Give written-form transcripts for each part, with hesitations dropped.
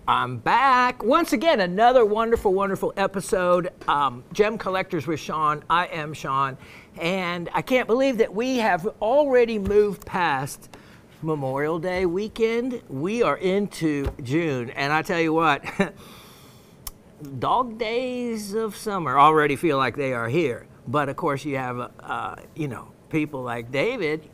I'm back. Once again, another wonderful, wonderful episode. Gem Collectors with Shawn. I am Shawn. And I can't believe that we have already moved past Memorial Day weekend. We are into June. And I tell you what, dog days of summer already feel like they are here. But of course you have, people like David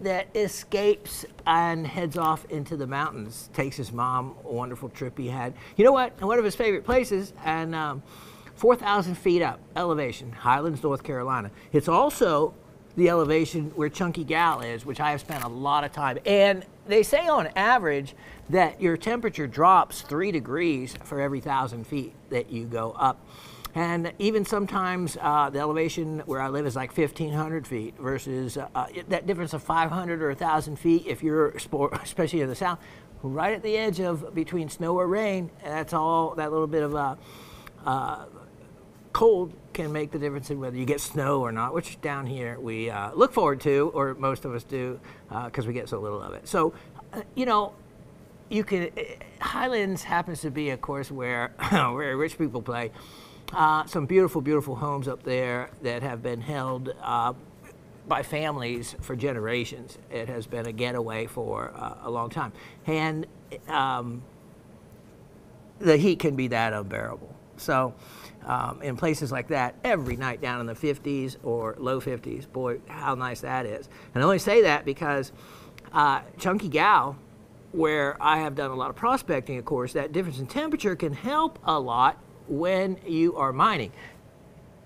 that escapes and heads off into the mountains, takes his mom, a wonderful trip he had. You know what? One of his favorite places, and 4,000 feet up elevation, Highlands, North Carolina. It's also the elevation where Chunky Gal is, which I have spent a lot of time. And they say on average that your temperature drops 3 degrees for every 1,000 feet that you go up. And even sometimes the elevation where I live is like 1,500 feet versus that difference of 500 or 1,000 feet if you're, especially in the south, right at the edge of between snow or rain. And that's all, that little bit of cold can make the difference in whether you get snow or not, which down here we look forward to, or most of us do, because we get so little of it. So, you can, Highlands happens to be, of course, where, where rich people play. Some beautiful, beautiful homes up there that have been held by families for generations. It has been a getaway for a long time. And the heat can be that unbearable. So in places like that, every night down in the 50s or low 50s, boy, how nice that is. And I only say that because Chunky Gal, where I have done a lot of prospecting, of course, that difference in temperature can help a lot when you are mining.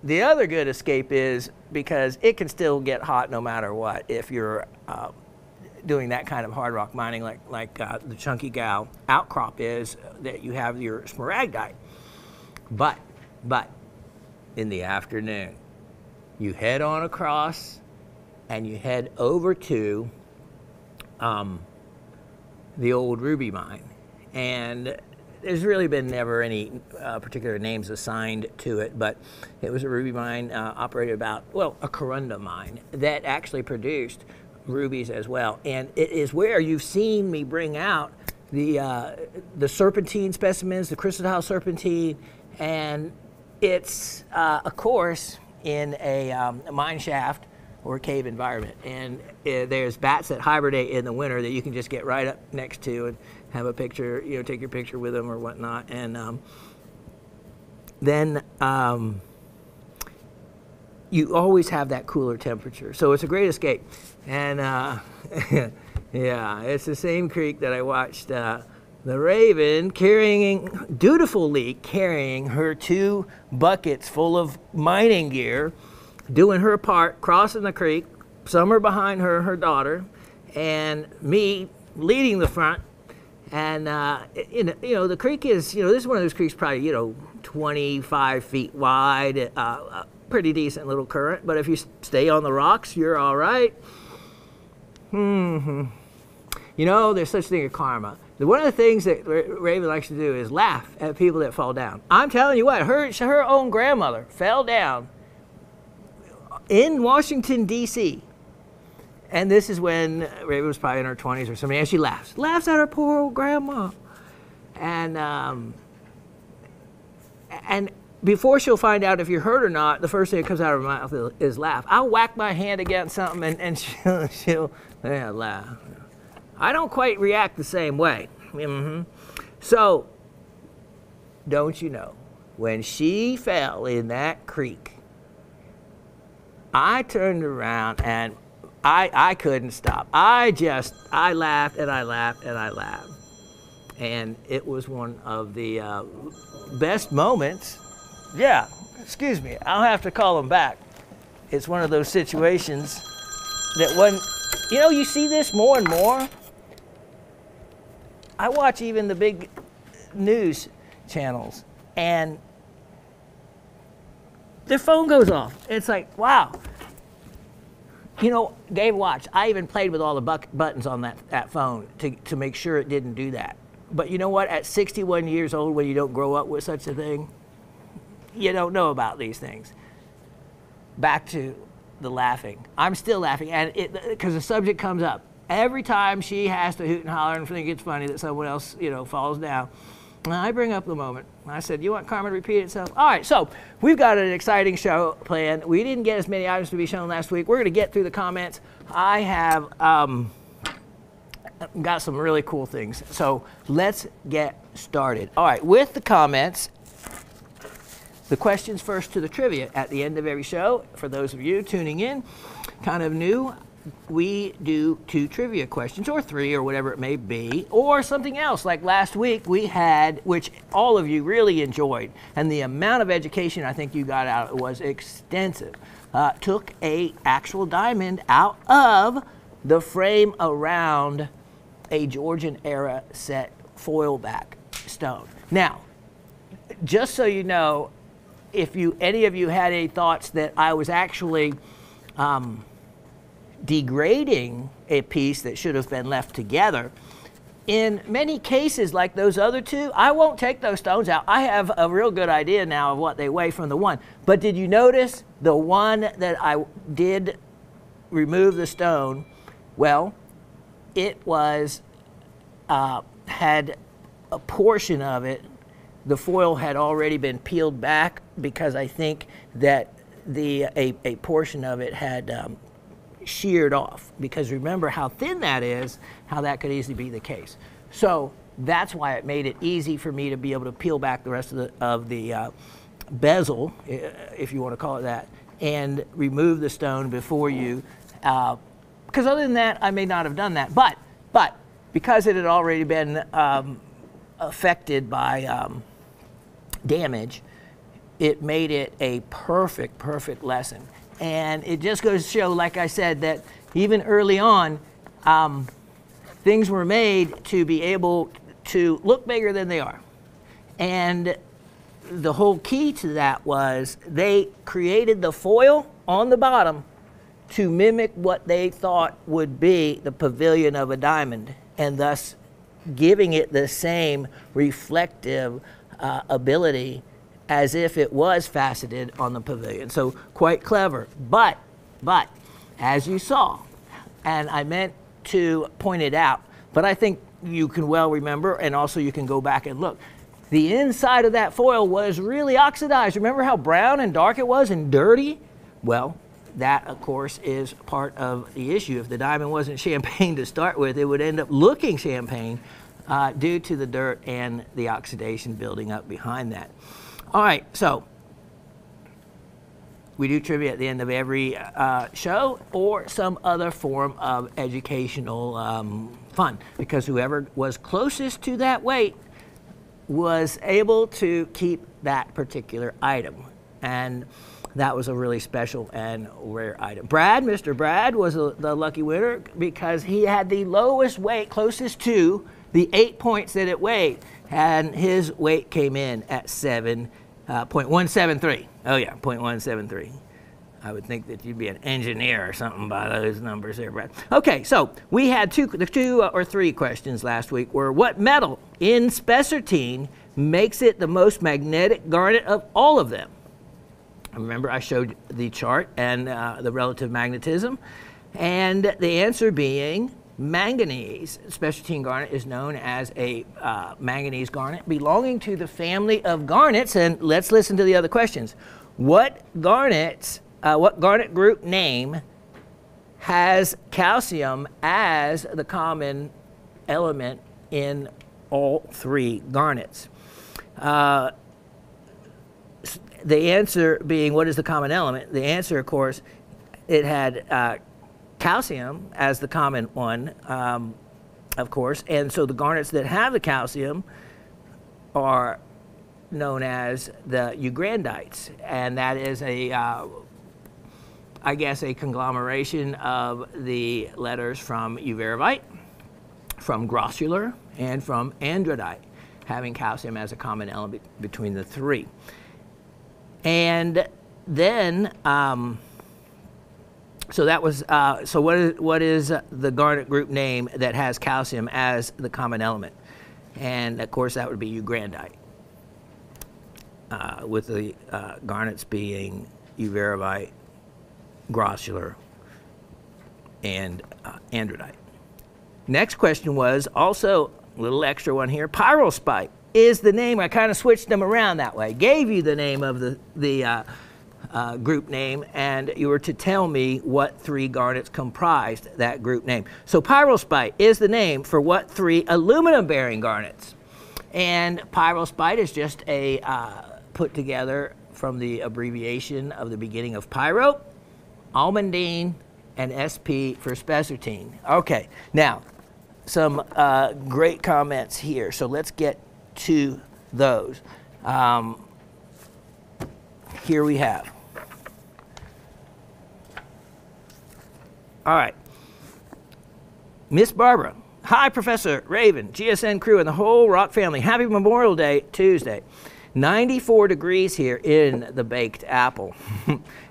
The other good escape is because it can still get hot no matter what if you're doing that kind of hard rock mining like the Chunky Gal outcrop is, that you have your smaragdite. But in the afternoon, you head on across and you head over to the old ruby mine. And there's really been never any particular names assigned to it, but it was a ruby mine operated about, well, a corunda mine that actually produced rubies as well. And it is where you've seen me bring out the serpentine specimens, the crystalline serpentine, and it's, of course, in a mine shaft or a cave environment. And there's bats that hibernate in the winter that you can just get right up next to and have a picture, take your picture with them or whatnot. And then you always have that cooler temperature. So it's a great escape. And yeah, it's the same creek that I watched the raven dutifully carrying her 2 buckets full of mining gear, doing her part, crossing the creek, Summer behind her, her daughter, and me leading the front. And the creek is, this is one of those creeks probably, 25 feet wide, a pretty decent little current. But if you stay on the rocks, you're all right. There's such a thing as karma. One of the things that Raven likes to do is laugh at people that fall down. I'm telling you what, her own grandmother fell down in Washington, D.C. And this is when Raven was probably in her 20s or something, and she laughs at her poor old grandma. And before she'll find out if you're hurt or not, the first thing that comes out of her mouth is laugh. I'll whack my hand against something and she'll laugh. I don't quite react the same way. So, don't you know, when she fell in that creek, I turned around and I couldn't stop. I laughed and I laughed and I laughed. And it was one of the best moments. Yeah, excuse me, I'll have to call them back. It's one of those situations that you see this more and more. I watch even the big news channels and their phone goes off. It's like, wow. Dave, watch. I even played with all the buttons on that phone to make sure it didn't do that. But you know what? At 61 years old, when you don't grow up with such a thing, you don't know about these things. Back to the laughing. I'm still laughing, and because the subject comes up. Every time she has to hoot and holler and think it's funny that someone else, falls down. I bring up the moment. I said, you want karma to repeat itself? All right, so we've got an exciting show planned. We didn't get as many items to be shown last week. We're going to get through the comments. I have got some really cool things. So let's get started. All right, with the comments, the questions first to the trivia at the end of every show. For those of you tuning in, kind of new, we do 2 trivia questions, or 3, or whatever it may be, or something else. Like last week we had, which all of you really enjoyed, and the amount of education I think you got out of it was extensive. Took a actual diamond out of the frame around a Georgian era set foil back stone. Now, just so you know, if any of you had any thoughts that I was actually degrading a piece that should have been left together, in many cases like those other 2, I won't take those stones out. I have a real good idea now of what they weigh from the one. But did you notice the one that I did remove the stone? Well, it was had a portion of it, the foil had already been peeled back, because I think that a portion of it had sheared off, because remember how thin that is, how that could easily be the case. So that's why it made it easy for me to be able to peel back the rest of the bezel, if you want to call it that, and remove the stone before you, because other than that I may not have done that, but because it had already been affected by damage, it made it a perfect lesson. And it just goes to show, like I said, that even early on, things were made to be able to look bigger than they are. And the whole key to that was they created the foil on the bottom to mimic what they thought would be the pavilion of a diamond, and thus giving it the same reflective ability as if it was faceted on the pavilion. So quite clever. But as you saw, and I meant to point it out, but I think you can well remember, and also you can go back and look, the inside of that foil was really oxidized. Remember how brown and dark it was and dirty? Well, that of course is part of the issue. If the diamond wasn't champagne to start with, it would end up looking champagne due to the dirt and the oxidation building up behind that. All right, so we do trivia at the end of every show, or some other form of educational fun, because whoever was closest to that weight was able to keep that particular item. And that was a really special and rare item. Mr. Brad was the lucky winner, because he had the lowest weight, closest to the 8 points that it weighed. And his weight came in at 0.173. Oh yeah, 0.173. I would think that you'd be an engineer or something by those numbers there, Brad. Okay, so we had the 2 or 3 questions last week were, what metal in spessartine makes it the most magnetic garnet of all of them? Remember, I showed the chart and the relative magnetism, and the answer being manganese. Spessartine garnet is known as a manganese garnet belonging to the family of garnets. And let's listen to the other questions. What garnet group name has calcium as the common element in all 3 garnets? The answer being, what is the common element? The answer, of course, it had calcium as the common one, of course, and so the garnets that have the calcium are known as the Ugrandites, and that is I guess a conglomeration of the letters from Uvarovite, from Grossular, and from Andradite, having calcium as a common element between the 3. And then so that was, so what is the garnet group name that has calcium as the common element? And of course that would be Ugrandite, with the garnets being Uvarovite, Grossular, and Andradite. Next question was also a little extra one here, pyrospite. is the name. I kind of switched them around that way. Gave you the name of the group name, and you were to tell me what 3 garnets comprised that group name. So pyrospite is the name for what 3 aluminum-bearing garnets. And pyrospite is just a put together from the abbreviation of the beginning of pyro, almandine, and SP for spessartine. Okay, now, some great comments here. So let's get to those. Here we have. All right. Miss Barbara. Hi, Professor Raven, GSN crew, and the whole Rock family. Happy Memorial Day, Tuesday. 94 degrees here in the baked apple.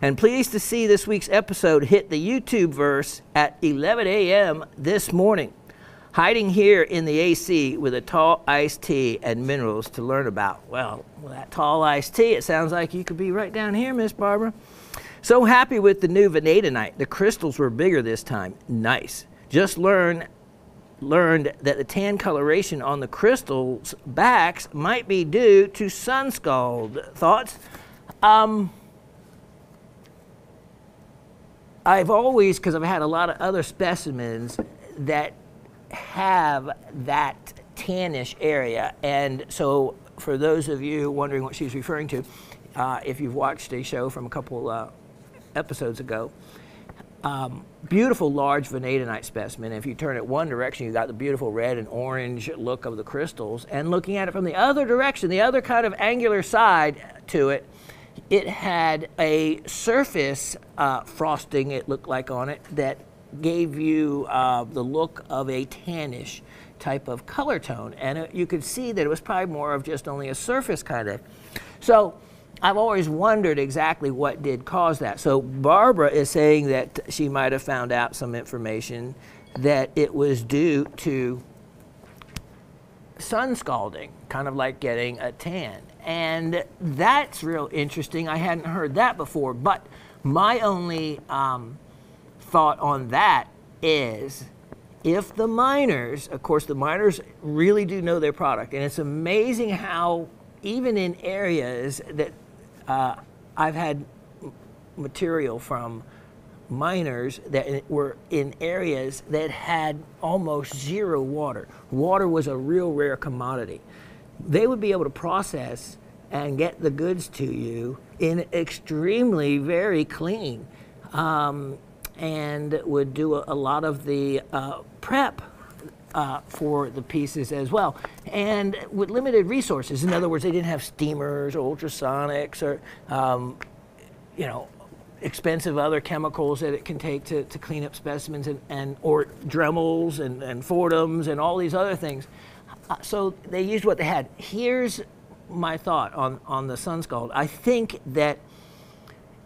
And pleased to see this week's episode hit the YouTube verse at 11 a.m. this morning. Hiding here in the AC with a tall iced tea and minerals to learn about. Well, that tall iced tea, it sounds like you could be right down here, Miss Barbara. So happy with the new vanadinite. The crystals were bigger this time. Nice. Just learned that the tan coloration on the crystals' backs might be due to sun scald. Thoughts? I've always, because I've had a lot of other specimens that have that tannish area, and so for those of you wondering what she's referring to, if you've watched a show from a couple episodes ago, beautiful large vanadinite specimen. If you turn it one direction, you got the beautiful red and orange look of the crystals, and looking at it from the other direction, the other kind of angular side to it, it had a surface frosting, it looked like, on it that gave you the look of a tannish type of color tone, and you could see that it was probably more of just only a surface kind of. So I've always wondered exactly what did cause that. So Barbara is saying that she might have found out some information that it was due to sun scalding, kind of like getting a tan. And that's real interesting. I hadn't heard that before, but my only thought on that is, if the miners, of course the miners really do know their product, and it's amazing how even in areas that I've had material from miners that were in areas that had almost zero water. Water was a real rare commodity. They would be able to process and get the goods to you in extremely very clean, and would do a lot of the prep for the pieces as well, and with limited resources. In other words, they didn't have steamers or ultrasonics or expensive other chemicals that it can take to clean up specimens, and or Dremels and Fordhams and all these other things. So they used what they had. Here's my thought on the sun scald. I think that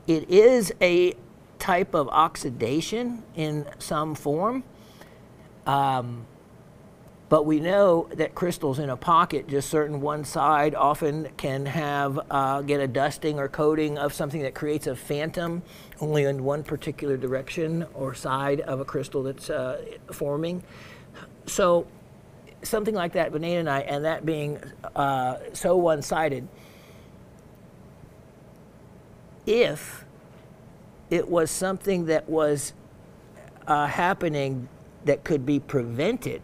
it is a type of oxidation in some form, but we know that crystals in a pocket, just certain one side, often can have get a dusting or coating of something that creates a phantom only in one particular direction or side of a crystal that's forming. So something like that, vanadinite, and that being so one-sided, if it was something that was happening that could be prevented.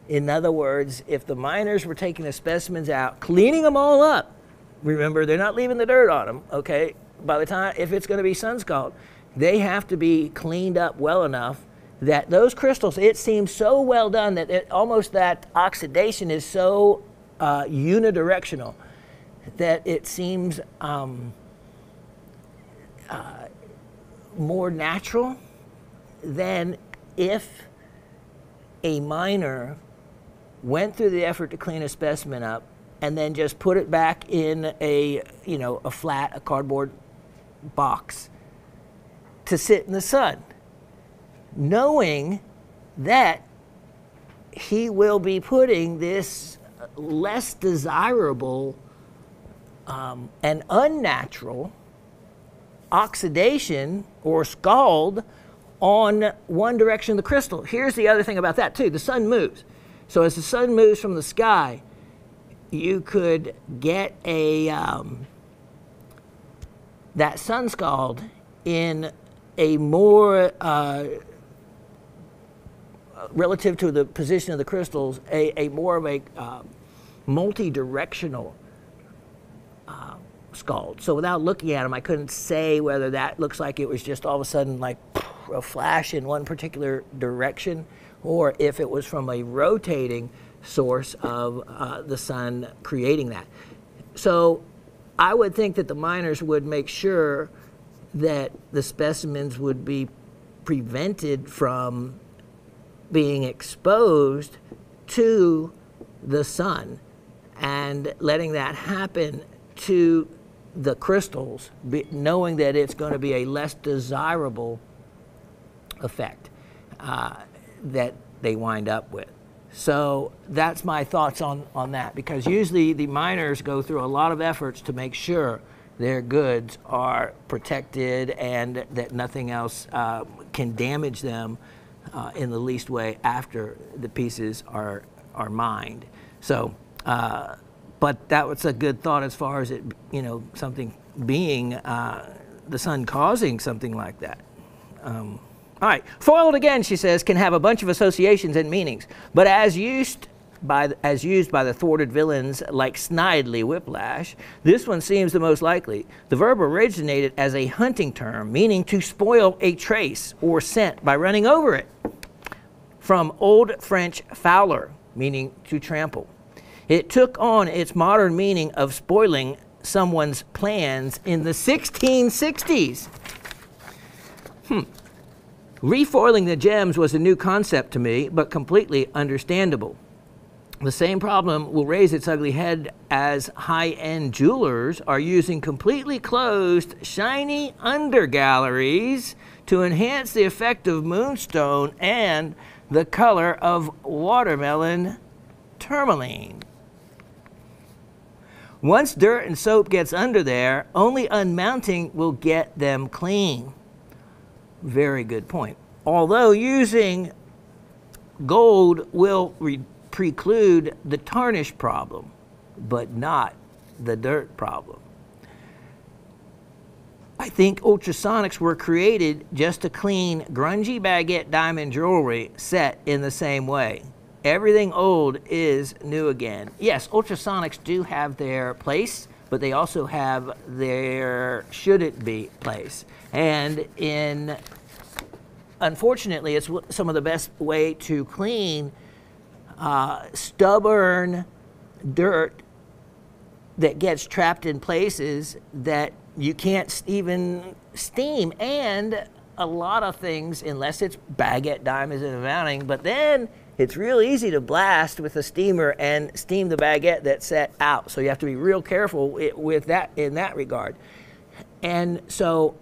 In other words, if the miners were taking the specimens out, cleaning them all up, remember, they're not leaving the dirt on them, okay? By the time, if it's going to be sun scald, they have to be cleaned up well enough that those crystals, it seems so well done that almost that oxidation is so unidirectional that it seems more natural than if a miner went through the effort to clean a specimen up and then just put it back in a cardboard box to sit in the sun, knowing that he will be putting this less desirable and unnatural oxidation or scald on one direction of the crystal. Here's the other thing about that too. The sun moves. So as the sun moves from the sky, you could get a that sun scald in a more relative to the position of the crystals, a more of a multi-directional scald. So without looking at them, I couldn't say whether that looks like it was just all of a sudden like a flash in one particular direction, or if it was from a rotating source of the sun creating that. So I would think that the miners would make sure that the specimens would be prevented from being exposed to the sun and letting that happen to the crystals, knowing that it's going to be a less desirable effect that they wind up with. So that's my thoughts on that, because usually the miners go through a lot of efforts to make sure their goods are protected and that nothing else can damage them in the least way after the pieces are mined. So, but that was a good thought as far as it, something being the sun causing something like that. All right, foiled again, she says, can have a bunch of associations and meanings, but as used by the thwarted villains like Snidely Whiplash, this one seems the most likely. The verb originated as a hunting term, meaning to spoil a trace or scent by running over it, from Old French fouler, meaning to trample. It took on its modern meaning of spoiling someone's plans in the 1660s. Refoiling the gems was a new concept to me, but completely understandable. The same problem will raise its ugly head as high-end jewelers are using completely closed, shiny undergalleries to enhance the effect of moonstone and the color of watermelon tourmaline. Once dirt and soap gets under there, only unmounting will get them clean. Very good point. Although using gold will preclude the tarnish problem, but not the dirt problem. I think ultrasonics were created just to clean grungy baguette diamond jewelry set in the same way. Everything old is new again. Yes, ultrasonics do have their place, but they also have their shouldn't be place. And unfortunately, it's some of the best way to clean stubborn dirt that gets trapped in places that you can't even steam, and a lot of things, unless it's baguette diamonds in the mounting, but then it's real easy to blast with a steamer and steam the baguette that's set out. So you have to be real careful with that in that regard. And so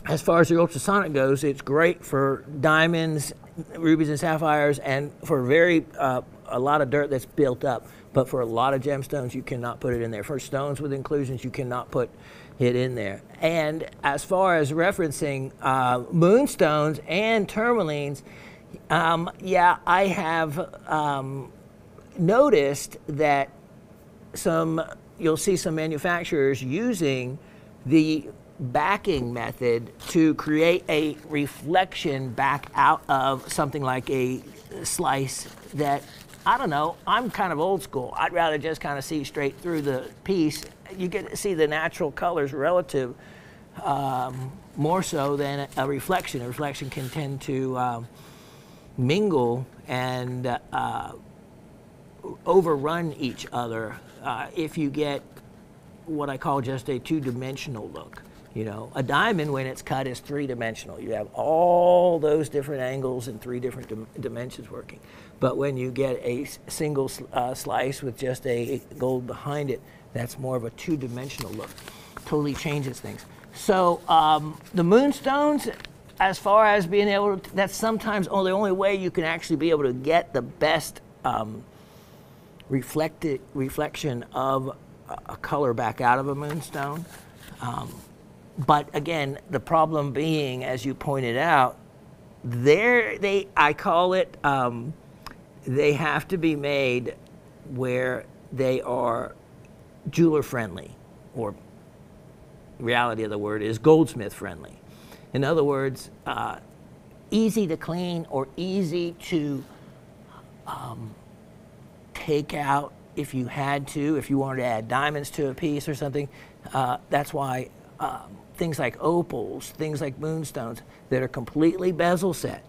as far as the ultrasonic goes, it's great for diamonds, rubies and sapphires, and for a lot of dirt that's built up. But for a lot of gemstones, you cannot put it in there. For stones with inclusions, you cannot put it in there. And as far as referencing moonstones and tourmalines, yeah, I have noticed that you'll see some manufacturers using the backing method to create a reflection back out of something like a slice that, I don't know, I'm kind of old school. I'd rather just kind of see straight through the piece. You get to see the natural colors relative more so than a reflection. A reflection can tend to mingle and overrun each other if you get what I call just a two-dimensional look. You know, a diamond, when it's cut, is three-dimensional. You have all those different angles and three different dimensions working. But when you get a single slice with just a gold behind it, that's more of a two-dimensional look. Totally changes things. So the moonstones, as far as being able to, that's sometimes the only way you can actually be able to get the best reflection of a color back out of a moonstone. But again, the problem being, as you pointed out, I call it, they have to be made where they are jeweler friendly, or reality of the word is goldsmith friendly. In other words, easy to clean or easy to take out if you had to, if you wanted to add diamonds to a piece or something. That's why things like opals, things like moonstones that are completely bezel set.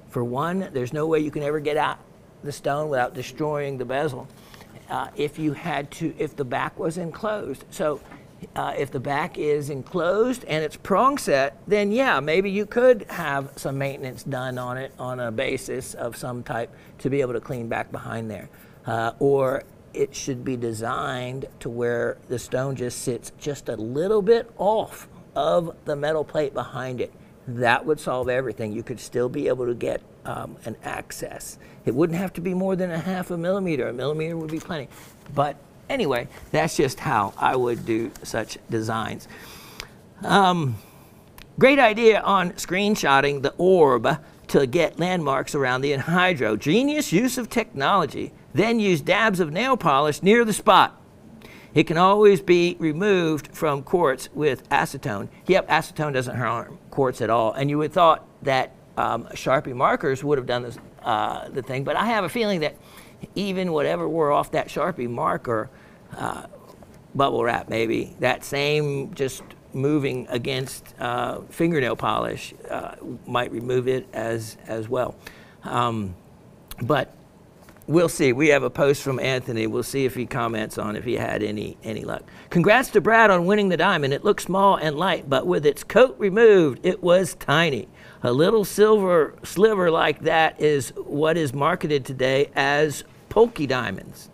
For one, there's no way you can ever get out the stone without destroying the bezel. If you had to, if the back was enclosed. So if the back is enclosed and it's prong set, then yeah, maybe you could have some maintenance done on it on a basis of some type to be able to clean back behind there. Or it should be designed to where the stone just sits just a little bit off of the metal plate behind it. That would solve everything. You could still be able to get an access. It wouldn't have to be more than a half a millimeter. A millimeter would be plenty. But anyway, that's just how I would do such designs. Great idea on screenshotting the orb to get landmarks around the anhydro. Genius use of technology. Then use dabs of nail polish near the spot. It can always be removed from quartz with acetone. Yep, acetone doesn't harm quartz at all. And you would thought that Sharpie markers would have done this, the thing, but I have a feeling that even whatever wore off that Sharpie marker, bubble wrap maybe, that same just moving against fingernail polish might remove it as well. But we'll see. We have a post from Anthony. We'll see if he comments on if he had any luck. Congrats to Brad on winning the diamond. It looked small and light, but with its coat removed, it was tiny. A little silver sliver like that is what is marketed today as pokey diamonds.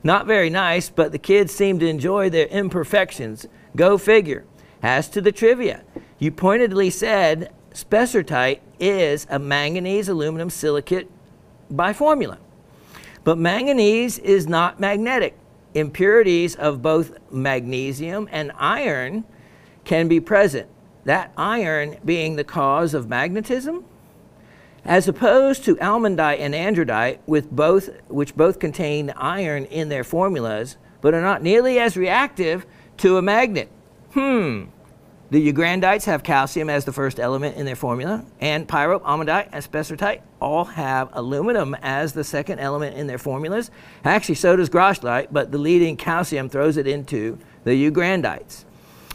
Not very nice, but the kids seem to enjoy their imperfections. Go figure. As to the trivia, you pointedly said Specimens is a manganese aluminum silicate by formula. But manganese is not magnetic. Impurities of both magnesium and iron can be present, that iron being the cause of magnetism, as opposed to almandite and andradite, which both contain iron in their formulas, but are not nearly as reactive to a magnet. The Ugrandites have calcium as the first element in their formula, and pyrope, almandite, and spessartite all have aluminum as the second element in their formulas. Actually, so does grosschlite, but the leading calcium throws it into the Ugrandites.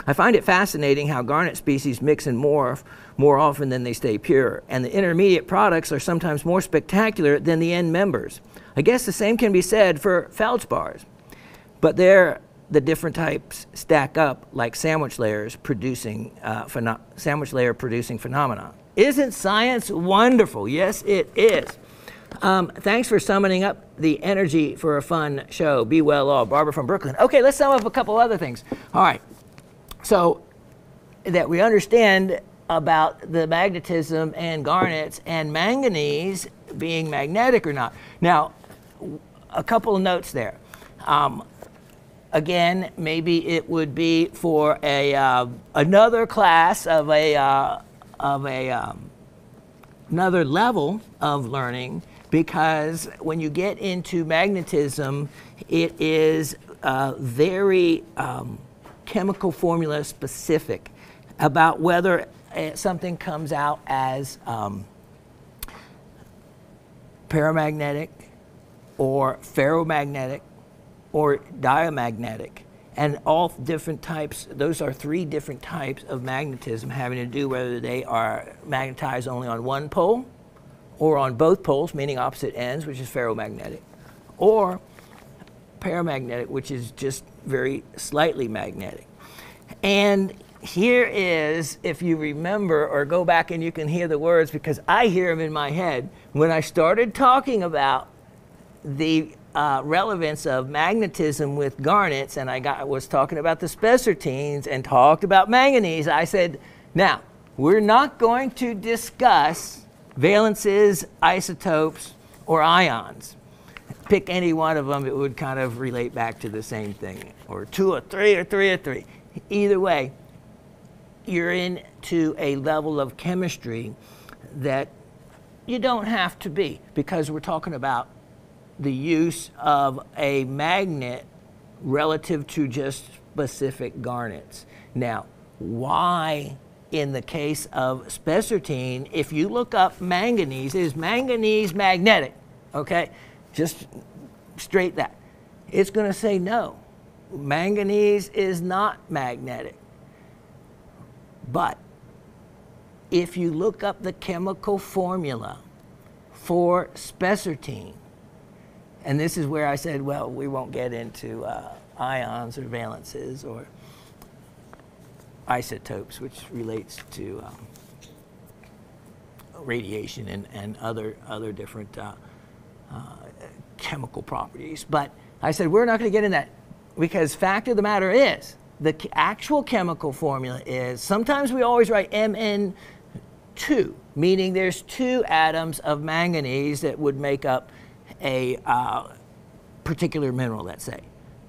I find it fascinating how garnet species mix and morph more often than they stay pure, and the intermediate products are sometimes more spectacular than the end members. I guess the same can be said for feldspars, but the different types stack up like sandwich layer producing phenomena. Isn't science wonderful? Yes, it is. Thanks for summoning up the energy for a fun show. Be well all. Barbara from Brooklyn. Okay, let's sum up a couple other things. All right. So that we understand about the magnetism and garnets and manganese being magnetic or not. Now, a couple of notes there. Again, maybe it would be for another class of another level of learning, because when you get into magnetism, it is very chemical formula specific about whether something comes out as paramagnetic or ferromagnetic or diamagnetic, and all different types. Those are three different types of magnetism, having to do whether they are magnetized only on one pole or on both poles, meaning opposite ends, which is ferromagnetic, or paramagnetic, which is just very slightly magnetic. And here is, if you remember or go back and you can hear the words, because I hear them in my head, when I started talking about the relevance of magnetism with garnets, and I was talking about the spessartines and talked about manganese, I said, now, we're not going to discuss valences, isotopes, or ions. Pick any one of them, it would kind of relate back to the same thing, or 2 or 3 or 3 or 3. Either way, you're into a level of chemistry that you don't have to be, because we're talking about the use of a magnet relative to just specific garnets. Now, why in the case of spessartine, if you look up manganese, is manganese magnetic? Okay, just straight that. It's going to say no. Manganese is not magnetic. But if you look up the chemical formula for spessartine, and this is where I said, well, we won't get into ions or valences or isotopes, which relates to radiation and other different chemical properties. But I said, we're not going to get in that, because fact of the matter is, the actual chemical formula is, sometimes we always write Mn2, meaning there's 2 atoms of manganese that would make up a particular mineral, let's say.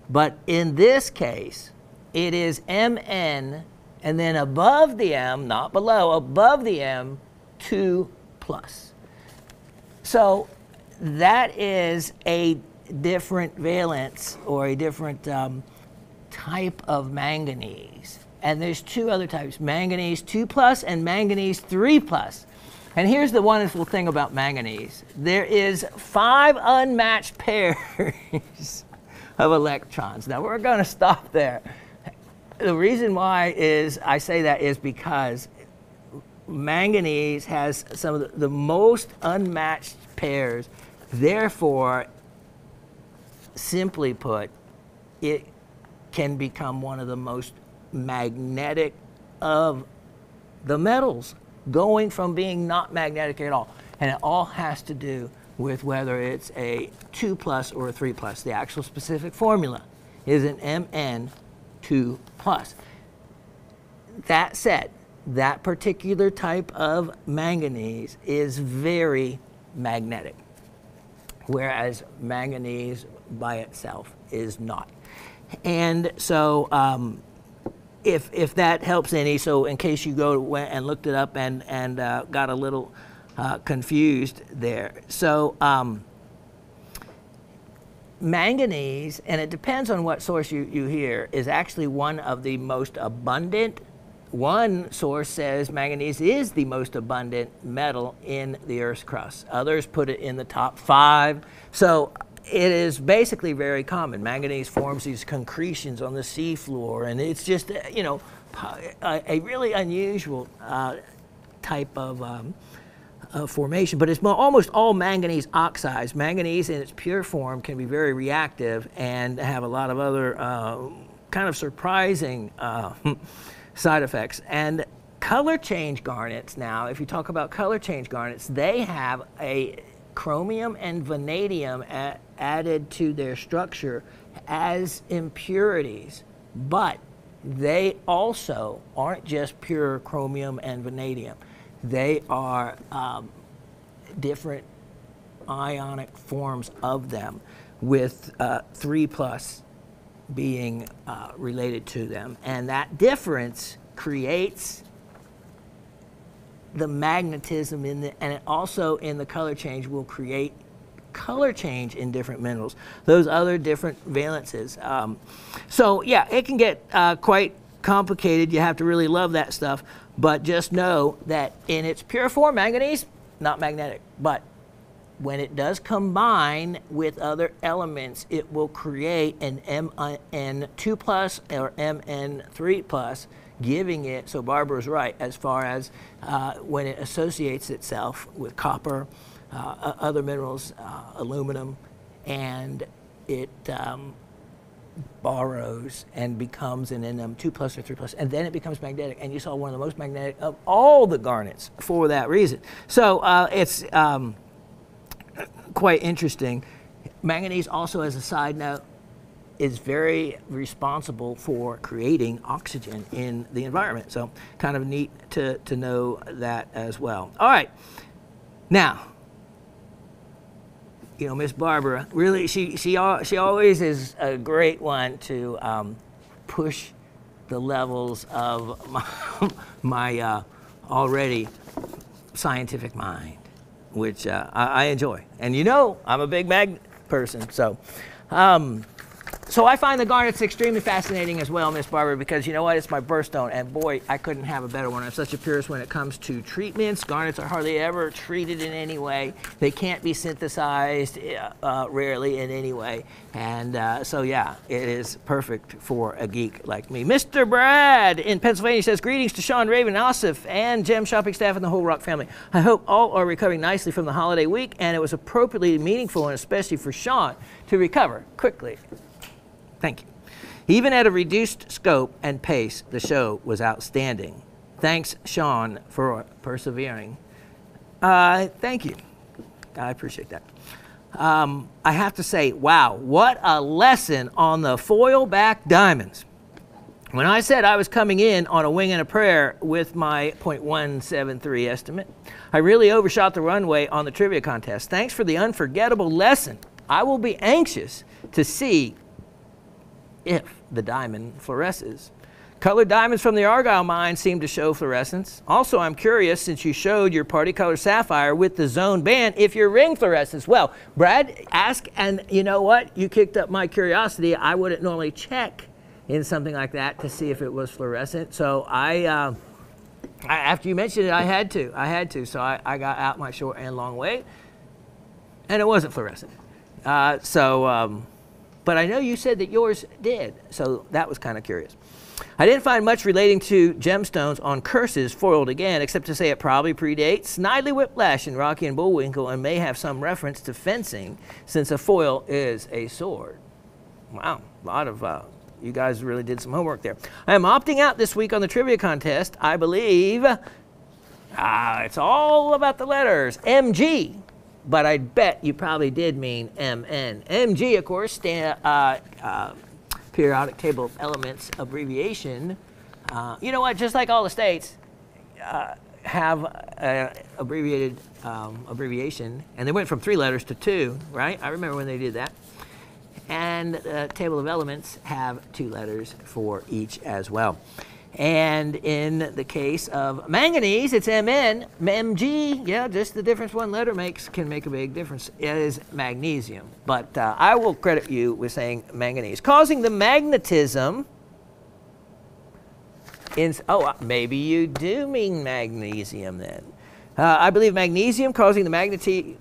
But in this case, it is Mn, and then above the M, not below, above the M, 2+. So that is a different valence or a different type of manganese. And there's 2 other types, manganese 2+ and manganese 3+. And here's the wonderful thing about manganese. There is 5 unmatched pairs of electrons. Now we're going to stop there. The reason why is I say that is because manganese has some of the most unmatched pairs. Therefore, simply put, it can become one of the most magnetic of the metals, going from being not magnetic at all. And it all has to do with whether it's a 2+ or a 3+. The actual specific formula is an Mn2+. That said, that particular type of manganese is very magnetic, whereas manganese by itself is not. And so if that helps any, so in case you went and looked it up and got a little confused there. So manganese, and it depends on what source you hear, is actually one of the most abundant. One source says manganese is the most abundant metal in the Earth's crust. Others put it in the top 5. So it is basically very common. Manganese forms these concretions on the seafloor, and it's just, you know, a really unusual type of formation. But it's almost all manganese oxides. Manganese in its pure form can be very reactive and have a lot of other kind of surprising side effects. And color change garnets, now, if you talk about color change garnets, they have a chromium and vanadium added to their structure as impurities, but they also aren't just pure chromium and vanadium. They are different ionic forms of them, with 3+ being related to them. And that difference creates the magnetism and it also in the color change will create color change in different minerals, those other different valences. So yeah, it can get quite complicated. You have to really love that stuff, but just know that in its pure form, manganese, not magnetic, but when it does combine with other elements, it will create an Mn2+ or Mn3+, giving it, so Barbara's right, as far as when it associates itself with copper, other minerals, aluminum, and it borrows and becomes an Nm2+ or 3+, and then it becomes magnetic. And you saw one of the most magnetic of all the garnets for that reason. So it's quite interesting. Manganese also, as a side note, is very responsible for creating oxygen in the environment. So kind of neat to know that as well. All right. Now, you know, Miss Barbara, really, she always is a great one to push the levels of my already scientific mind, which I enjoy. And you know, I'm a big person. So, so I find the garnets extremely fascinating as well, Miss Barbara, because you know what? It's my birthstone, and boy, I couldn't have a better one. I'm such a purist when it comes to treatments. Garnets are hardly ever treated in any way. They can't be synthesized, rarely in any way. And so, yeah, it is perfect for a geek like me. Mr. Brad in Pennsylvania says, greetings to Shawn, Raven, Asif, and gem shopping staff and the whole Rock family. I hope all are recovering nicely from the holiday week, and it was appropriately meaningful, and especially for Shawn, to recover quickly. Thank you. Even at a reduced scope and pace, the show was outstanding. Thanks, Shawn, for persevering. Thank you. I appreciate that. I have to say, wow, what a lesson on the foil back diamonds. When I said I was coming in on a wing and a prayer with my .173 estimate, I really overshot the runway on the trivia contest. Thanks for the unforgettable lesson. I will be anxious to see if the diamond fluoresces. Colored diamonds from the Argyle mine seem to show fluorescence. Also, I'm curious, since you showed your party color sapphire with the zone band, if your ring fluoresces. Well, Brad, ask, and you know what? You kicked up my curiosity. I wouldn't normally check in something like that to see if it was fluorescent. So after you mentioned it, I had to. So I got out my short and long weight, and it wasn't fluorescent. But I know you said that yours did, so that was kind of curious. I didn't find much relating to gemstones on curses foiled again, except to say it probably predates Snidely Whiplash and Rocky and Bullwinkle, and may have some reference to fencing, since a foil is a sword. Wow, a lot of, you guys really did some homework there. I am opting out this week on the trivia contest. I believe it's all about the letters, MG. But I bet you probably did mean MN. MG, of course, periodic table of elements abbreviation. You know what? Just like all the states have abbreviated abbreviation, and they went from 3 letters to 2, right? I remember when they did that. And the table of elements have 2 letters for each as well. And in the case of manganese, it's Mn. Mg, yeah, just the difference one letter makes can make a big difference. It is magnesium. But I will credit you with saying manganese. Causing the magnetism in, maybe you do mean magnesium then. I believe magnesium causing the magneti.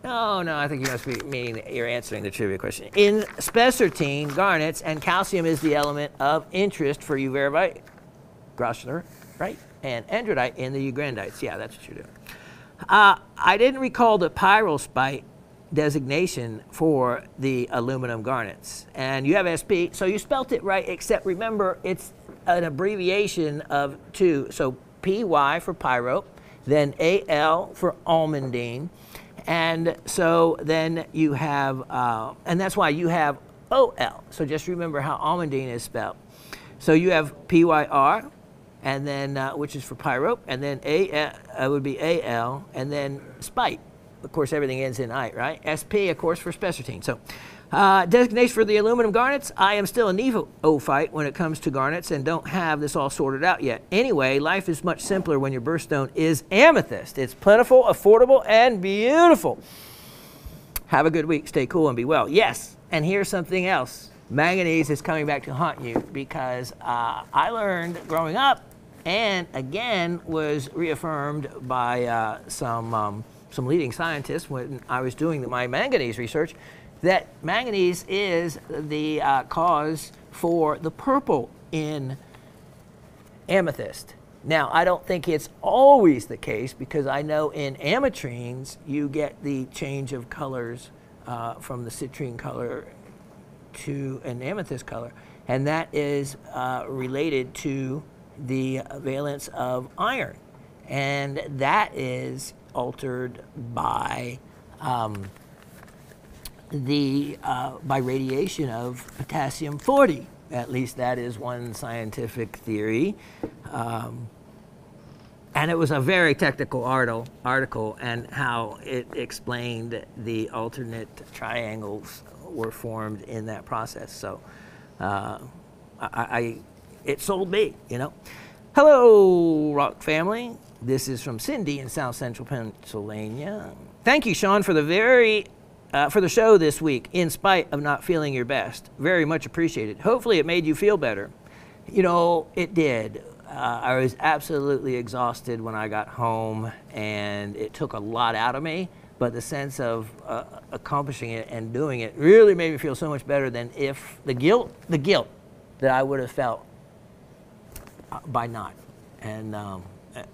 Oh, no, I think you must be meaning you're answering the trivia question. In spessartine, garnets, and calcium is the element of interest for uvarovite, grosvenor, right? And andradite in the ugrandites. Yeah, that's what you're doing. I didn't recall the pyrospite designation for the aluminum garnets. And you have SP, so you spelt it right, except remember it's an abbreviation of 2. So PY for pyro, then AL for almandine. And so then you have, and that's why you have OL. So just remember how almandine is spelled. So you have PYR, and then, which is for pyrope, and then would be AL, and then spite. Of course, everything ends in "ite," right? SP, of course, for spessartine. So designation for the aluminum garnets, I am still a neophyte when it comes to garnets and don't have this all sorted out yet. Anyway, life is much simpler when your birthstone is amethyst. It's plentiful, affordable, and beautiful. Have a good week. Stay cool and be well. Yes, and here's something else. Manganese is coming back to haunt you because I learned growing up, and again was reaffirmed by some leading scientists when I was doing my manganese research, that manganese is the cause for the purple in amethyst. Now, I don't think it's always the case, because I know in ametrines you get the change of colors from the citrine color to an amethyst color, and that is related to the valence of iron, and that is altered by by radiation of potassium-40. At least that is one scientific theory. And it was a very technical article, and how it explained the alternate triangles were formed in that process. So it sold me, you know. Hello, Rock family. This is from Cindy in South Central Pennsylvania. Thank you, Shawn, for the very for the show this week, in spite of not feeling your best. Very much appreciated. Hopefully it made you feel better. You know, it did. I was absolutely exhausted when I got home, and it took a lot out of me, but the sense of accomplishing it and doing it really made me feel so much better than if the guilt that I would have felt by not. And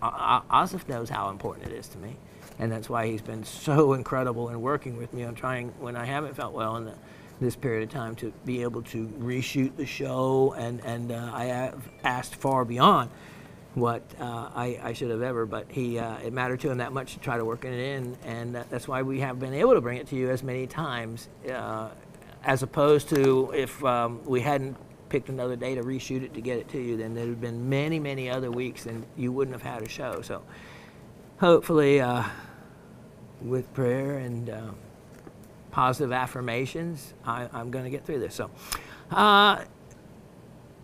Asif knows how important it is to me, and that's why he's been so incredible in working with me on trying, when I haven't felt well in this period of time, to be able to reshoot the show, and I have asked far beyond what I should have ever, but it mattered to him that much to try to work it in, and that's why we have been able to bring it to you as many times, as opposed to if we hadn't picked another day to reshoot it to get it to you, then there'd have been many, many other weeks and you wouldn't have had a show. So hopefully with prayer and positive affirmations, I'm going to get through this. So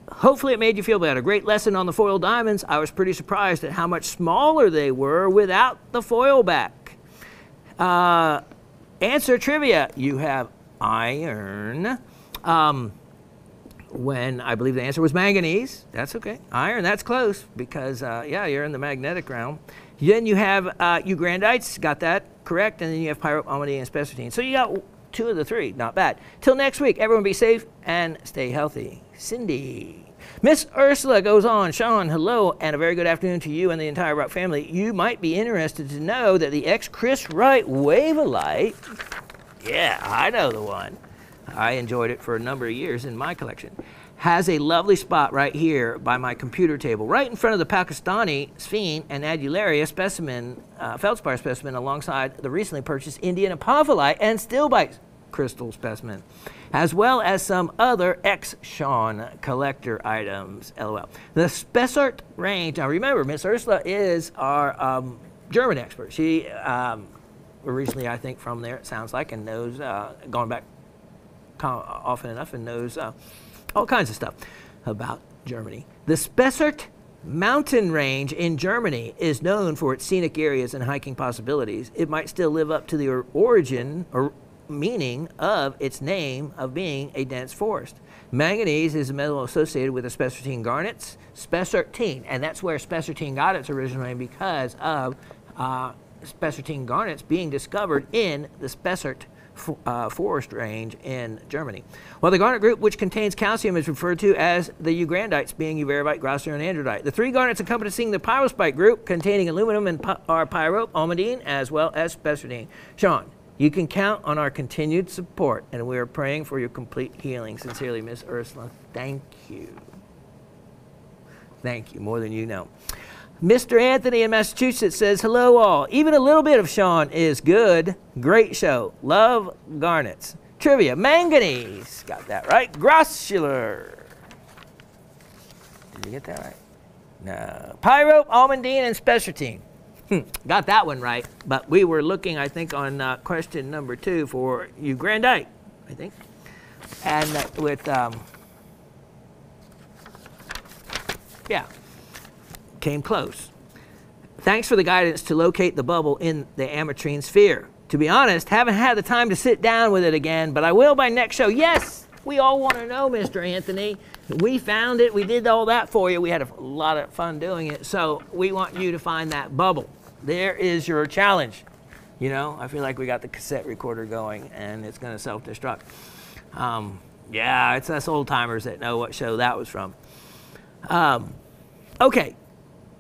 hopefully it made you feel better. Great lesson on the foil diamonds. I was pretty surprised at how much smaller they were without the foil back. Answer trivia. You have iron. When I believe the answer was manganese. That's okay. Iron, that's close, because, yeah, you're in the magnetic realm. Then you have Ugrandites, got that correct, and then you have pyrope, almandine, and spessartine. So you got 2 of the 3, not bad. Till next week, everyone be safe and stay healthy. Cindy. Miss Ursula goes on, Shawn, hello, and a very good afternoon to you and the entire Rock family. You might be interested to know that the ex-Chris Wright Wavelite, yeah, I know the one. I enjoyed it for a number of years in my collection. Has a lovely spot right here by my computer table, right in front of the Pakistani Sphene and Adularia specimen, feldspar specimen, alongside the recently purchased Indian Apophyllite and Stillbite crystal specimen, as well as some other ex-Shawn collector items, LOL. The Spessart range, now remember, Miss Ursula is our German expert. She recently, I think, from there, it sounds like, and knows, going back often enough, and knows all kinds of stuff about Germany. The Spessart mountain range in Germany is known for its scenic areas and hiking possibilities. It might still live up to the origin or meaning of its name of being a dense forest. Manganese is a metal associated with the spessartine garnets, spessartine, and that's where spessartine got its original name, because of spessartine garnets being discovered in the Spessart forest range in Germany. While the garnet group, which contains calcium, is referred to as the Ugrandites, being Uvarovite, Grosser, and Androdite. The 3 garnets encompassing the pyrospite group, containing aluminum and are pyrope, almandine, as well as spessartine. Shawn, you can count on our continued support, and we are praying for your complete healing. Sincerely, Miss Ursula. Thank you. Thank you, more than you know. Mr. Anthony in Massachusetts says, hello all. Even a little bit of Shawn is good. Great show. Love garnets. Trivia, manganese. Got that right. Grossular. Did you get that right? No. Pyrope, almandine, and spessartine. Got that one right. But we were looking, I think, on question number 2 for Ugrandite, I think. And with, yeah. Came close. Thanks for the guidance to locate the bubble in the ametrine sphere. To be honest, haven't had the time to sit down with it again, but I will by next show. Yes, we all want to know, Mr. Anthony. We found it. We did all that for you. We had a lot of fun doing it. So we want you to find that bubble. There is your challenge. You know, I feel like we got the cassette recorder going and it's going to self-destruct. Yeah, it's us old timers that know what show that was from. Okay.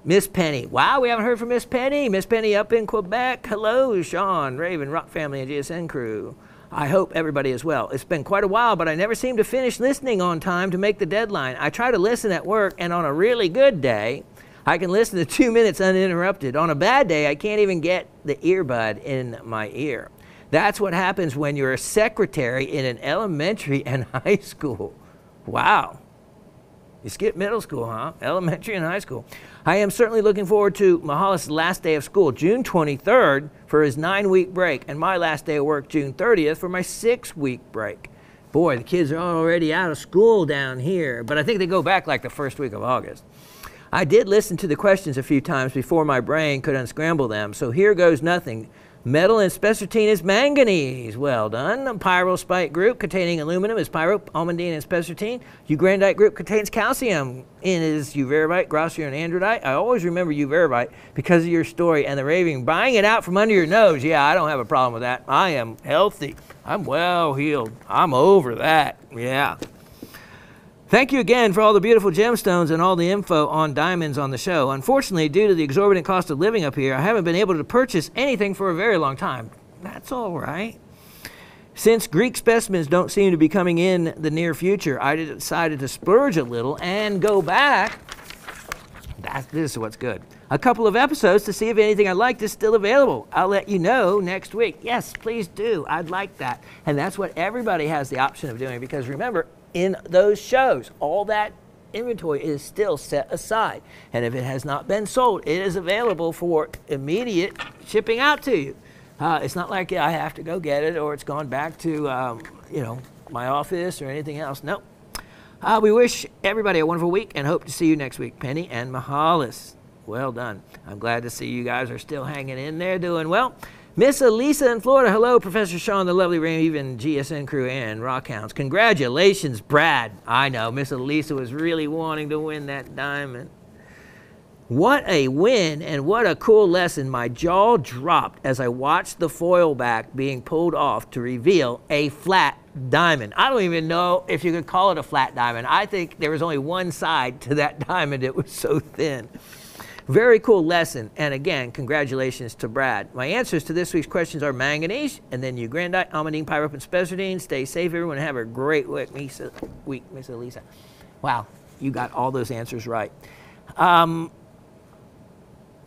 Miss Penny. Wow, we haven't heard from Miss Penny. Miss Penny up in Quebec. Hello, Shawn, Raven, Rock family, and GSN crew. I hope everybody is well. It's been quite a while, but I never seem to finish listening on time to make the deadline. I try to listen at work, and on a really good day, I can listen to 2 minutes uninterrupted. On a bad day, I can't even get the earbud in my ear. That's what happens when you're a secretary in an elementary and high school. Wow. You skipped middle school, huh? Elementary and high school. I am certainly looking forward to Mahalis' last day of school, June 23rd, for his 9-week break, and my last day of work, June 30th, for my 6-week break. Boy, the kids are already out of school down here, but I think they go back like the first week of August. I did listen to the questions a few times before my brain could unscramble them, so here goes nothing. Metal and spessartine is manganese. Well done. Pyrospite group containing aluminum is pyro, almandine, and spessartine. Ugrandite group contains calcium. In is uvarovite, grossier, and andradite. I always remember uvarovite because of your story and the raving. Buying it out from under your nose. Yeah, I don't have a problem with that. I am healthy. I'm well healed. I'm over that. Yeah. Thank you again for all the beautiful gemstones and all the info on diamonds on the show. Unfortunately, due to the exorbitant cost of living up here, I haven't been able to purchase anything for a very long time. That's all right. Since Greek specimens don't seem to be coming in the near future, I decided to splurge a little and go back. This is what's good. A couple of episodes to see if anything I liked is still available. I'll let you know next week. Yes, please do. I'd like that. And that's what everybody has the option of doing, because remember, in those shows, all that inventory is still set aside. And if it has not been sold, it is available for immediate shipping out to you. It's not like I have to go get it or it's gone back to, my office or anything else. Nope. We wish everybody a wonderful week and hope to see you next week. Penny and Mahalis. Well done. I'm glad to see you guys are still hanging in there, doing well. Miss Elisa in Florida. Hello, Professor Shawn, the lovely Raven, GSN crew, and Rockhounds. Congratulations, Brad. I know, Miss Elisa was really wanting to win that diamond. What a win and what a cool lesson. My jaw dropped as I watched the foil back being pulled off to reveal a flat diamond. I don't even know if you could call it a flat diamond. I think there was only one side to that diamond. It was so thin. Very cool lesson. And again, congratulations to Brad. My answers to this week's questions are manganese, and then ugrandite, almandine, pyrope, and spessartine. Stay safe, everyone. Have a great week, Miss Elisa. Wow, you got all those answers right.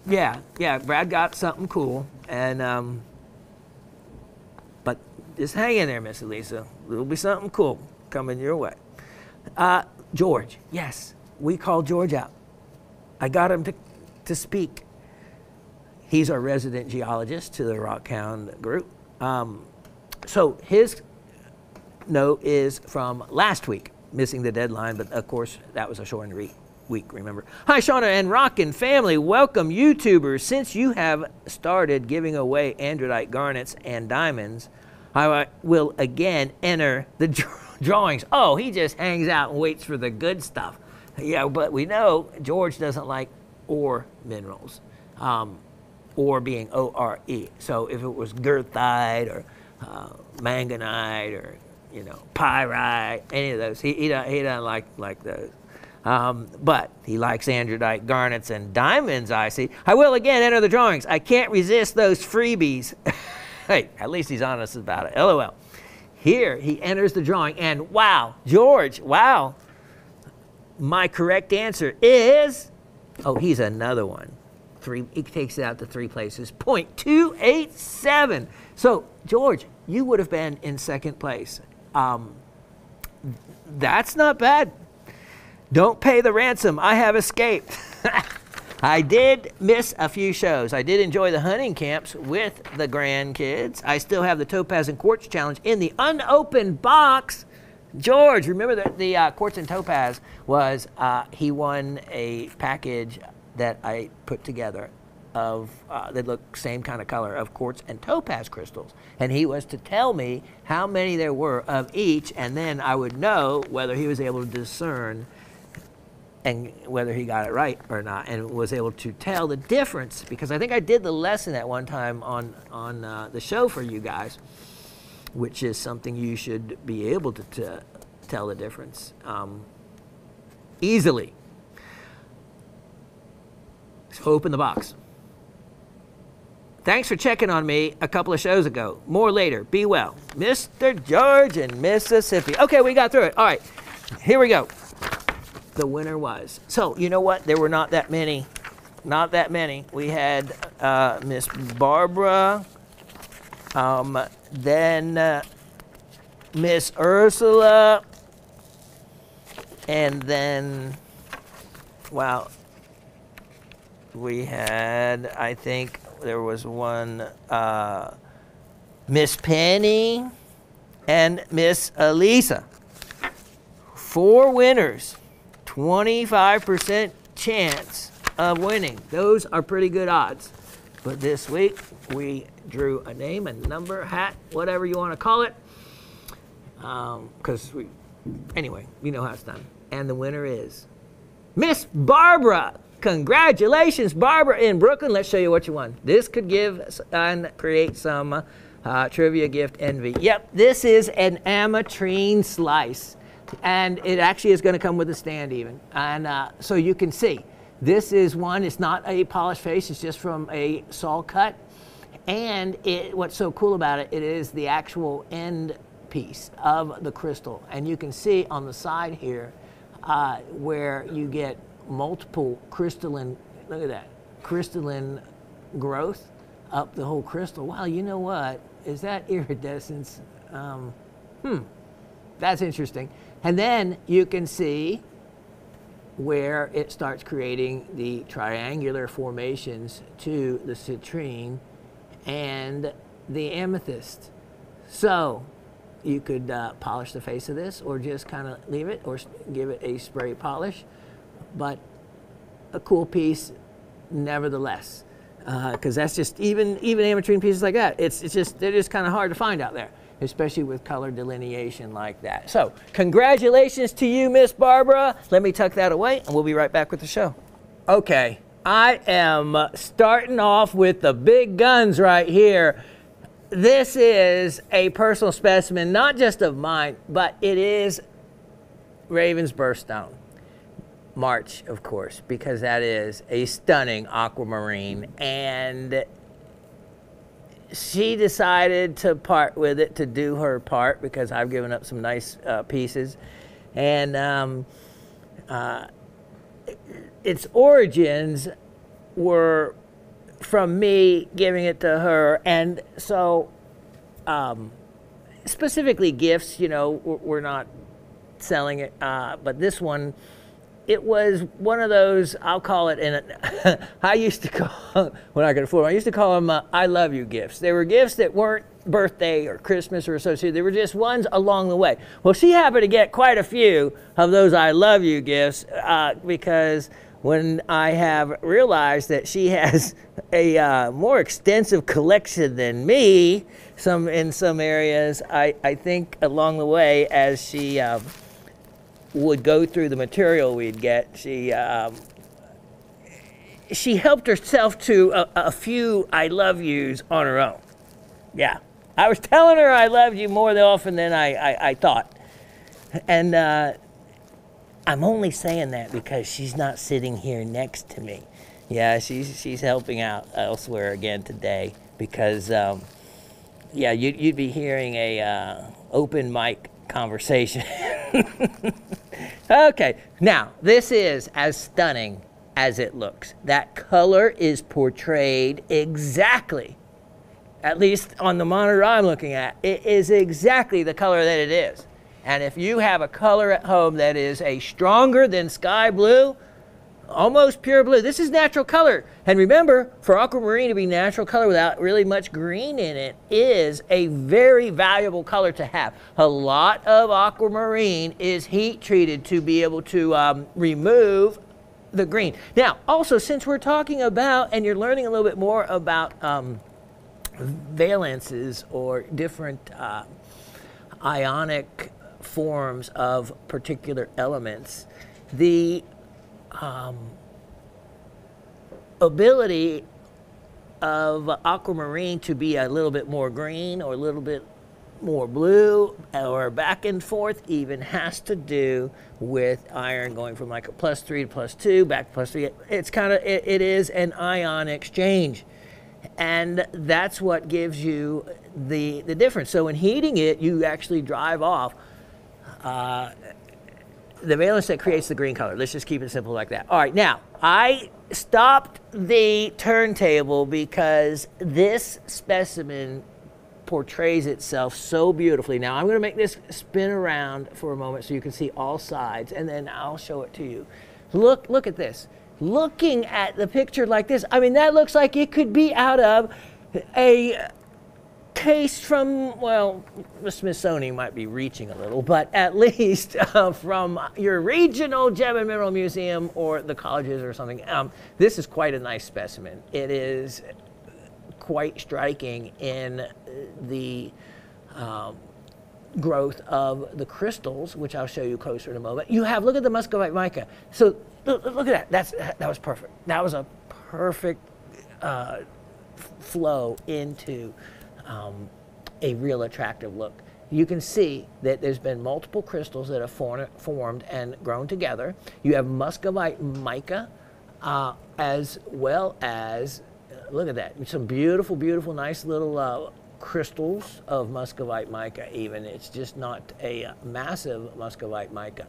Yeah, Brad got something cool. And but just hang in there, Miss Elisa. There'll be something cool coming your way. George, yes, we called George out. I got him to speak. He's our resident geologist to the Rockhound group. So his note is from last week, missing the deadline, but of course that was a short week, remember. Hi, Shawn and Rockin' family. Welcome, YouTubers. Since you have started giving away andradite, garnets, and diamonds, I will again enter the drawings. Oh, he just hangs out and waits for the good stuff. Yeah, but we know George doesn't like ore minerals, ore being O-R-E. So if it was goethite or manganite or pyrite, any of those, he doesn't like those. But he likes andradite, garnets, and diamonds, I see. I will again enter the drawings. I can't resist those freebies. Hey, at least he's honest about it. LOL. Here he enters the drawing, and wow, George, wow. My correct answer is, he's another one. He takes it out to 3 places. 0.287. So, George, you would have been in second place. That's not bad. Don't pay the ransom. I have escaped. I did miss a few shows. I did enjoy the hunting camps with the grandkids. I still have the Topaz and Quartz challenge in the unopened box. George, remember that the Quartz and Topaz was, he won a package that I put together of, that looked same kind of color, of Quartz and Topaz crystals. And he was to tell me how many there were of each, and then I would know whether he was able to discern and whether he got it right or not, and was able to tell the difference, because I think I did the lesson at one time on the show for you guys, which is something you should be able to tell the difference easily. So open the box. Thanks for checking on me a couple of shows ago. More later. Be well. Mr. George in Mississippi. Okay, we got through it. All right, here we go. The winner was. So, you know what? There were not that many. Not that many. We had Miss Barbara, then Miss Ursula, and then, wow, we had, I think there was one, Miss Penny and Miss Elisa. 4 winners, 25% chance of winning. Those are pretty good odds. But this week, we drew a name, a number, hat, whatever you want to call it. Anyway, you know how it's done. And the winner is Miss Barbara. Congratulations, Barbara in Brooklyn. Let's show you what you won. This could give and create some trivia gift envy. Yep, this is an ametrine slice. And it actually is going to come with a stand even. And so you can see, this is one, it's not a polished face, it's just from a saw cut. And what's so cool about it, it is the actual end piece of the crystal. And you can see on the side here where you get multiple crystalline, look at that, crystalline growth up the whole crystal. Wow, you know what? Is that iridescence? That's interesting. And then you can see where it starts creating the triangular formations to the citrine and the amethyst. So you could polish the face of this or just kind of leave it or give it a spray polish, but a cool piece nevertheless, because that's just, even ametrine pieces like that, they're just kind of hard to find out there, especially with color delineation like that. So congratulations to you, Miss Barbara. Let me tuck that away and we'll be right back with the show. Okay, I am starting off with the big guns right here. This is a personal specimen, not just of mine, but it is Raven's birthstone. March, of course, because that is a stunning aquamarine, and she decided to part with it to do her part because I've given up some nice pieces. And its origins were from me giving it to her. And so specifically gifts, you know, we're not selling it, but this one, it was one of those, I'll call it, I used to call, when I could afford them, I used to call them I love you gifts. They were gifts that weren't birthday or Christmas or associated. They were just ones along the way. Well, she happened to get quite a few of those I love you gifts because when I have realized that she has a more extensive collection than me, in some areas, I think along the way as she would go through the material we'd get, she helped herself to a few I love yous on her own. Yeah, I was telling her I loved you more often than I thought. And I'm only saying that because she's not sitting here next to me. Yeah, she's helping out elsewhere again today because, yeah, you'd be hearing a open mic conversation. Okay, now this is as stunning as it looks. That color is portrayed exactly, at least on the monitor I'm looking at, it is exactly the color that it is. And if you have a color at home that is a stronger than sky blue, almost pure blue, this is natural color. And remember, for aquamarine to be natural color without really much green in it is a very valuable color to have. A lot of aquamarine is heat treated to be able to remove the green. Now, also, since we're talking about, and you're learning a little bit more about valences or different ionic forms of particular elements, the ability of aquamarine to be a little bit more green or a little bit more blue or back and forth even has to do with iron going from like a +3 to +2 back to +3. It's kind of, it is an ion exchange, and that's what gives you the difference. So in heating it, you actually drive off the valence that creates the green color. Let's just keep it simple like that. All right, now I stopped the turntable because this specimen portrays itself so beautifully. Now I'm going to make this spin around for a moment so you can see all sides, and then I'll show it to you. Look at this. Looking at the picture like this, I mean, that looks like it could be out of a case from, well, the Smithsonian might be reaching a little, but at least from your regional gem and mineral museum or the colleges or something. This is quite a nice specimen. It is quite striking in the growth of the crystals, which I'll show you closer in a moment. You have, look at the muscovite mica. So look at that. That was perfect. That was a perfect flow into a real attractive look. You can see that there's been multiple crystals that have formed and grown together. You have muscovite mica, as well as, look at that, some beautiful, beautiful, nice little crystals of muscovite mica even. It's just not a massive muscovite mica.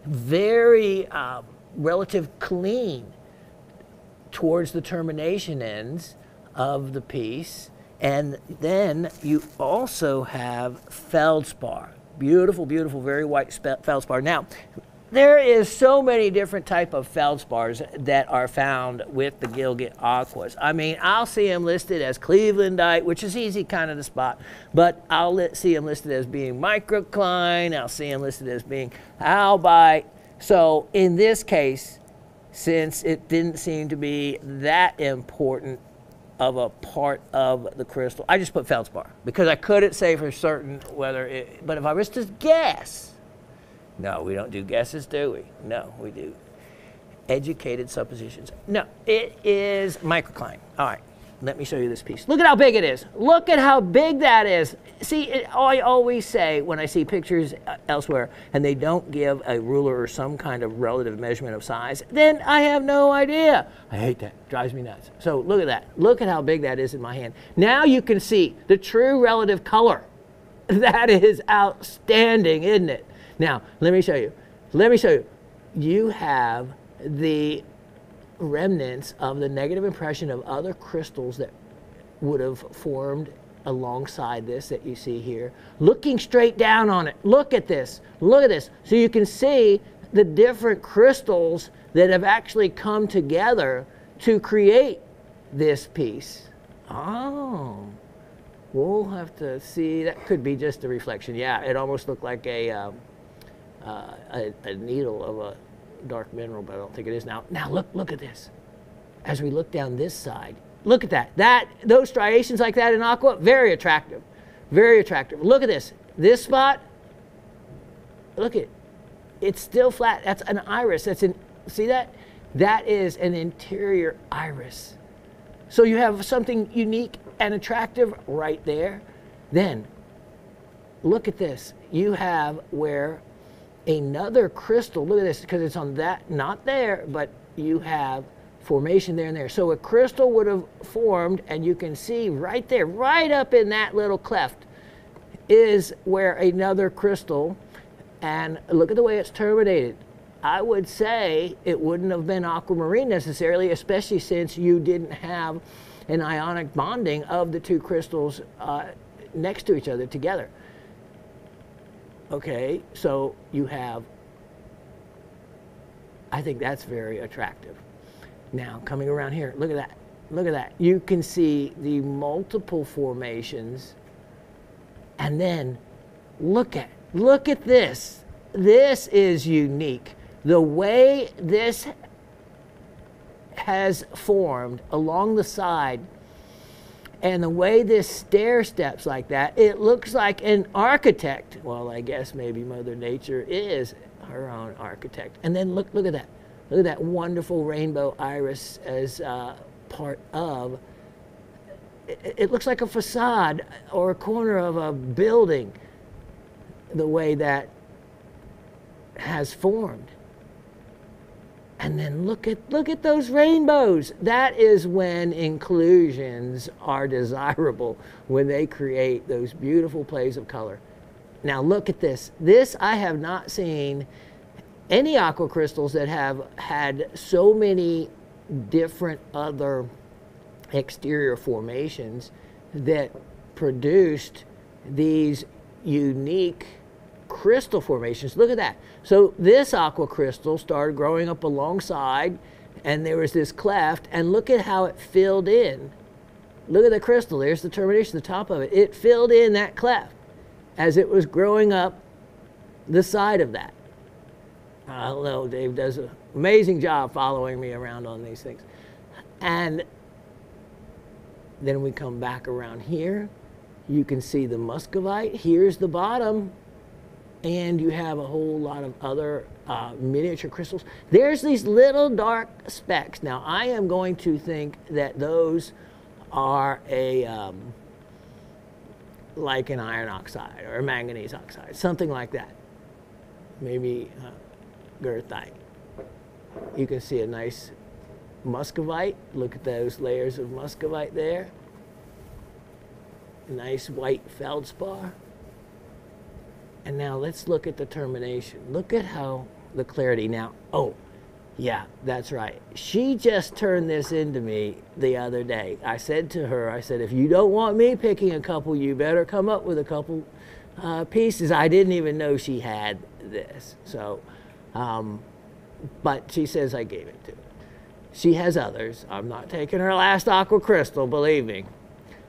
Very relative clean towards the termination ends of the piece. And then you also have feldspar. Beautiful, beautiful, very white feldspar. Now, there is so many different type of feldspars that are found with the Gilgit aquas. I mean, I'll see them listed as Clevelandite, which is easy kind of to spot, but I'll see them listed as being microcline. I'll see them listed as being albite. So in this case, since it didn't seem to be that important of a part of the crystal, I just put feldspar because I couldn't say for certain whether it, but if I was to guess, no, we don't do guesses, do we? No, we do educated suppositions. No, it is microcline. All right, let me show you this piece. Look at how big it is. Look at how big that is. See, I always say when I see pictures elsewhere and they don't give a ruler or some kind of relative measurement of size, then I have no idea. I hate that. Drives me nuts. So look at that. Look at how big that is in my hand. Now you can see the true relative color. That is outstanding, isn't it? Now, let me show you. Let me show you. You have the remnants of the negative impression of other crystals that would have formed alongside this that you see here. Looking straight down on it. Look at this. Look at this. So you can see the different crystals that have actually come together to create this piece. Oh. We'll have to see. That could be just a reflection. Yeah, it almost looked like a needle of a dark mineral, but I don't think it is now. Now look at this. As we look down this side, look at that. Those striations like that in aqua, very attractive. Very attractive. Look at this. This spot, look at it. It's still flat. That's an iris. See that? That is an interior iris. So you have something unique and attractive right there. Then, look at this. You have where another crystal, look at this, because it's on that, not there, but you have formation there and there. So a crystal would have formed, and you can see right there, right up in that little cleft, is where another crystal, and look at the way it's terminated. I would say it wouldn't have been aquamarine necessarily, especially since you didn't have an ionic bonding of the two crystals next to each other together. Okay, so you have, I think that's very attractive. Now, coming around here, look at that. Look at that. You can see the multiple formations. And then look at this. This is unique. The way this has formed along the side and the way this stair steps like that, it looks like an architect. Well, I guess maybe Mother Nature is her own architect. And then look at that. Look at that wonderful rainbow iris as part of, it looks like a facade or a corner of a building, the way that has formed. And then look at those rainbows. That is when inclusions are desirable, when they create those beautiful plays of color. Now look at this. This, I have not seen any aqua crystals that have had so many different other exterior formations that produced these unique crystal formations. Look at that. So this aqua crystal started growing up alongside, and there was this cleft, and look at how it filled in. Look at the crystal. There's the termination, the top of it. It filled in that cleft as it was growing up the side of that. I don't know, Dave does an amazing job following me around on these things. And Then we come back around here. You can see the muscovite. Here's the bottom. And you have a whole lot of other miniature crystals. There's these little dark specks. Now, I am going to think that those are like an iron oxide or a manganese oxide, something like that. Maybe goethite. You can see a nice muscovite. Look at those layers of muscovite there. Nice white feldspar. And now let's look at the termination. Look at how the clarity now. Oh, yeah, that's right. She just turned this into me the other day. I said to her, I said, if you don't want me picking a couple, you better come up with a couple pieces. I didn't even know she had this. So, but she says I gave it to her. She has others. I'm not taking her last aqua crystal, believe me.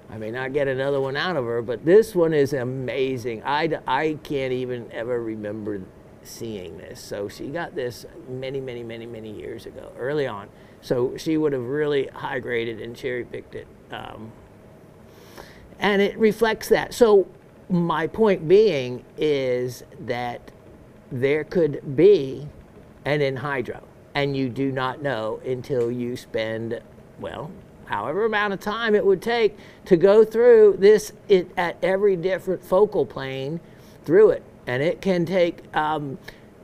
I may not get another one out of her, but this one is amazing. I can't even ever remember seeing this. So she got this many, many, many, many years ago, early on. So she would have really high graded and cherry picked it. And it reflects that. So my point being is that there could be an anhydro, and you do not know until you spend, well, however amount of time it would take to go through this at every different focal plane through it. And it can take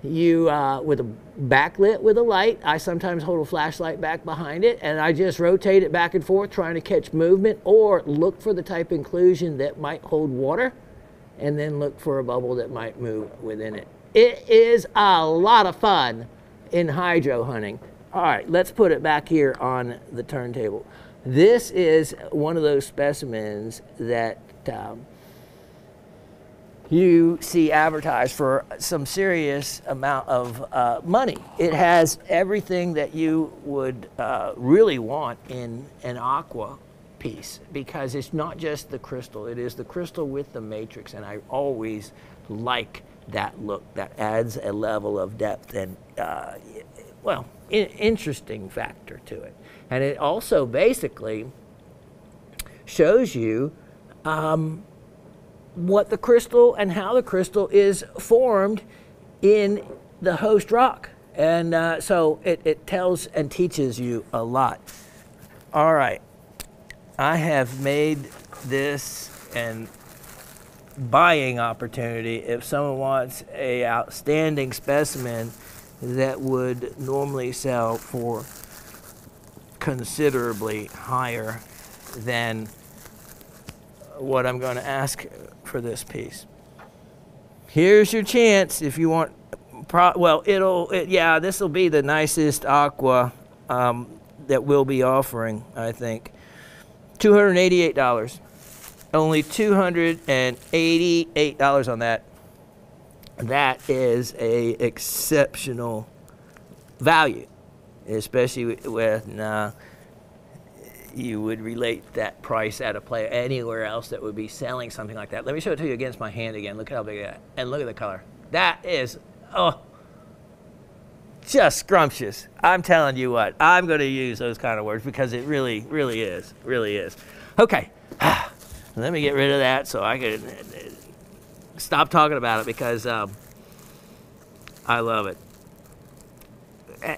you with a backlit with a light. I sometimes hold a flashlight back behind it, and I just rotate it back and forth trying to catch movement, or look for the type inclusion that might hold water, and then look for a bubble that might move within it. It is a lot of fun in hydro hunting. All right, let's put it back here on the turntable. This is one of those specimens that you see advertised for some serious amount of money. It has everything that you would really want in an aqua piece, because it's not just the crystal, it is the crystal with the matrix, and I always like that look. That adds a level of depth and, well, interesting factor to it. And it also basically shows you what the crystal and how the crystal is formed in the host rock. And so it tells and teaches you a lot. All right, I have made this an buying opportunity if someone wants a outstanding specimen that would normally sell for considerably higher than what I'm going to ask for this piece. Here's your chance if you want. Well, yeah, this will be the nicest aqua that we'll be offering, I think. $288. Only $288 on that. That is a exceptional value, especially with you would relate that price at a player anywhere else that would be selling something like that. Let me show it to you against my hand again. Look at how big that is. And look at the color. That is, oh, just scrumptious. I'm telling you what, I'm going to use those kind of words because it really, really is. Really is. Okay. Let me get rid of that so I can stop talking about it, because I love it.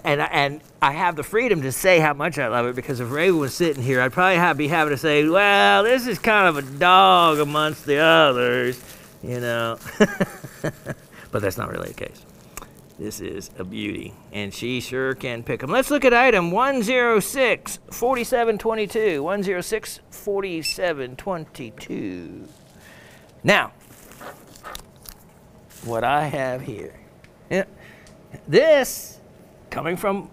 And I have the freedom to say how much I love it, because if Raven was sitting here, I'd probably be having to say, well, this is kind of a dog amongst the others, you know. But that's not really the case. This is a beauty, and she sure can pick them. Let's look at item 106-4722. 106-4722. Now, what I have here, this coming from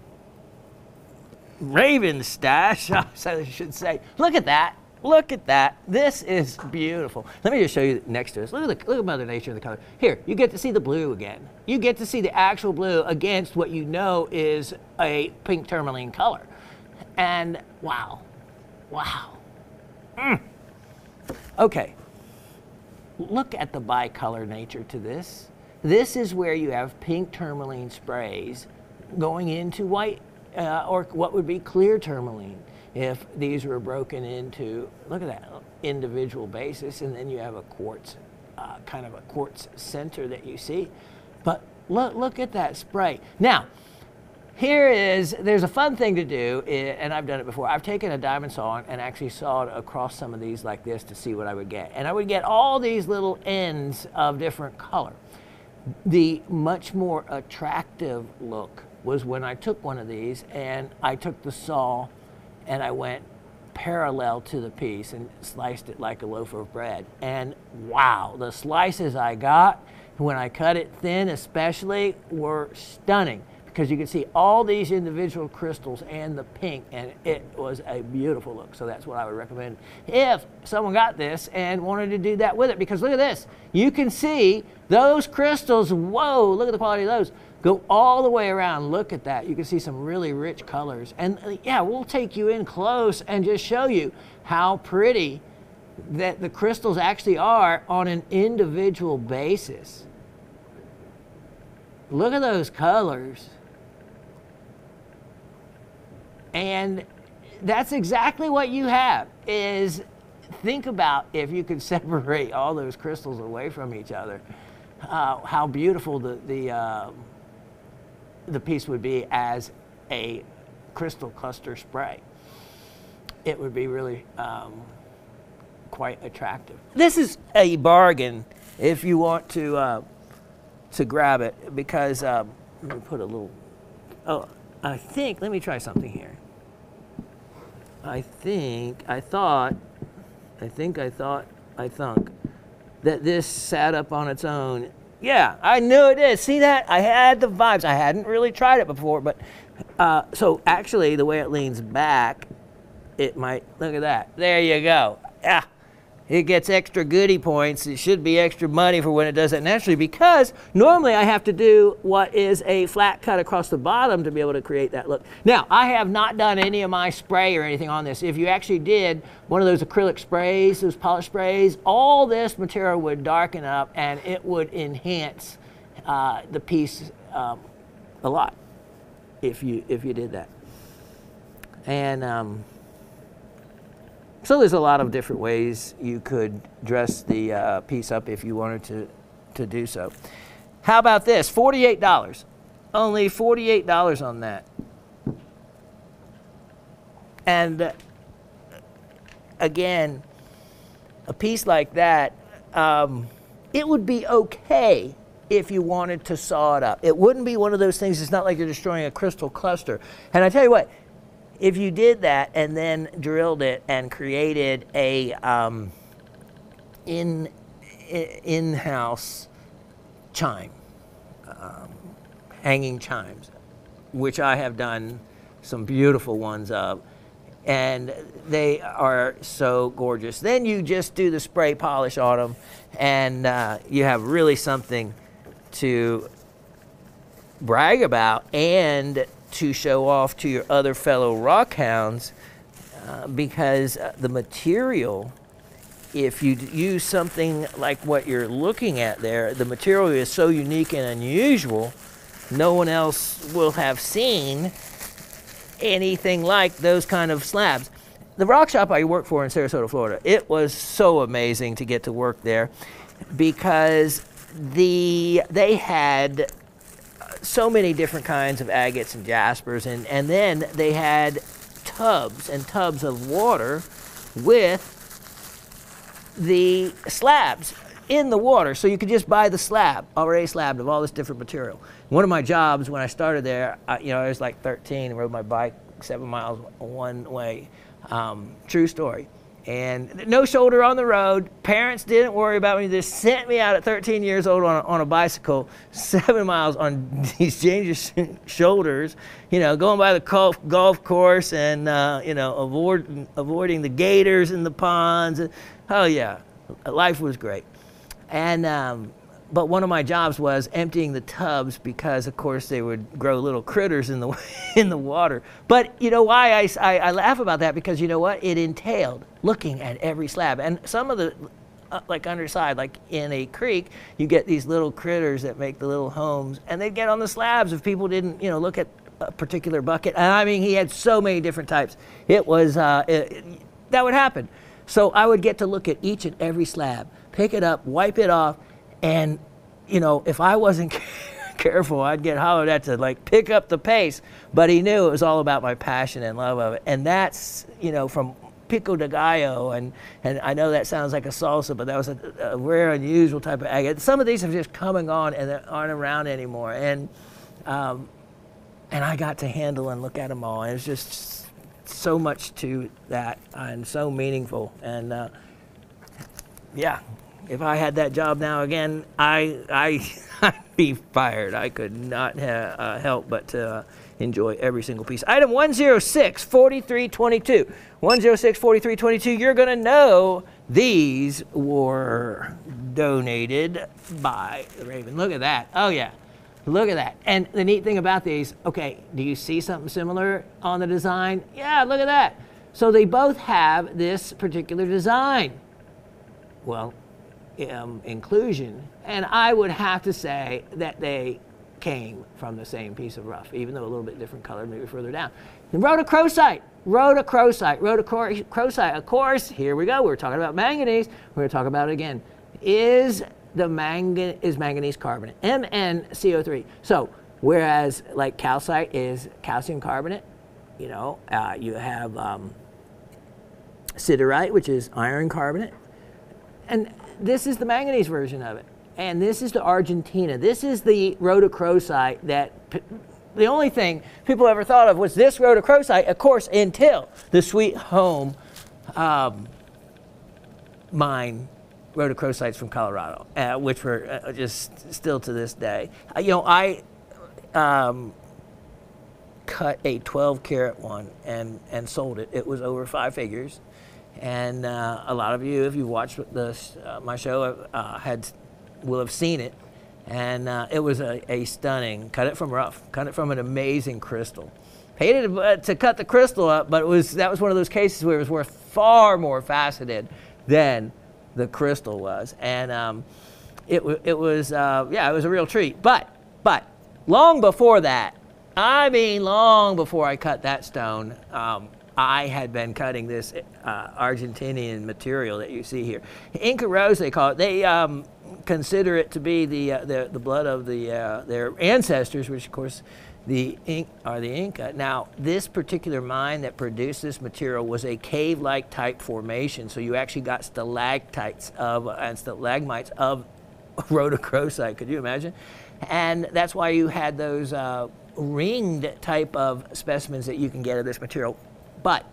Raven's stash, I should say. Look at that. Look at that. This is beautiful. Let me just show you next to us. Look at Mother Nature in the color. Here, you get to see the blue again. You get to see the actual blue against what you know is a pink tourmaline color. And wow. Wow. Okay. Look at the bicolor nature to this. This is where you have pink tourmaline sprays going into white or what would be clear tourmaline. if these were broken into, look at that, individual basis, and then you have a quartz, kind of a quartz center that you see. But look at that spray. Now, there's a fun thing to do, and I've done it before. I've taken a diamond saw and actually sawed across some of these like this to see what I would get. And I would get all these little ends of different color. The much more attractive look was when I took one of these and I took the saw and I went parallel to the piece and sliced it like a loaf of bread. And wow, the slices I got when I cut it thin especially were stunning, because you can see all these individual crystals and the pink, and it was a beautiful look. So that's what I would recommend if someone got this and wanted to do that with it, because look at this. You can see those crystals, whoa, look at the quality of those. Go all the way around, look at that. You can see some really rich colors. And yeah, we'll take you in close and just show you how pretty that the crystals actually are on an individual basis. Look at those colors. And that's exactly what you have, is think about if you could separate all those crystals away from each other, how beautiful the piece would be as a crystal cluster spray. It would be really quite attractive. This is a bargain if you want to grab it, because let me put a little, let me try something here. I thought that this sat up on its own. Yeah, I knew it did. See that? I had the vibes. I hadn't really tried it before, but so actually the way it leans back, it might, look at that. There you go. Yeah. It gets extra goodie points. It should be extra money for when it does that naturally, because normally I have to do what is a flat cut across the bottom to be able to create that look. Now, I have not done any of my spray or anything on this. If you actually did one of those acrylic sprays, those polish sprays, all this material would darken up and it would enhance the piece a lot if you did that. And so there's a lot of different ways you could dress the piece up if you wanted to do so. How about this? $48. Only $48 on that. And again, a piece like that, it would be okay if you wanted to saw it up. It wouldn't be one of those things, it's not like you're destroying a crystal cluster. And I tell you what, if you did that and then drilled it and created a in-house chime, hanging chimes, which I have done some beautiful ones of, and they are so gorgeous. Then you just do the spray polish on them, and you have really something to brag about and to show off to your other fellow rock hounds, because the material, if you use something like what you're looking at there, the material is so unique and unusual, no one else will have seen anything like those kind of slabs. The rock shop I worked for in Sarasota, Florida, it was so amazing to get to work there, because they had so many different kinds of agates and jaspers, and then they had tubs and tubs of water with the slabs in the water. So you could just buy the slab, already slabbed, of all this different material. One of my jobs when I started there, I was like 13 and rode my bike 7 miles one way. True story. And no shoulder on the road. Parents didn't worry about me. They just sent me out at 13 years old on a bicycle, 7 miles on these dangerous shoulders, going by the golf course and, avoiding the gators and the ponds. Oh, yeah, life was great. And, but one of my jobs was emptying the tubs, because, of course, they would grow little critters in the water. But you know why I laugh about that? Because you know what? It entailed looking at every slab. And some of the, like underside, like in a creek, you get these little critters that make the little homes, and they'd get on the slabs if people didn't, look at a particular bucket. And I mean, he had so many different types. It was, that would happen. So I would get to look at each and every slab, pick it up, wipe it off, and, you know, if I wasn't careful, I'd get hollered at to like pick up the pace. But he knew it was all about my passion and love of it. And that's, you know, from pico de gallo, and I know that sounds like a salsa, but that was a rare, unusual type of agate. Some of these have just come and gone and they aren't around anymore. And I got to handle and look at them all. And it's just so much to that and so meaningful. And yeah, if I had that job now again, I'd be fired. I could not help but to enjoy every single piece. Item 106-4322. 106-4322. You're going to know these were donated by the Raven. Look at that. Oh, yeah. Look at that. And the neat thing about these, okay, do you see something similar on the design? Yeah, look at that. So they both have this particular design. Well, inclusion. And I would have to say that they came from the same piece of rough, even though a little bit different color, maybe further down. The Rhodochrosite. Rhodochrosite, of course, here we go. We're talking about manganese. We're going to talk about it again. Is manganese carbonate, MnCO3. So, whereas like calcite is calcium carbonate, you know, you have siderite, which is iron carbonate. And this is the manganese version of it. And this is the Argentina. This is the rhodochrosite that the only thing people ever thought of was this rhodochrosite, of course, until the Sweet Home mine rhodochrosites from Colorado, which were just still to this day. You know, I cut a 12-carat one and sold it. It was over 5 figures. And a lot of you, if you watched my show, will have seen it. And it was a stunning, cut it from rough, cut it from an amazing crystal. Paid it to cut the crystal up, but that was one of those cases where it was worth far more faceted than the crystal was. And it was a real treat. But long before that, I mean long before I cut that stone, I had been cutting this Argentinian material that you see here. Inca rose, they call it. They consider it to be the blood of their ancestors, which of course are the Inca. Now, this particular mine that produced this material was a cave-like type formation, so you actually got stalactites and stalagmites of rhodochrosite. Could you imagine? And that's why you had those ringed type of specimens that you can get of this material. But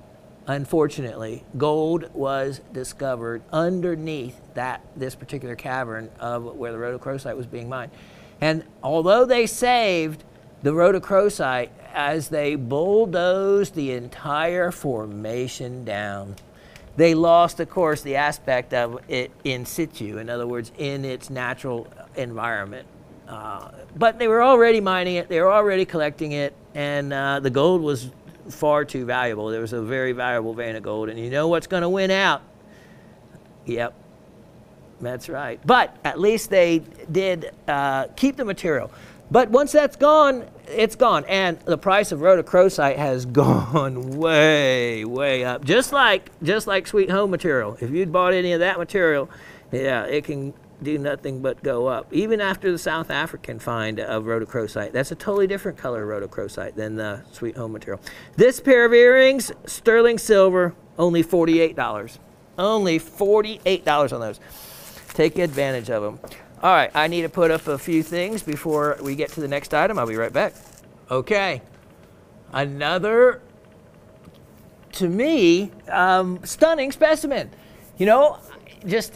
unfortunately, gold was discovered underneath this particular cavern of where the rhodochrosite was being mined. And although they saved the rhodochrosite, as they bulldozed the entire formation down, they lost, of course, the aspect of it in situ, in other words, in its natural environment. But they were already mining it, they were already collecting it, and the gold was far too valuable. There was a very valuable vein of gold, and you know what's going to win out? Yep, that's right. But at least they did keep the material. But once that's gone, it's gone, and the price of rhodochrosite has gone way, way up. Just like Sweet Home material. If you'd bought any of that material, yeah, it can do nothing but go up. Even after the South African find of rhodochrosite, that's a totally different color rhodochrosite than the Sweet Home material. This pair of earrings, sterling silver, only $48. Only $48 on those. Take advantage of them. All right, I need to put up a few things before we get to the next item. I'll be right back. Okay, another, to me, stunning specimen. You know, just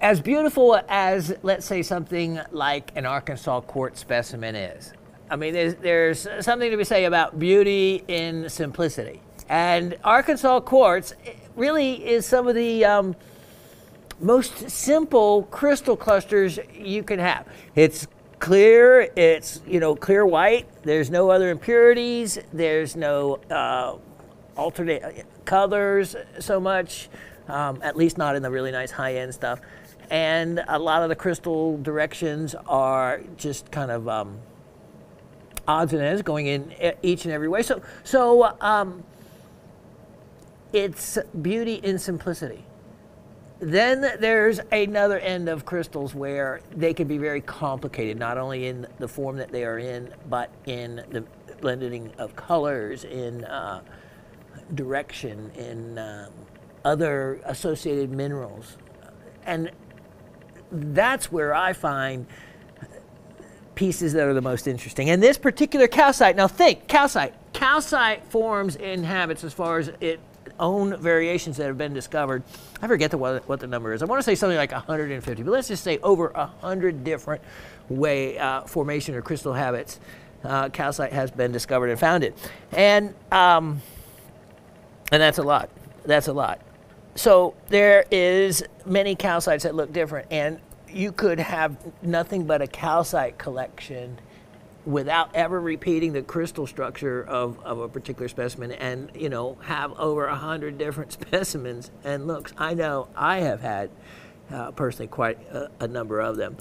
as beautiful as, let's say, something like an Arkansas quartz specimen is. I mean, there's something to be said about beauty in simplicity. And Arkansas quartz really is some of the most simple crystal clusters you can have. It's clear, it's, you know, clear white. There's no other impurities. There's no alternate colors so much. At least not in the really nice high-end stuff. And a lot of the crystal directions are just kind of odds and ends going in each and every way. So it's beauty in simplicity. Then there's another end of crystals where they can be very complicated, not only in the form that they are in, but in the blending of colors, in direction, in other associated minerals. And that's where I find pieces that are the most interesting. And this particular calcite, now think, calcite forms in habits as far as its own variations that have been discovered. I forget what the number is. I want to say something like 150, but let's just say over 100 different formation or crystal habits. Calcite has been discovered and founded. And that's a lot. That's a lot. So there is many calcites that look different, and you could have nothing but a calcite collection without ever repeating the crystal structure of a particular specimen, and have over 100 different specimens and looks. I know I have had personally quite a number of them.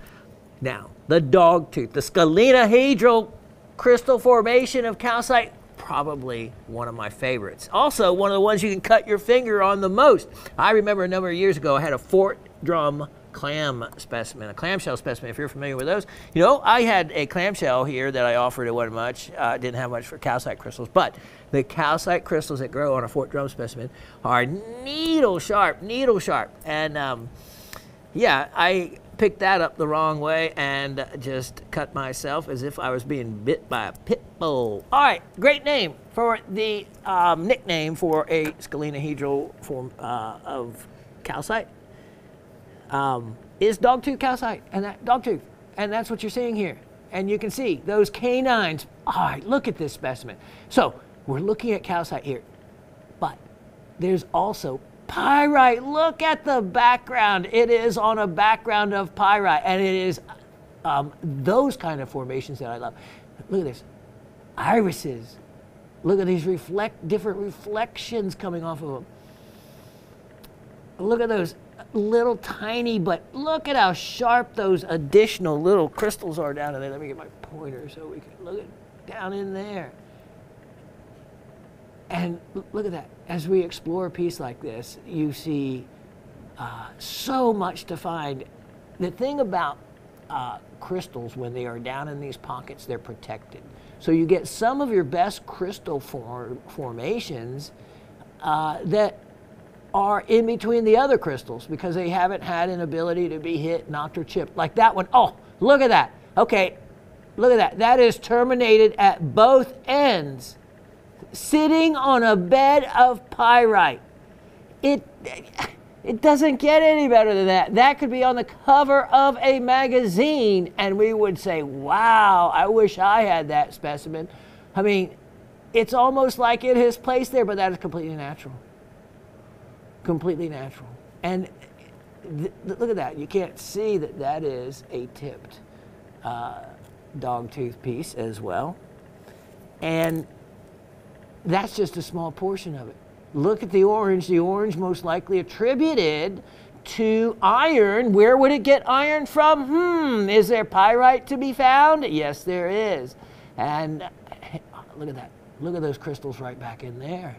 Now, the dogtooth, the scalenahedral crystal formation of calcite, probably one of my favorites. Also, one of the ones you can cut your finger on the most. I remember a number of years ago, I had a Fort Drum clam specimen, a clamshell specimen, if you're familiar with those. I had a clamshell here that I offered. It wasn't much. Didn't have much for calcite crystals, but the calcite crystals that grow on a Fort Drum specimen are needle sharp. And yeah, I picked that up the wrong way and just cut myself as if I was being bit by a pit bull. All right, great name for the nickname for a scalenahedral form of calcite. Is dogtooth calcite, and that dogtooth, and that's what you're seeing here. And you can see those canines. All right, look at this specimen. So we're looking at calcite here, but there's also pyrite. Look at the background. It is on a background of pyrite, and it is those kind of formations that I love. Look at this, irises. Look at these different reflections coming off of them. Look at those little tiny, but look at how sharp those additional little crystals are down in there. Let me get my pointer so we can look at down in there. And look at that. As we explore a piece like this, you see so much to find. The thing about crystals, when they are down in these pockets, they're protected. So you get some of your best crystal formations that are in between the other crystals because they haven't had an ability to be hit, knocked, or chipped. Like that one. Oh, look at that. Okay, look at that. That is terminated at both ends, sitting on a bed of pyrite. It doesn't get any better than that. That could be on the cover of a magazine, and we would say, wow, I wish I had that specimen. I mean, it's almost like it is placed there, but that is completely natural. Completely natural. And look at that. You can't see that that is a tipped dogtooth piece as well. And that's just a small portion of it. Look at the orange. The orange most likely attributed to iron. Where would it get iron from? Is there pyrite to be found? Yes, there is. And look at that. Look at those crystals right back in there.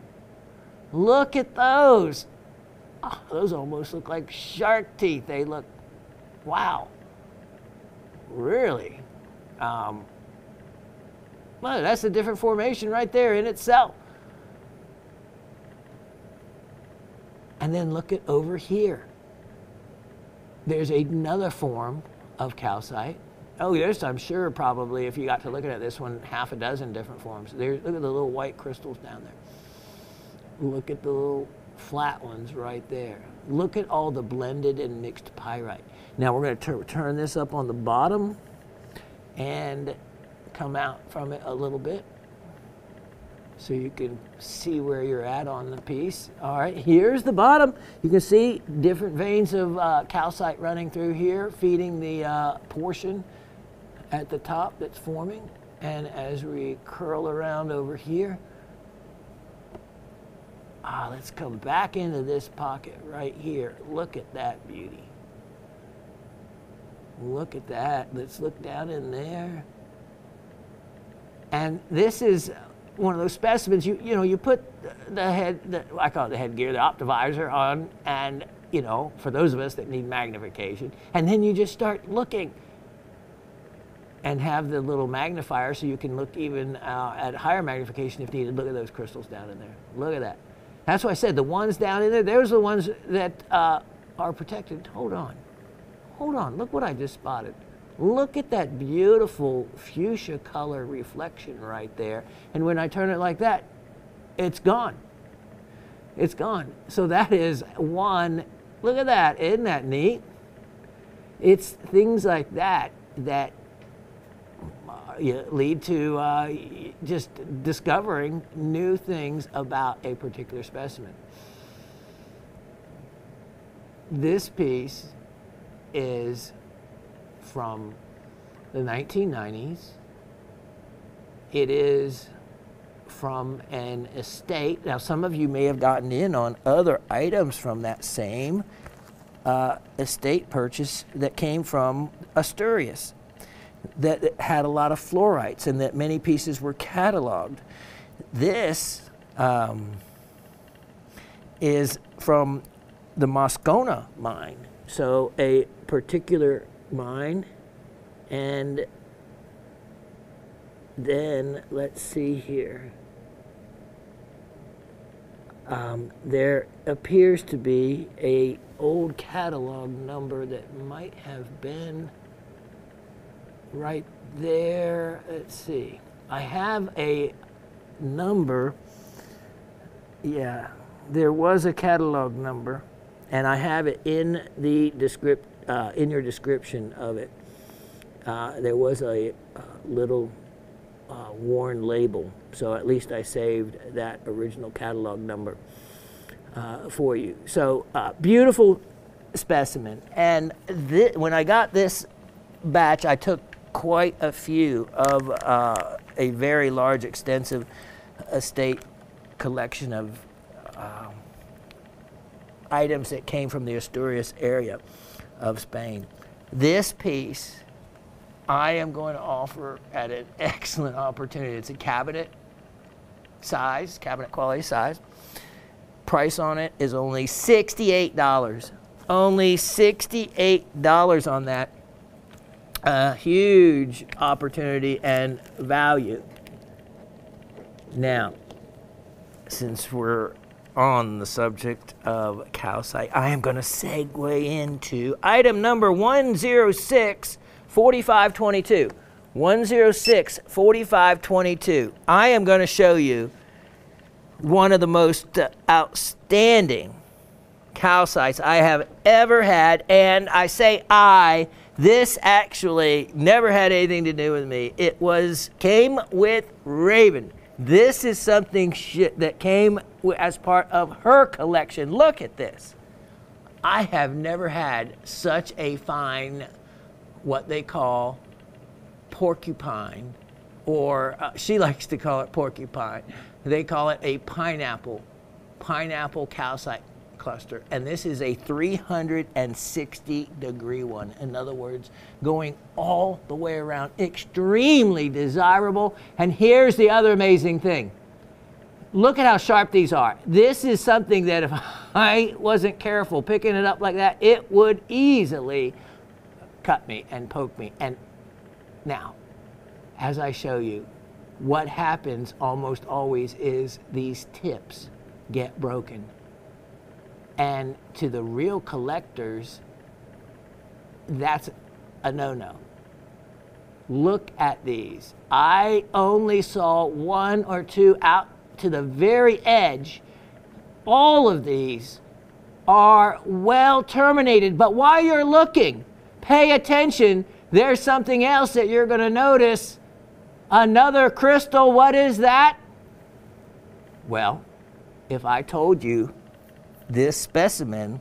Look at those. Oh, those almost look like shark teeth. They look, wow, really. Well, that's a different formation right there in itself. And then look at over here. There's another form of calcite. Oh, there's, I'm sure, probably, if you got to looking at this one, half a dozen different forms. Look at the little white crystals down there. Look at the little flat ones right there. Look at all the blended and mixed pyrite. Now we're going to turn this up on the bottom and come out from it a little bit so you can see where you're at on the piece. All right, here's the bottom. You can see different veins of calcite running through here, feeding the portion at the top that's forming. And as we curl around over here, let's come back into this pocket right here. Look at that beauty. Look at that. Let's look down in there. And this is one of those specimens, you know, you put the head, I call it the headgear, the optivisor on, and, you know, for those of us that need magnification, and then you just start looking and have the little magnifier so you can look even at higher magnification if needed. Look at those crystals down in there. Look at that. That's why I said the ones down in there, those are the ones that are protected. Hold on. Hold on. Look what I just spotted. Look at that beautiful fuchsia color reflection right there. And when I turn it like that, it's gone. It's gone. So that is one. Look at that. Isn't that neat? It's things like that that lead to just discovering new things about a particular specimen. This piece is from the 1990s. It is from an estate. Now, some of you may have gotten in on other items from that same estate purchase that came from Asturias, that had a lot of fluorites and that many pieces were cataloged. This is from the Moscona mine, so a particular mine. And then let's see here. There appears to be a old catalog number that might have been right there. Let's see. I have a number. Yeah, there was a catalog number, and I have it in the in your description of it. There was a little worn label, so at least I saved that original catalog number for you. So beautiful specimen. And when I got this batch, I took quite a few of a very large, extensive estate collection of items that came from the Asturias area of Spain. This piece I am going to offer at an excellent opportunity. It's a cabinet size, cabinet quality size. Price on it is only $68. Only $68 on that. A huge opportunity and value. Now, since we're on the subject of calcite, I am going to segue into item number 106-4522. 106-4522. I am going to show you one of the most outstanding calcites I have ever had, and I say this actually never had anything to do with me. It came with Raven. This is something that came as part of her collection. Look at this. I have never had such a fine, what they call porcupine, or she likes to call it porcupine. They call it a pineapple calcite cluster, and this is a 360-degree one. In other words, going all the way around, extremely desirable. And here's the other amazing thing. Look at how sharp these are. This is something that if I wasn't careful picking it up like that, it would easily cut me and poke me. And now, as I show you, what happens almost always is these tips get broken. And to the real collectors, that's a no-no. Look at these. I only saw one or two out to the very edge. All of these are well terminated, but while you're looking, pay attention. There's something else that you're going to notice. Another crystal. What is that? Well, if I told you this specimen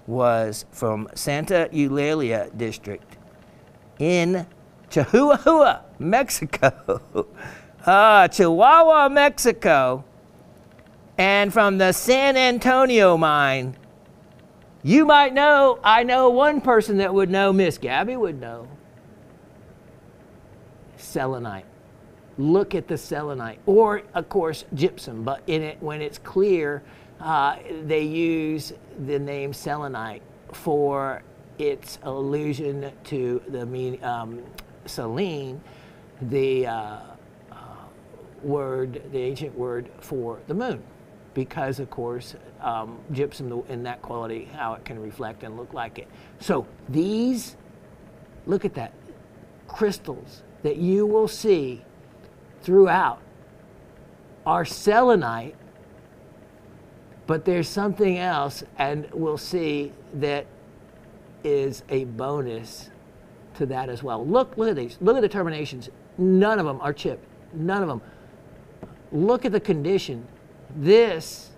was from Santa Eulalia district in Chihuahua, Mexico. Chihuahua, Mexico. And from the San Antonio mine. You might know, I know one person that would know, Miss Gabby would know. Selenite. look at the selenite, or of course gypsum, but in it, when it's clear, they use the name selenite for its allusion to the Selene, the ancient word for the moon, because of course gypsum in that quality, how it can reflect and look like it. So these, look at that, crystals that you will see throughout are selenite, but there's something else, and we'll see that is a bonus to that as well. Look at these. Look at the terminations. None of them are chipped. None of them. Look at the condition. This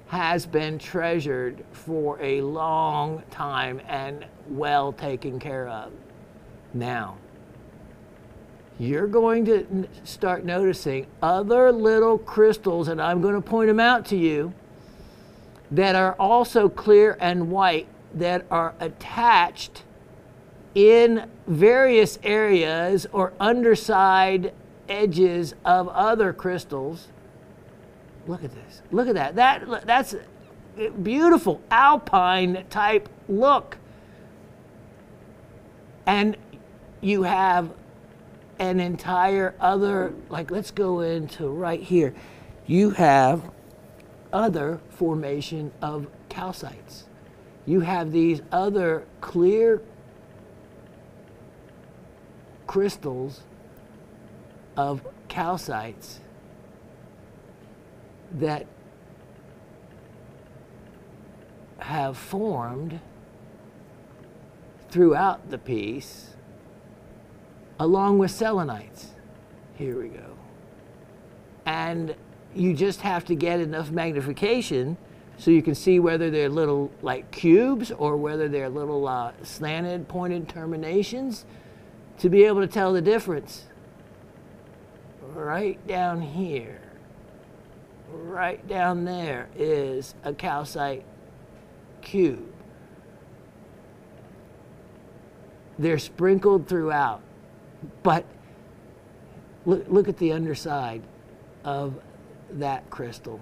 has been treasured for a long time and well taken care of. Now, you're going to start noticing other little crystals, and I'm going to point them out to you, that are also clear and white, that are attached in various areas or underside edges of other crystals. Look at this. Look at that. That's a beautiful alpine type look. And you have an entire other, like, let's go into right here. You have other formation of calcites. You have these other clear crystals of calcites that have formed throughout the piece, along with selenites. Here we go. And you just have to get enough magnification so you can see whether they're little like cubes or whether they're little slanted, pointed terminations, to be able to tell the difference. Right down here, right down there is a calcite cube. They're sprinkled throughout, but look at the underside of that crystal.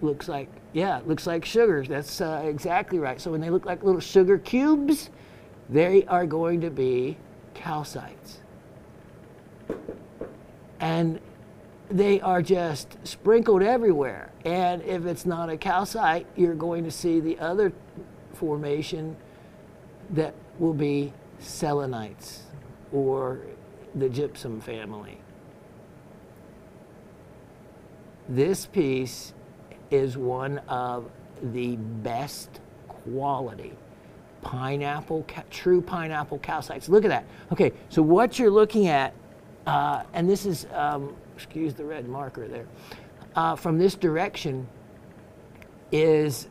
Looks like, yeah, it looks like sugars. That's exactly right. So when they look like little sugar cubes, they are going to be calcites. And they are just sprinkled everywhere. And if it's not a calcite, you're going to see the other formation that will be selenites, or the gypsum family. This piece is one of the best quality true pineapple calcites. Look at that. Okay, so what you're looking at, and this is, excuse the red marker there, from this direction is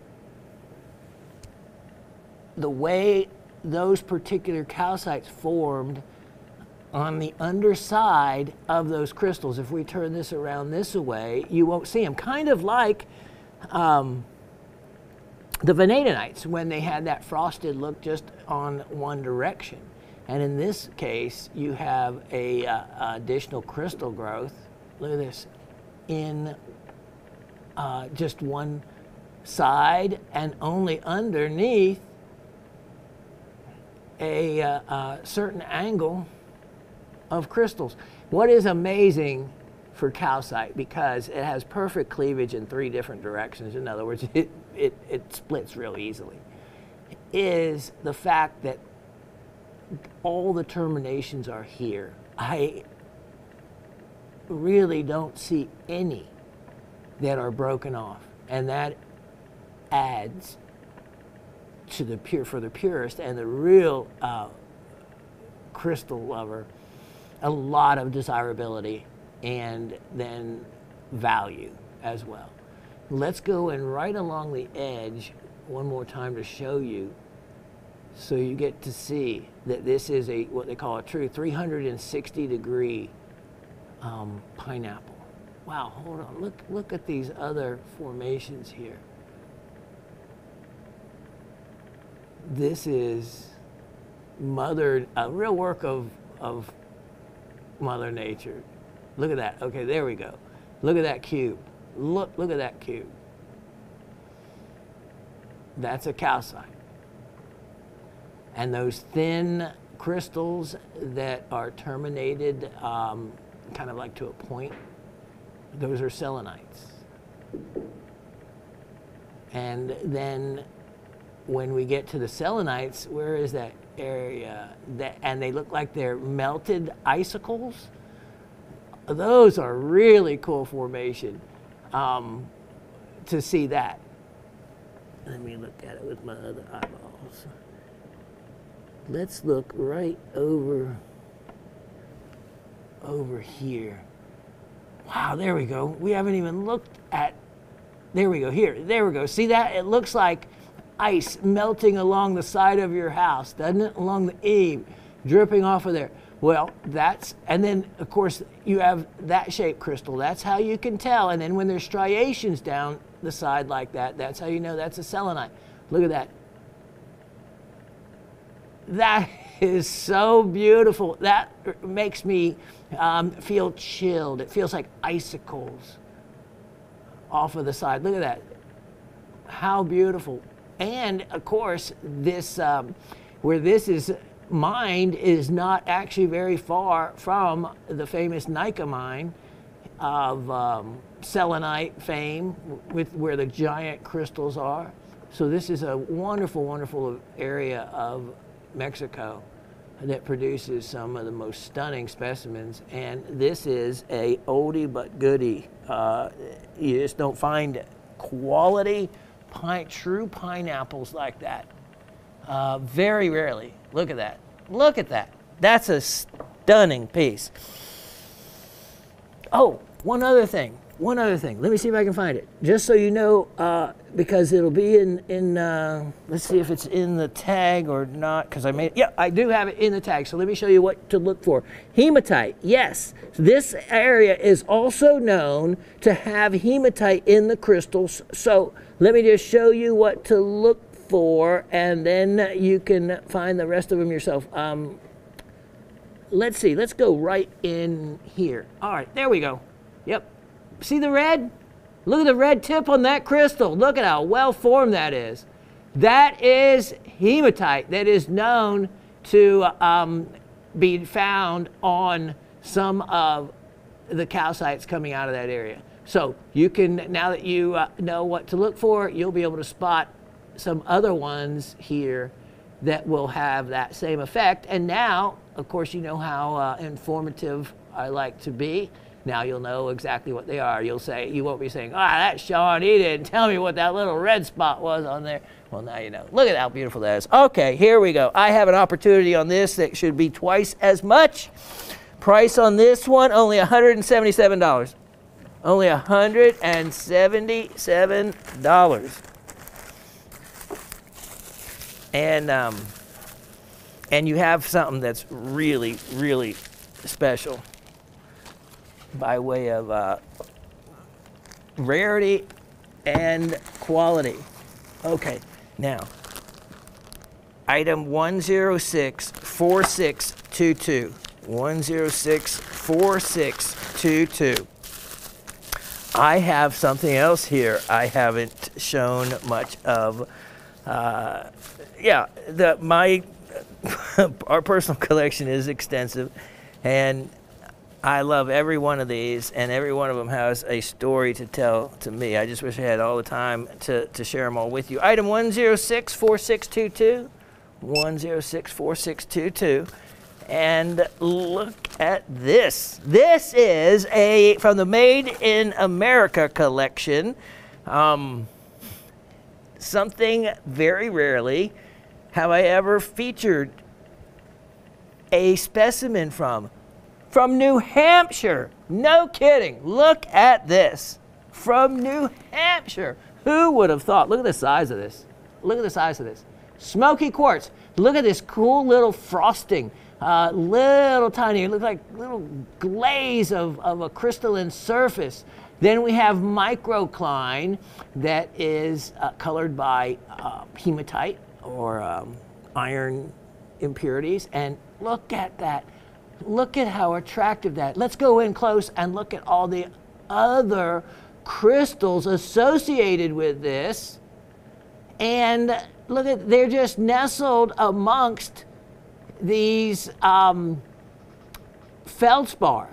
the way those particular calcites formed on the underside of those crystals. If we turn this around this way, you won't see them. Kind of like the vanadinites, when they had that frosted look just on one direction. And in this case, you have a additional crystal growth. Look at this, in just one side, and only underneath a certain angle of crystals. What is amazing for calcite, because it has perfect cleavage in 3 different directions, in other words, it splits real easily, is the fact that all the terminations are here. I really don't see any that are broken off, and that adds to the for the purist and the real crystal lover, a lot of desirability and then value as well. Let's go in right along the edge one more time to show you, so you get to see that this is a what they call a true 360 degree pineapple. Wow, hold on, look at these other formations here. This is a real work of Mother Nature. Look at that. Okay, there we go. Look at that cube. Look at that cube. That's a calcite. And those thin crystals that are terminated kind of like to a point, those are selenites. And then when we get to the selenites, where is that area? And they look like they're melted icicles. Those are really cool formation to see that. Let me look at it with my other eyeballs. Let's look right over here. Wow, there we go. We haven't even looked at, there we go, here, there we go. See that? It looks like ice melting along the side of your house, doesn't it? Along the eave, dripping off of there. Well, that's, and then of course you have that shaped crystal. That's how you can tell. And then when there's striations down the side like that, that's how you know that's a selenite. Look at that. That is so beautiful. That makes me feel chilled. It feels like icicles off of the side. Look at that. How beautiful. And of course, this where this is mined is not actually very far from the famous Nika mine of selenite fame, where the giant crystals are. So this is a wonderful, wonderful area of Mexico that produces some of the most stunning specimens. And this is a oldie but goodie. You just don't find quality true pineapples like that. Very rarely. Look at that. Look at that. That's a stunning piece. Oh, one other thing. Let me see if I can find it. Just so you know, because it'll be in let's see if it's in the tag or not, because I made it. Yeah, I do have it in the tag. So let me show you what to look for. Hematite, yes. This area is also known to have hematite in the crystals. So let me just show you what to look for, and then you can find the rest of them yourself. Let's see. Let's go right in here. All right, there we go. Yep. See the red? Look at the red tip on that crystal. Look at how well formed that is. That is hematite that is known to be found on some of the calcites coming out of that area. So you can, now that you know what to look for, you'll be able to spot some other ones here that will have that same effect. And now, of course, you know how informative I like to be. Now you'll know exactly what they are. You'll say, you won't be saying, that's Shawn, he didn't tell me what that little red spot was on there. Well, now you know. Look at how beautiful that is. Okay, here we go. I have an opportunity on this that should be twice as much. Price on this one, only $177. Only $177. And you have something that's really, really special by way of rarity and quality. Okay, now, item 1064622. 1064622. I have something else here I haven't shown much of. Our personal collection is extensive, and I love every one of these, and every one of them has a story to tell to me. I just wish I had all the time to share them all with you. Item 1064622. 1064622. And look at this. This is from the Made in America collection. Something very rarely have I ever featured a specimen from New Hampshire. No kidding. Look at this. From New Hampshire. Who would have thought? Look at the size of this. Look at the size of this. Smoky quartz. Look at this cool little frosting. Little tiny, it looks like little glaze of a crystalline surface. Then we have microcline that is colored by hematite or iron impurities. And look at that. Look at how attractive that. Let's go in close and look at all the other crystals associated with this. And look at, they're just nestled amongst these feldspar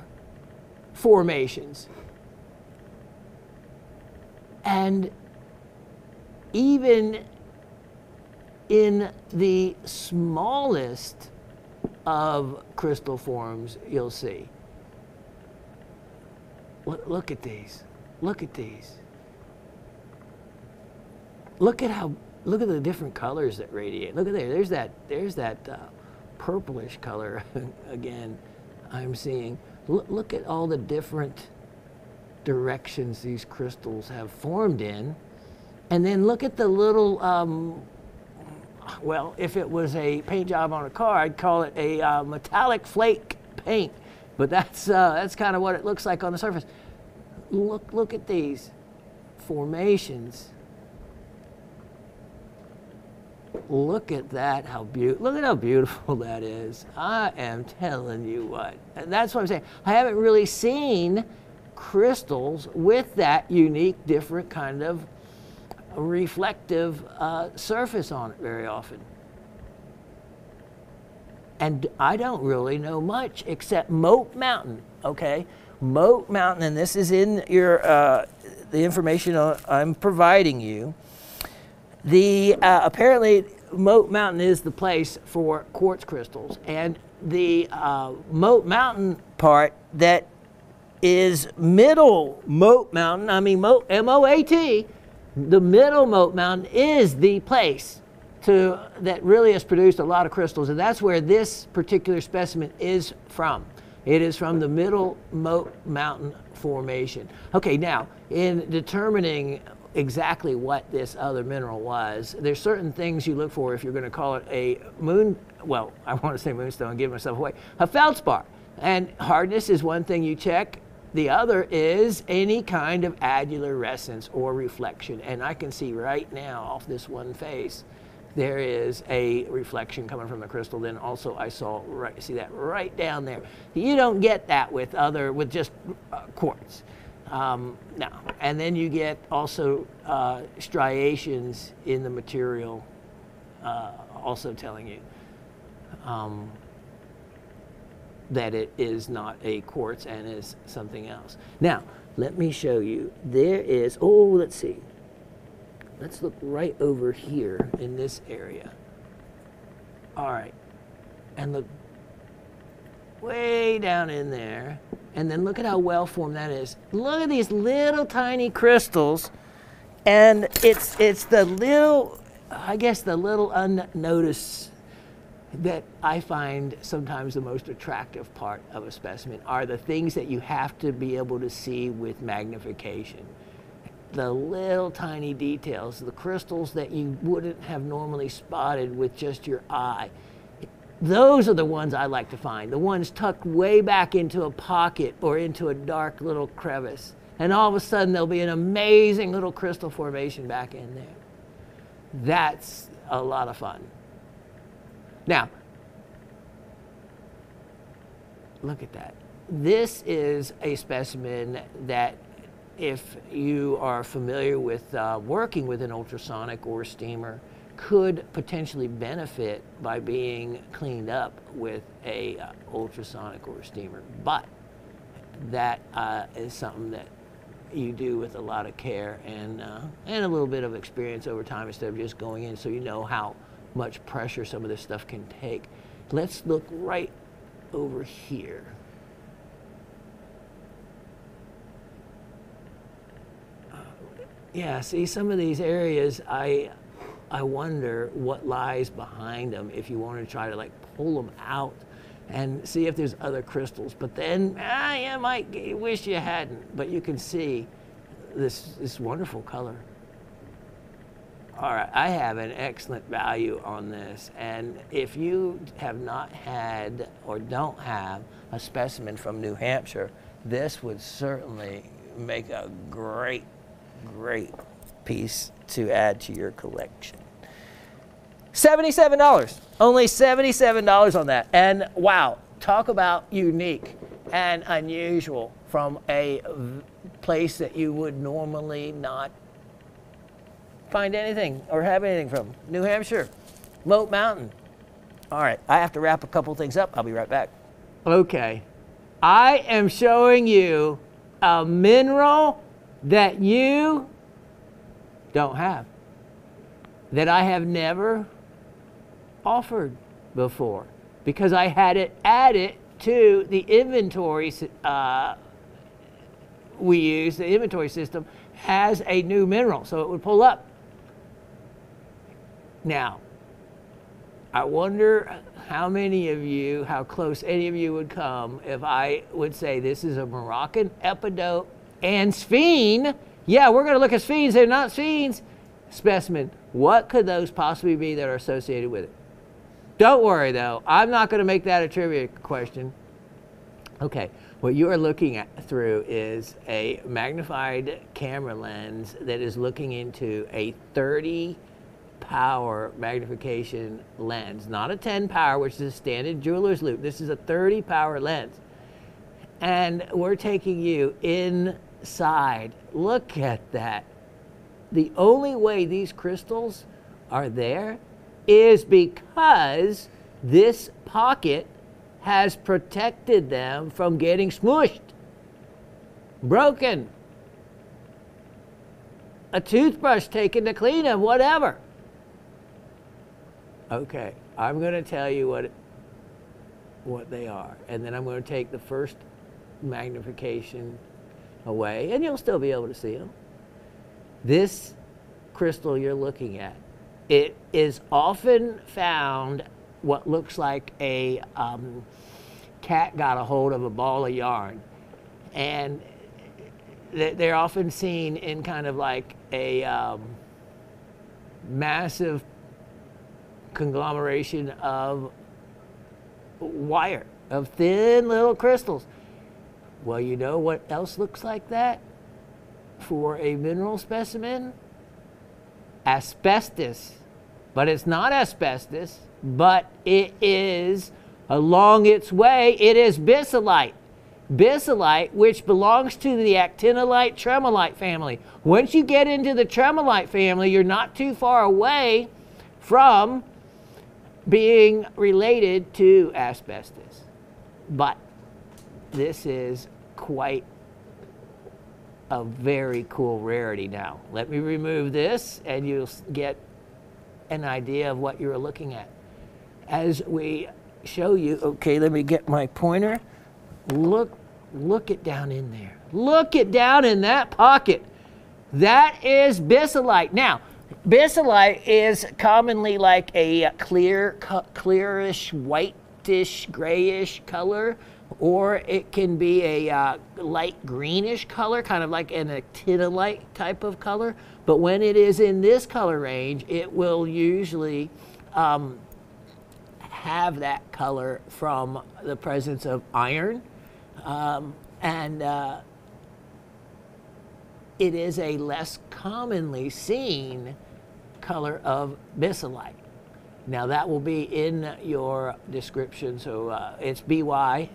formations. And even in the smallest of crystal forms, you'll see. Look at these. Look at these. Look at the different colors that radiate. Look at there. There's that purplish color again. I'm seeing. Look at all the different directions these crystals have formed in, and then look at the little. Well, if it was a paint job on a car, I'd call it a metallic flake paint. But that's kind of what it looks like on the surface. Look at these formations. Look at that, look at how beautiful that is. I am telling you what. And that's what I'm saying. I haven't really seen crystals with that unique, different kind of reflective surface on it very often. And I don't really know much except Moat Mountain, okay? Moat Mountain, and this is in your the information I'm providing you. The apparently Moat Mountain is the place for quartz crystals, and the Moat Mountain part that is middle Moat Mountain, I mean M-O-A-T, the middle Moat Mountain is the place that really has produced a lot of crystals, and that's where this particular specimen is from. It is from the middle Moat Mountain formation. Okay, now in determining exactly what this other mineral was, there's certain things you look for if you're going to call it a well, I want to say moonstone, give myself away, a feldspar. And hardness is one thing you check. The other is any kind of adularescence or reflection. And I can see right now off this one face, there is a reflection coming from the crystal. Then also I see that right down there. You don't get that with just quartz. No. And then you get also striations in the material, also telling you that it is not a quartz and is something else. Now, let me show you. There is, let's see. Let's look right over here in this area. All right. And look way down in there. And then look at how well formed that is. Look at these little tiny crystals. And it's the little, I guess the little unnoticed that I find sometimes the most attractive part of a specimen are the things that you have to be able to see with magnification. The little tiny details, the crystals that you wouldn't have normally spotted with just your eye. Those are the ones I like to find, the ones tucked way back into a pocket or into a dark little crevice. And all of a sudden there'll be an amazing little crystal formation back in there. That's a lot of fun. Now, look at that. This is a specimen that, if you are familiar with working with an ultrasonic or steamer, could potentially benefit by being cleaned up with a ultrasonic or steamer. But that is something that you do with a lot of care and a little bit of experience over time instead of just going in, so you know how much pressure some of this stuff can take. Let's look right over here. Yeah, see, some of these areas, I wonder what lies behind them if you want to try to like pull them out and see if there's other crystals. But then, you might wish you hadn't. But you can see this wonderful color. All right, I have an excellent value on this. And if you have not had or don't have a specimen from New Hampshire, this would certainly make a great piece to add to your collection. $77, only $77 on that. And wow, talk about unique and unusual from a place that you would normally not find anything or have anything from. New Hampshire, Moat Mountain. All right, I have to wrap a couple things up. I'll be right back. Okay, I am showing you a mineral that you don't have, that I have never offered before, because I had it added to the inventory we use, the inventory system, as a new mineral, so it would pull up. Now, I wonder how many of you, how close any of you would come if I would say this is a Moroccan Epidote and sphene. Yeah, we're going to look at sphenes. They're not sphenes. Specimen. What could those possibly be that are associated with it? Don't worry, though. I'm not going to make that a trivia question. Okay, what you are looking at through is a magnified camera lens that is looking into a 30 power magnification lens, not a 10 power, which is a standard jeweler's loupe. This is a 30 power lens. And we're taking you inside. Look at that. The only way these crystals are there is because this pocket has protected them from getting smushed, broken, a toothbrush taken to clean them, whatever. Okay, I'm going to tell you what they are, and then I'm going to take the first magnification away, and you'll still be able to see them. This crystal you're looking at, it is often found what looks like a cat got a hold of a ball of yarn, and they're often seen in kind of like a massive conglomeration of wire, of thin little crystals. Well, you know what else looks like that for a mineral specimen? Asbestos. But it's not asbestos, but it is, along its way, it is Biselite. Biselite, which belongs to the actinolite tremolite family. Once you get into the tremolite family, you're not too far away from being related to asbestos. But this is quite a very cool rarity now. Let me remove this and you'll get an idea of what you're looking at. As we show you, okay, let me get my pointer. Look it down in there. Look it down in that pocket. That is Biselite. Now, Biselite is commonly like a clearish, whitish, grayish color, or it can be a light greenish color, kind of like an actinolite type of color. But when it is in this color range, it will usually have that color from the presence of iron, and it is a less commonly seen color of Bissellite. Now that will be in your description, so it's Bissolite.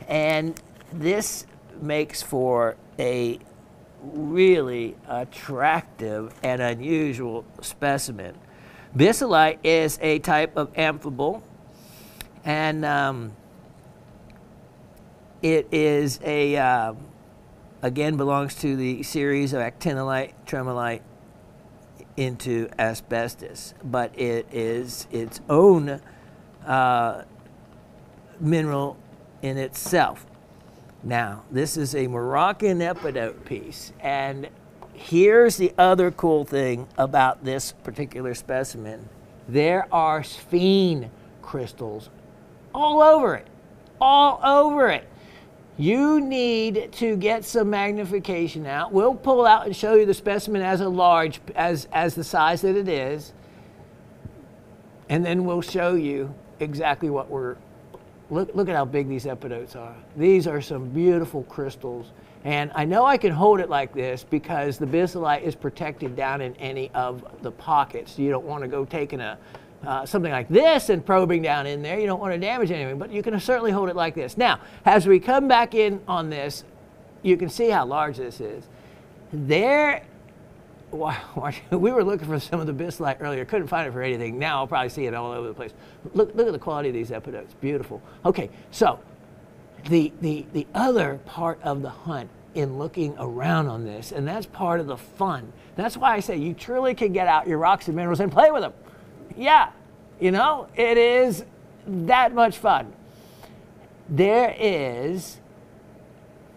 And this makes for a really attractive and unusual specimen. Bissellite is a type of amphibole, and it is a, again, belongs to the series of actinolite, tremolite, into asbestos, but it is its own mineral in itself. Now, this is a Moroccan Epidote piece, and here's the other cool thing about this particular specimen. There are sphene crystals all over it, all over it. You need to get some magnification out. We'll pull out and show you the specimen as a large, as the size that it is. And then we'll show you exactly what we're, look at how big these epidotes are. These are some beautiful crystals. And I know I can hold it like this because the Biselite is protected down in any of the pockets. You don't want to go taking a something like this and probing down in there. You don't want to damage anything, but you can certainly hold it like this. Now, as we come back in on this, you can see how large this is. There, we were looking for some of the Biselite earlier, couldn't find it for anything. Now I'll probably see it all over the place. Look at the quality of these epidotes, beautiful. Okay, so the other part of the hunt in looking around on this, and that's part of the fun. That's why I say you truly can get out your rocks and minerals and play with them. Yeah, you know, it is that much fun. There is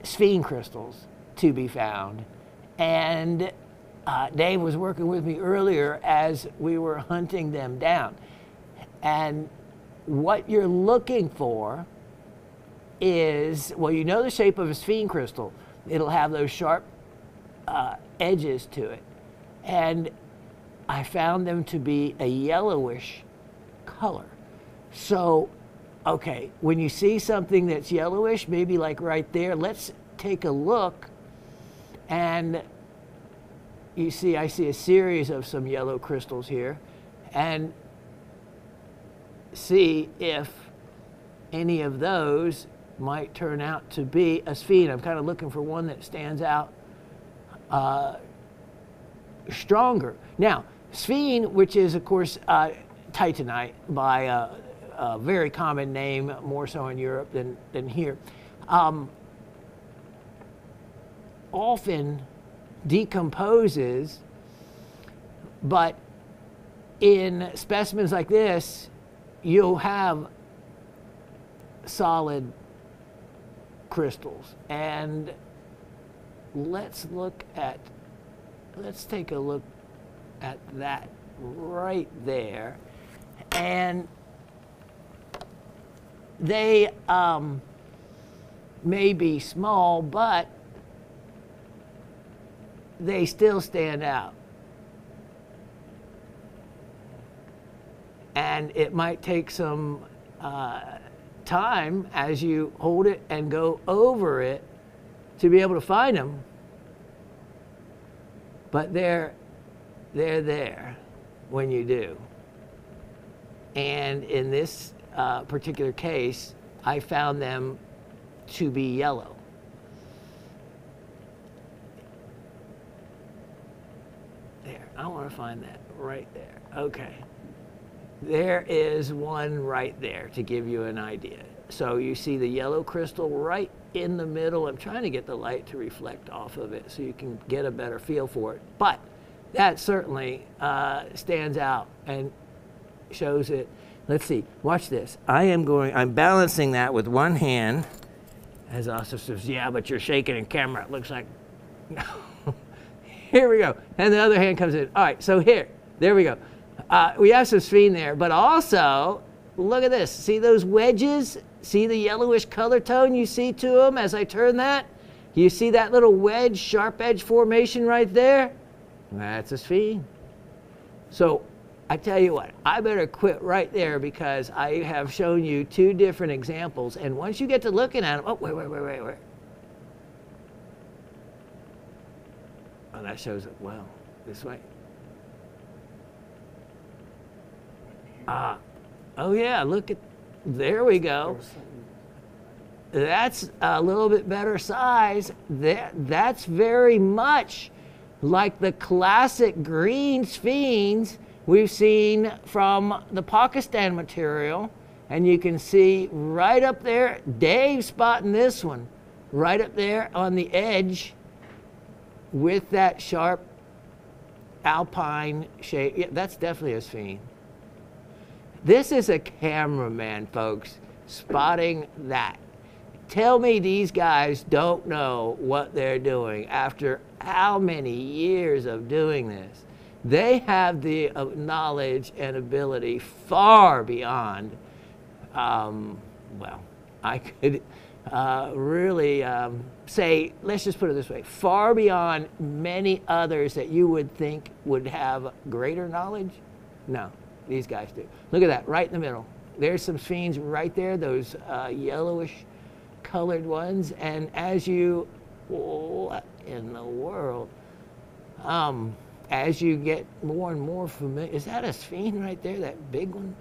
sphene crystals to be found, and Dave was working with me earlier as we were hunting them down. And what you're looking for is, well, you know the shape of a sphene crystal. It'll have those sharp edges to it. And I found them to be a yellowish color. So, okay, when you see something that's yellowish, maybe like right there, let's take a look. And you see, I see a series of some yellow crystals here, and see if any of those might turn out to be a sphene. I'm kind of looking for one that stands out stronger. Now, sphene, which is, of course, titanite by a very common name, more so in Europe than here, often decomposes, but in specimens like this, you'll have solid crystals. And let's take a look at that right there. And they may be small, but they still stand out. And it might take some time as you hold it and go over it to be able to find them. But they're there when you do. And in this particular case, I found them to be yellow. There, I want to find that right there. Okay. There is one right there to give you an idea. So you see the yellow crystal right in the middle. I'm trying to get the light to reflect off of it so you can get a better feel for it. But that certainly stands out and shows it. Let's see, watch this. I'm balancing that with one hand. As Asa says, yeah, but you're shaking in camera. It looks like, no. Here we go. And the other hand comes in. All right, so there we go. We have some sphene there, but also, look at this. See those wedges? See the yellowish color tone you see to them as I turn that? You see that little wedge, sharp edge formation right there? That's a sphene. So I tell you what, I better quit right there because I have shown you two different examples. And once you get to looking at them, oh, wait. Oh, that shows it well. This way. Oh yeah, look at, there we go. That's a little bit better size. That's very much like the classic green sphenes we've seen from the Pakistan material. And you can see right up there, Dave spotting this one, right up there on the edge with that sharp alpine shape. Yeah, that's definitely a sphene. This is a cameraman, folks, spotting that. Tell me these guys don't know what they're doing after how many years of doing this. They have the knowledge and ability far beyond, well, I could really say, let's just put it this way, far beyond many others that you would think would have greater knowledge. No. These guys do. Look at that, right in the middle. There's some sphenes right there, those yellowish colored ones. And as you, what in the world? as you get more and more familiar, is that a sphene right there, that big one?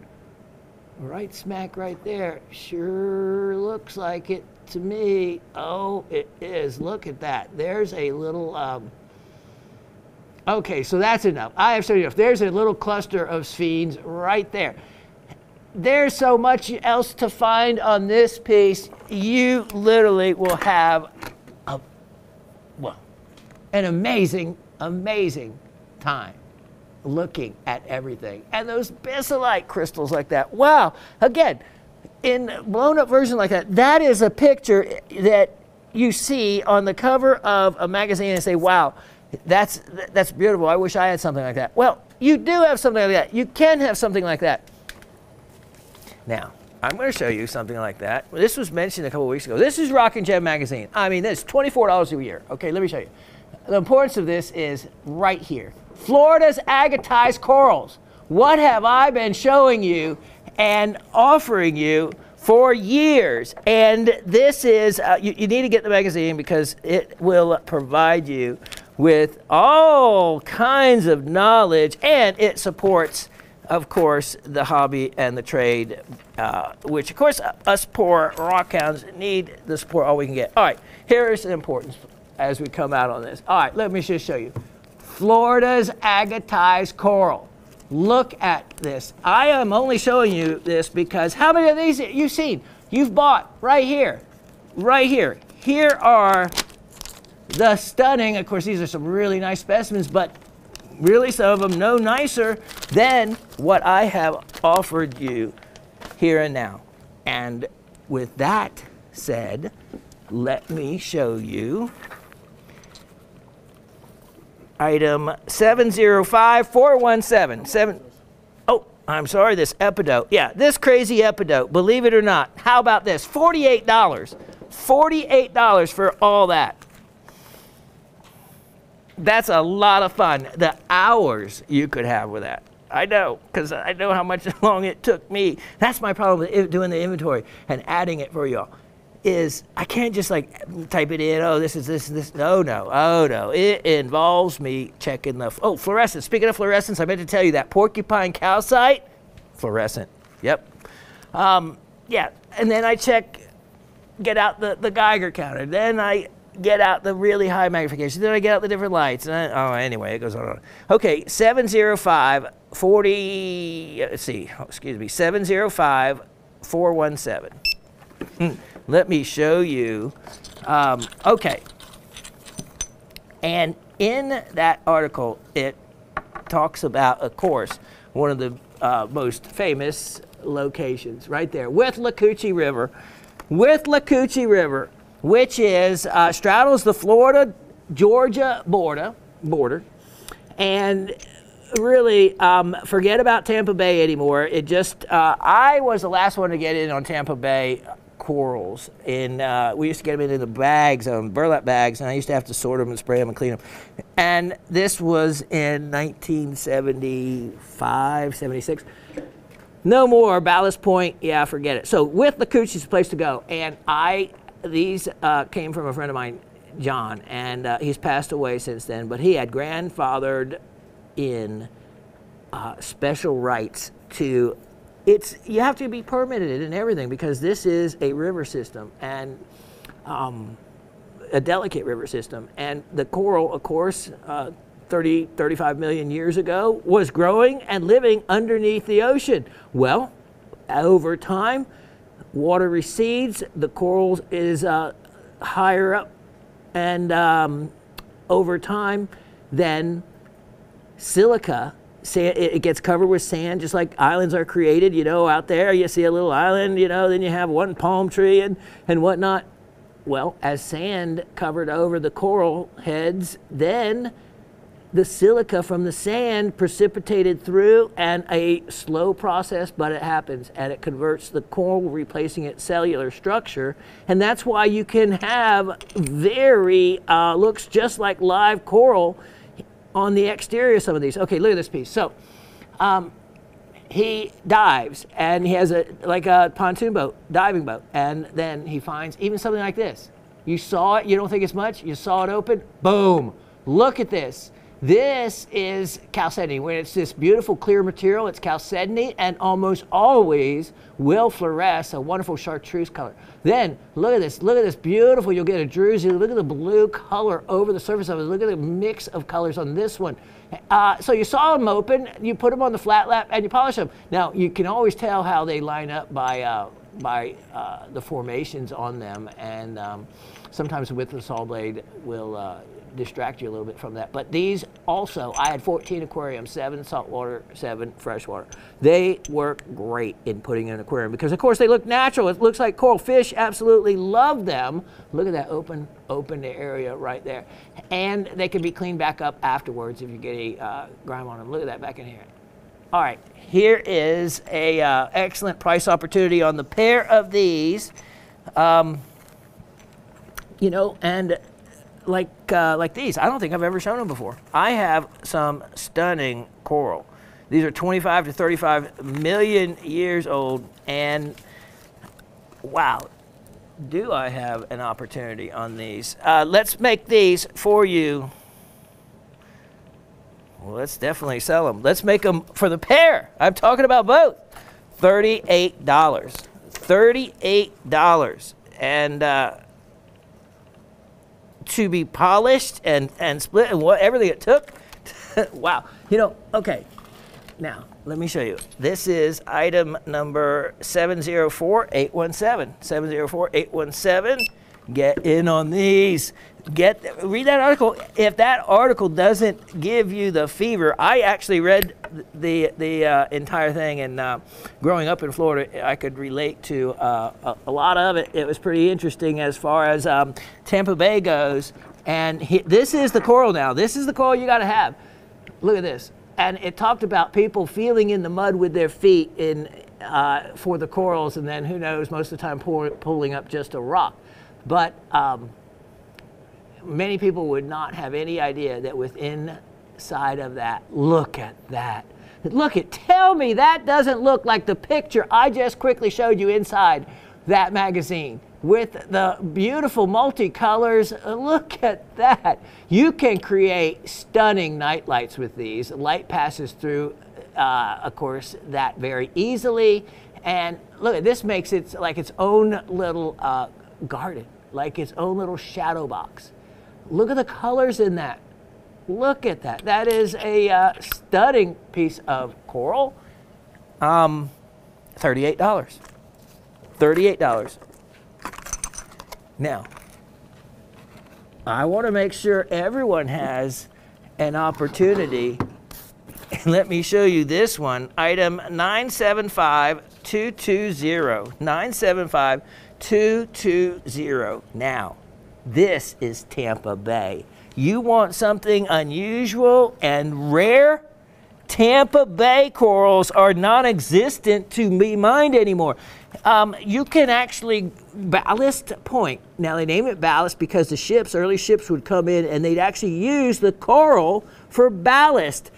Right smack right there. Sure looks like it to me. Oh, it is. Look at that. There's a little, okay, so that's enough. I have shown you enough. There's a little cluster of sphenes right there. There's so much else to find on this piece. You literally will have an amazing, amazing time looking at everything. And those Bissellite crystals like that. Wow. Again, in blown up version like that, that is a picture that you see on the cover of a magazine and say, wow, that's beautiful. I wish I had something like that. Well, you do have something like that. You can have something like that. Now, I'm going to show you something like that. This was mentioned a couple weeks ago. This is Rock and Gem magazine. I mean, this is $24 a year. Okay, let me show you. The importance of this is right here. Florida's agatized corals. What have I been showing you and offering you for years? And this is, you need to get the magazine because it will provide you with all kinds of knowledge, and it supports, of course, the hobby and the trade, which, of course, us poor rock hounds need the support all we can get. All right, here's the importance as we come out on this. All right, let me just show you. Florida's agatized coral. Look at this. I am only showing you this because how many of these you've seen? You've bought right here, right here. Here are the stunning, of course, these are some really nice specimens, but really some of them no nicer than what I have offered you here and now. And with that said, let me show you item 705417. Oh, I'm sorry, this Epidote. Yeah, this crazy Epidote, believe it or not. How about this? $48. $48 for all that. That's a lot of fun. The hours you could have with that. I know, because I know how much long it took me. That's my problem with doing the inventory and adding it for y'all. Is I can't just like type it in, oh, this is this and this. No, no, oh, no. It involves me checking the, oh, fluorescence. Speaking of fluorescence, I meant to tell you that porcupine calcite, fluorescent. Yep. Yeah, and then I get out the Geiger counter. Then I get out the really high magnification. Then I get out the different lights. Oh, anyway, it goes on and on. Okay, 705-40, let's see, excuse me, 705-417. Let me show you. Okay. And in that article, it talks about, of course, one of the most famous locations right there with Lacoochee River. With Lacoochee River, which is straddles the Florida-Georgia border. And really, forget about Tampa Bay anymore. It just, I was the last one to get in on Tampa Bay corals. And we used to get them in the bags, burlap bags, and I used to have to sort them and spray them and clean them. And this was in 1975, 76. No more, Ballast Point, yeah, forget it. So with Lacoochee's a place to go. And these came from a friend of mine, John, and he's passed away since then, but he had grandfathered in special rights to, you have to be permitted and everything because this is a river system and a delicate river system. And the coral, of course, 35 million years ago was growing and living underneath the ocean. Well, over time, water recedes, the coral is higher up, and over time, then silica, it gets covered with sand, just like islands are created, you know, out there, you see a little island, you know, then you have one palm tree and whatnot. Well, as sand covered over the coral heads, then the silica from the sand precipitated through, and a slow process, but it happens, and it converts the coral, replacing its cellular structure. And that's why you can have very, looks just like live coral on the exterior of some of these. Okay, look at this piece. So he dives, and he has like a pontoon boat, diving boat, and then he finds even something like this. You saw it, you don't think it's much, you saw it open, boom, look at this. This is chalcedony. When it's this beautiful clear material, it's chalcedony, and almost always will fluoresce a wonderful chartreuse color. Then look at this beautiful, you'll get a druzy. Look at the blue color over the surface of it. Look at the mix of colors on this one. So you saw them open, you put them on the flat lap, and you polish them. Now you can always tell how they line up by the formations on them, and sometimes the width of the saw blade will distract you a little bit from that. But these also, I had 14 aquariums, 7 saltwater, 7 freshwater. They work great in putting in an aquarium because, of course, they look natural. It looks like coral. Fish absolutely love them. Look at that open area right there. And they can be cleaned back up afterwards if you get a grime on them. Look at that back in here. All right, here is a excellent price opportunity on the pair of these. You know, and like these, I don't think I've ever shown them before. I have some stunning coral. These are 25 to 35 million years old, and wow, do I have an opportunity on these. Let's make these for you. Well, let's definitely sell them. Let's make them for the pair. I'm talking about both. $38. $38. And to be polished and split and everything it took. Wow. You know, okay. Now, let me show you. This is item number 704817. 704817. Get in on these. Read that article. If that article doesn't give you the fever, I actually read the entire thing, and growing up in Florida, I could relate to a lot of it. It was pretty interesting as far as Tampa Bay goes. And this is the coral now. This is the coral you got to have. Look at this. And it talked about people feeling in the mud with their feet for the corals, and then who knows, most of the time pulling up just a rock. But many people would not have any idea that within side of that, look at that. Tell me that doesn't look like the picture I just quickly showed you inside that magazine with the beautiful multicolors. Look at that. You can create stunning night lights with these. Light passes through, of course, that very easily. And look, this makes it like its own little garden, like its own little shadow box. Look at the colors in that. Look at that. That is a stunning piece of coral. $38. $38. Now, I want to make sure everyone has an opportunity. Let me show you this one. Item 975220. 975220. Now, this is Tampa Bay. You want something unusual and rare? Tampa Bay corals are non-existent to be mined anymore. You can actually ballast point. Now they name it ballast because the early ships would come in and they'd actually use the coral for ballast.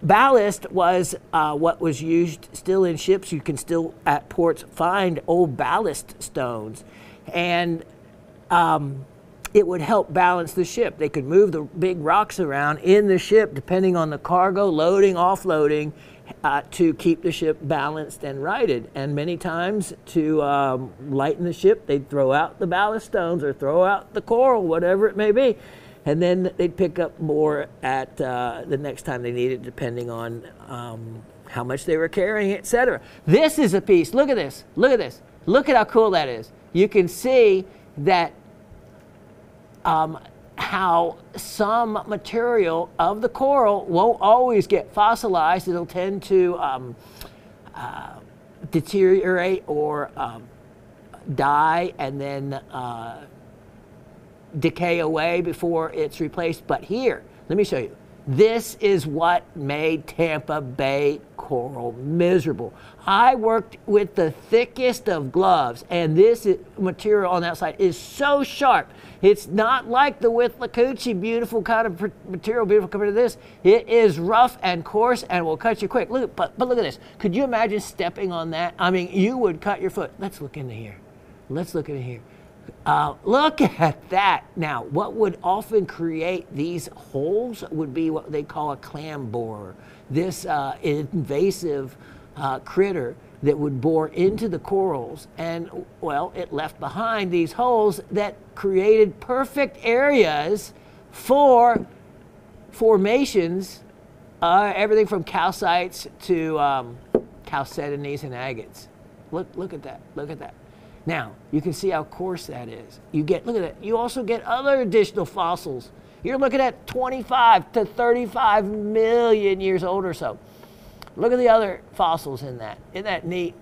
Ballast was what was used still in ships. You can still at ports find old ballast stones, and it would help balance the ship. They could move the big rocks around in the ship depending on the cargo, loading, offloading, to keep the ship balanced and righted. And many times to lighten the ship, they'd throw out the ballast stones or throw out the coral, whatever it may be. And then they'd pick up more at the next time they need it, depending on how much they were carrying, etc. This is a piece. Look at this. Look at this. Look at how cool that is. You can see that how some material of the coral won't always get fossilized. It'll tend to deteriorate or die and then decay away before it's replaced. But here, let me show you. This is what made Tampa Bay coral miserable. I worked with the thickest of gloves, and this material on the outside is so sharp. It's not like the Withlacoochee, beautiful kind of material, beautiful compared to this. It is rough and coarse and will cut you quick. Look, but look at this. Could you imagine stepping on that? I mean, you would cut your foot. Let's look into here. Let's look into here. Look at that. Now, what would often create these holes would be what they call a clam borer. This invasive critter that would bore into the corals, and, well, it left behind these holes that created perfect areas for formations, everything from calcites to chalcedonies and agates. Look at that. Look at that. Now, you can see how coarse that is. Look at that. You also get other additional fossils. You're looking at 25 to 35 million years old or so. Look at the other fossils in that. Isn't that neat?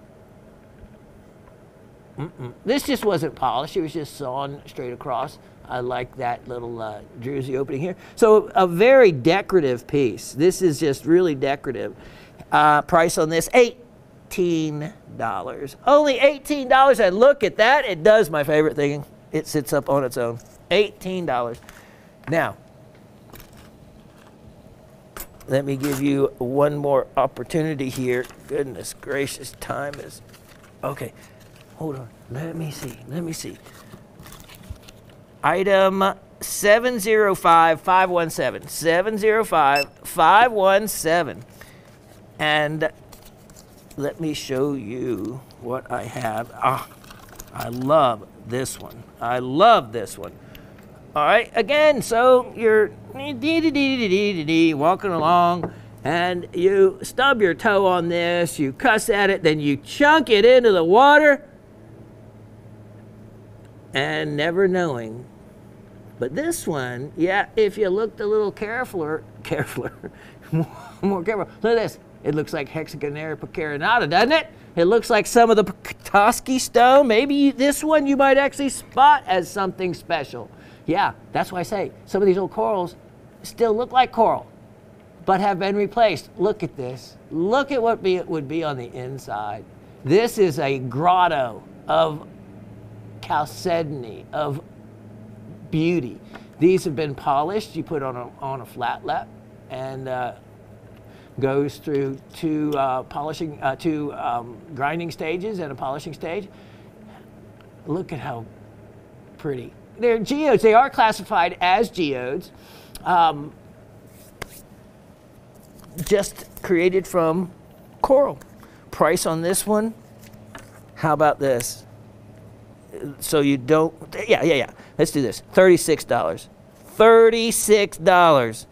This just wasn't polished. It was just sawn straight across. I like that little druzy opening here. So a very decorative piece. This is just really decorative. Price on this, $18. Only $18, and look at that. It does my favorite thing. It sits up on its own. $18. Now, let me give you one more opportunity here. Goodness gracious, time is... Okay, hold on. Let me see. Item 705517. 705517. And let me show you what I have. I love this one. I love this one. All right, again, so you're walking along and you stub your toe on this, you cuss at it, then you chunk it into the water and never knowing. But this one, yeah, if you looked a little more careful, look at this. It looks like Hexagonera picarinata, doesn't it? It looks like some of the Petoskey stone. Maybe this one you might actually spot as something special. Yeah, that's why I say some of these old corals still look like coral, but have been replaced. Look at this. Look at what it would be on the inside. This is a grotto of chalcedony, of beauty. These have been polished. You put on a flat lap and goes through two grinding stages and a polishing stage. Look at how pretty. They're geodes. They are classified as geodes, just created from coral. Price on this one, how about this? So you don't, yeah. Let's do this, $36. $36.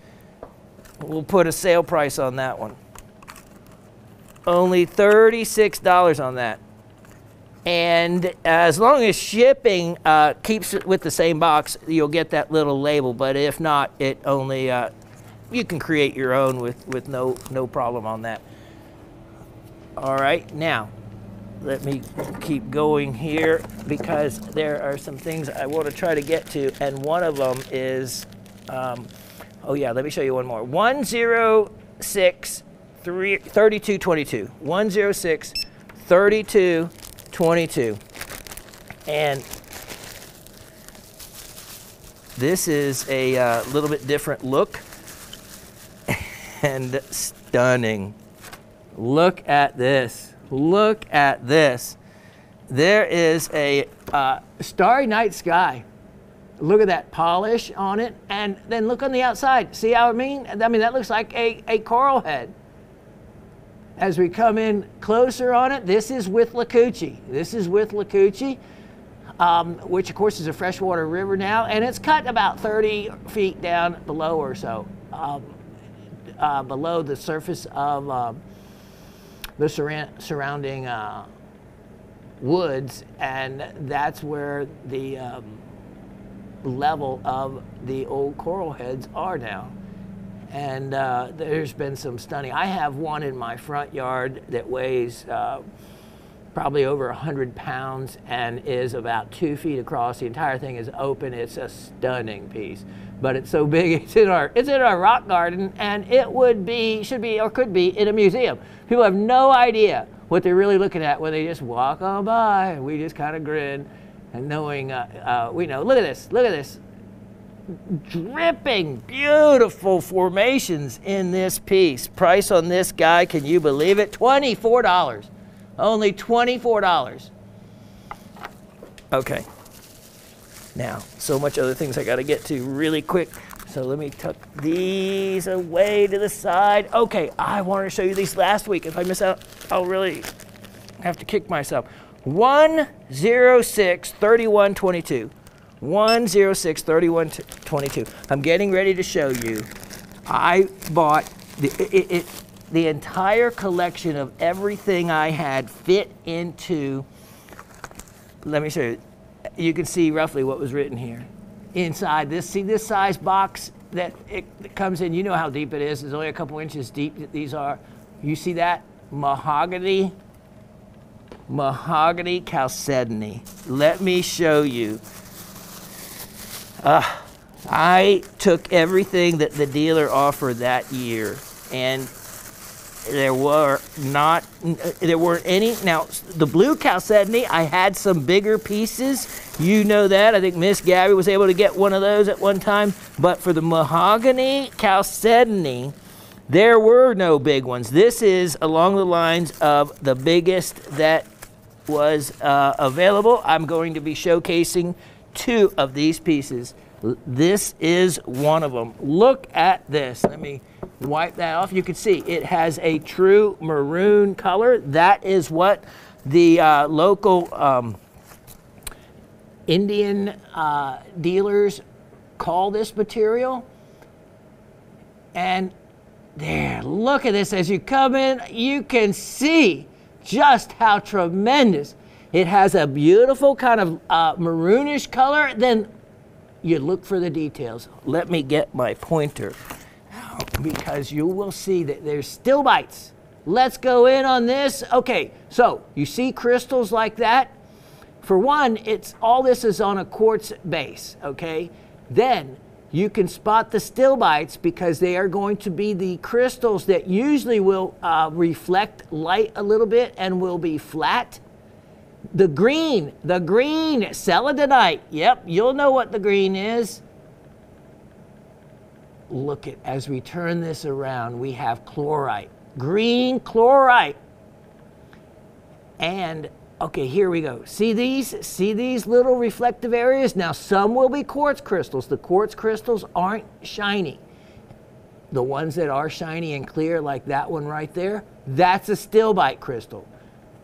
We'll put a sale price on that one. Only $36 on that. And as long as shipping keeps it with the same box, you'll get that little label. But if not, it only, you can create your own with no problem on that. All right, now, let me keep going here because there are some things I want to try to get to. And one of them is, oh yeah, let me show you one more. 106 3222. 106 3222. And this is a little bit different look and stunning. Look at this. Look at this. There is a starry night sky. Look at that polish on it, and then look on the outside. See how I mean? I mean, that looks like a coral head. As we come in closer on it, this is with Lacucci. This is with Lacucci, which of course is a freshwater river now, and it's cut about 30 feet down below or so, below the surface of the surrounding woods, and that's where the level of the old coral heads are now. And there's been some stunning. I have one in my front yard that weighs probably over 100 pounds and is about 2 feet across. The entire thing is open. It's a stunning piece, but it's so big. It's in our rock garden, and it should be or could be in a museum. People have no idea what they're really looking at when they just walk on by, and we just kind of grin and knowing we know. Look at this. Look at this. Dripping, beautiful formations in this piece. Price on this guy, can you believe it? $24. Only $24. Okay. Now, so much other things I got to get to really quick. So let me tuck these away to the side. Okay, I wanted to show you these last week. If I miss out, I'll really have to kick myself. 106-3122. 106-3122. I'm getting ready to show you. I bought the entire collection of everything I had fit into. Let me show you. You can see roughly what was written here. Inside this, see this size box that it comes in, you know how deep it is. It's only a couple inches deep. These are, you see that? Mahogany chalcedony. Let me show you. I took everything that the dealer offered that year, and there weren't any. Now, the blue chalcedony, I had some bigger pieces. You know that. I think Miss Gabby was able to get one of those at one time. But for the mahogany chalcedony, there were no big ones. This is along the lines of the biggest that was available. I'm going to be showcasing 2 of these pieces. This is one of them. Look at this. Let me wipe that off. You can see it has a true maroon color. That is what the local Indian dealers call this material. And there, look at this. As you come in, you can see just how tremendous. It has a beautiful kind of maroonish color. Then you look for the details. Let me get my pointer out because you will see that there's still bites. Let's go in on this. Okay, so you see crystals like that. For one, all this is on a quartz base, okay? Then you can spot the still bites because they are going to be the crystals that usually will reflect light a little bit and will be flat. The green, Selenite. Yep, you'll know what the green is. Look at, as we turn this around, we have chlorite, green chlorite. And, okay, here we go. See these little reflective areas? Now, some will be quartz crystals. The quartz crystals aren't shiny. The ones that are shiny and clear, like that one right there, that's a stilbite crystal.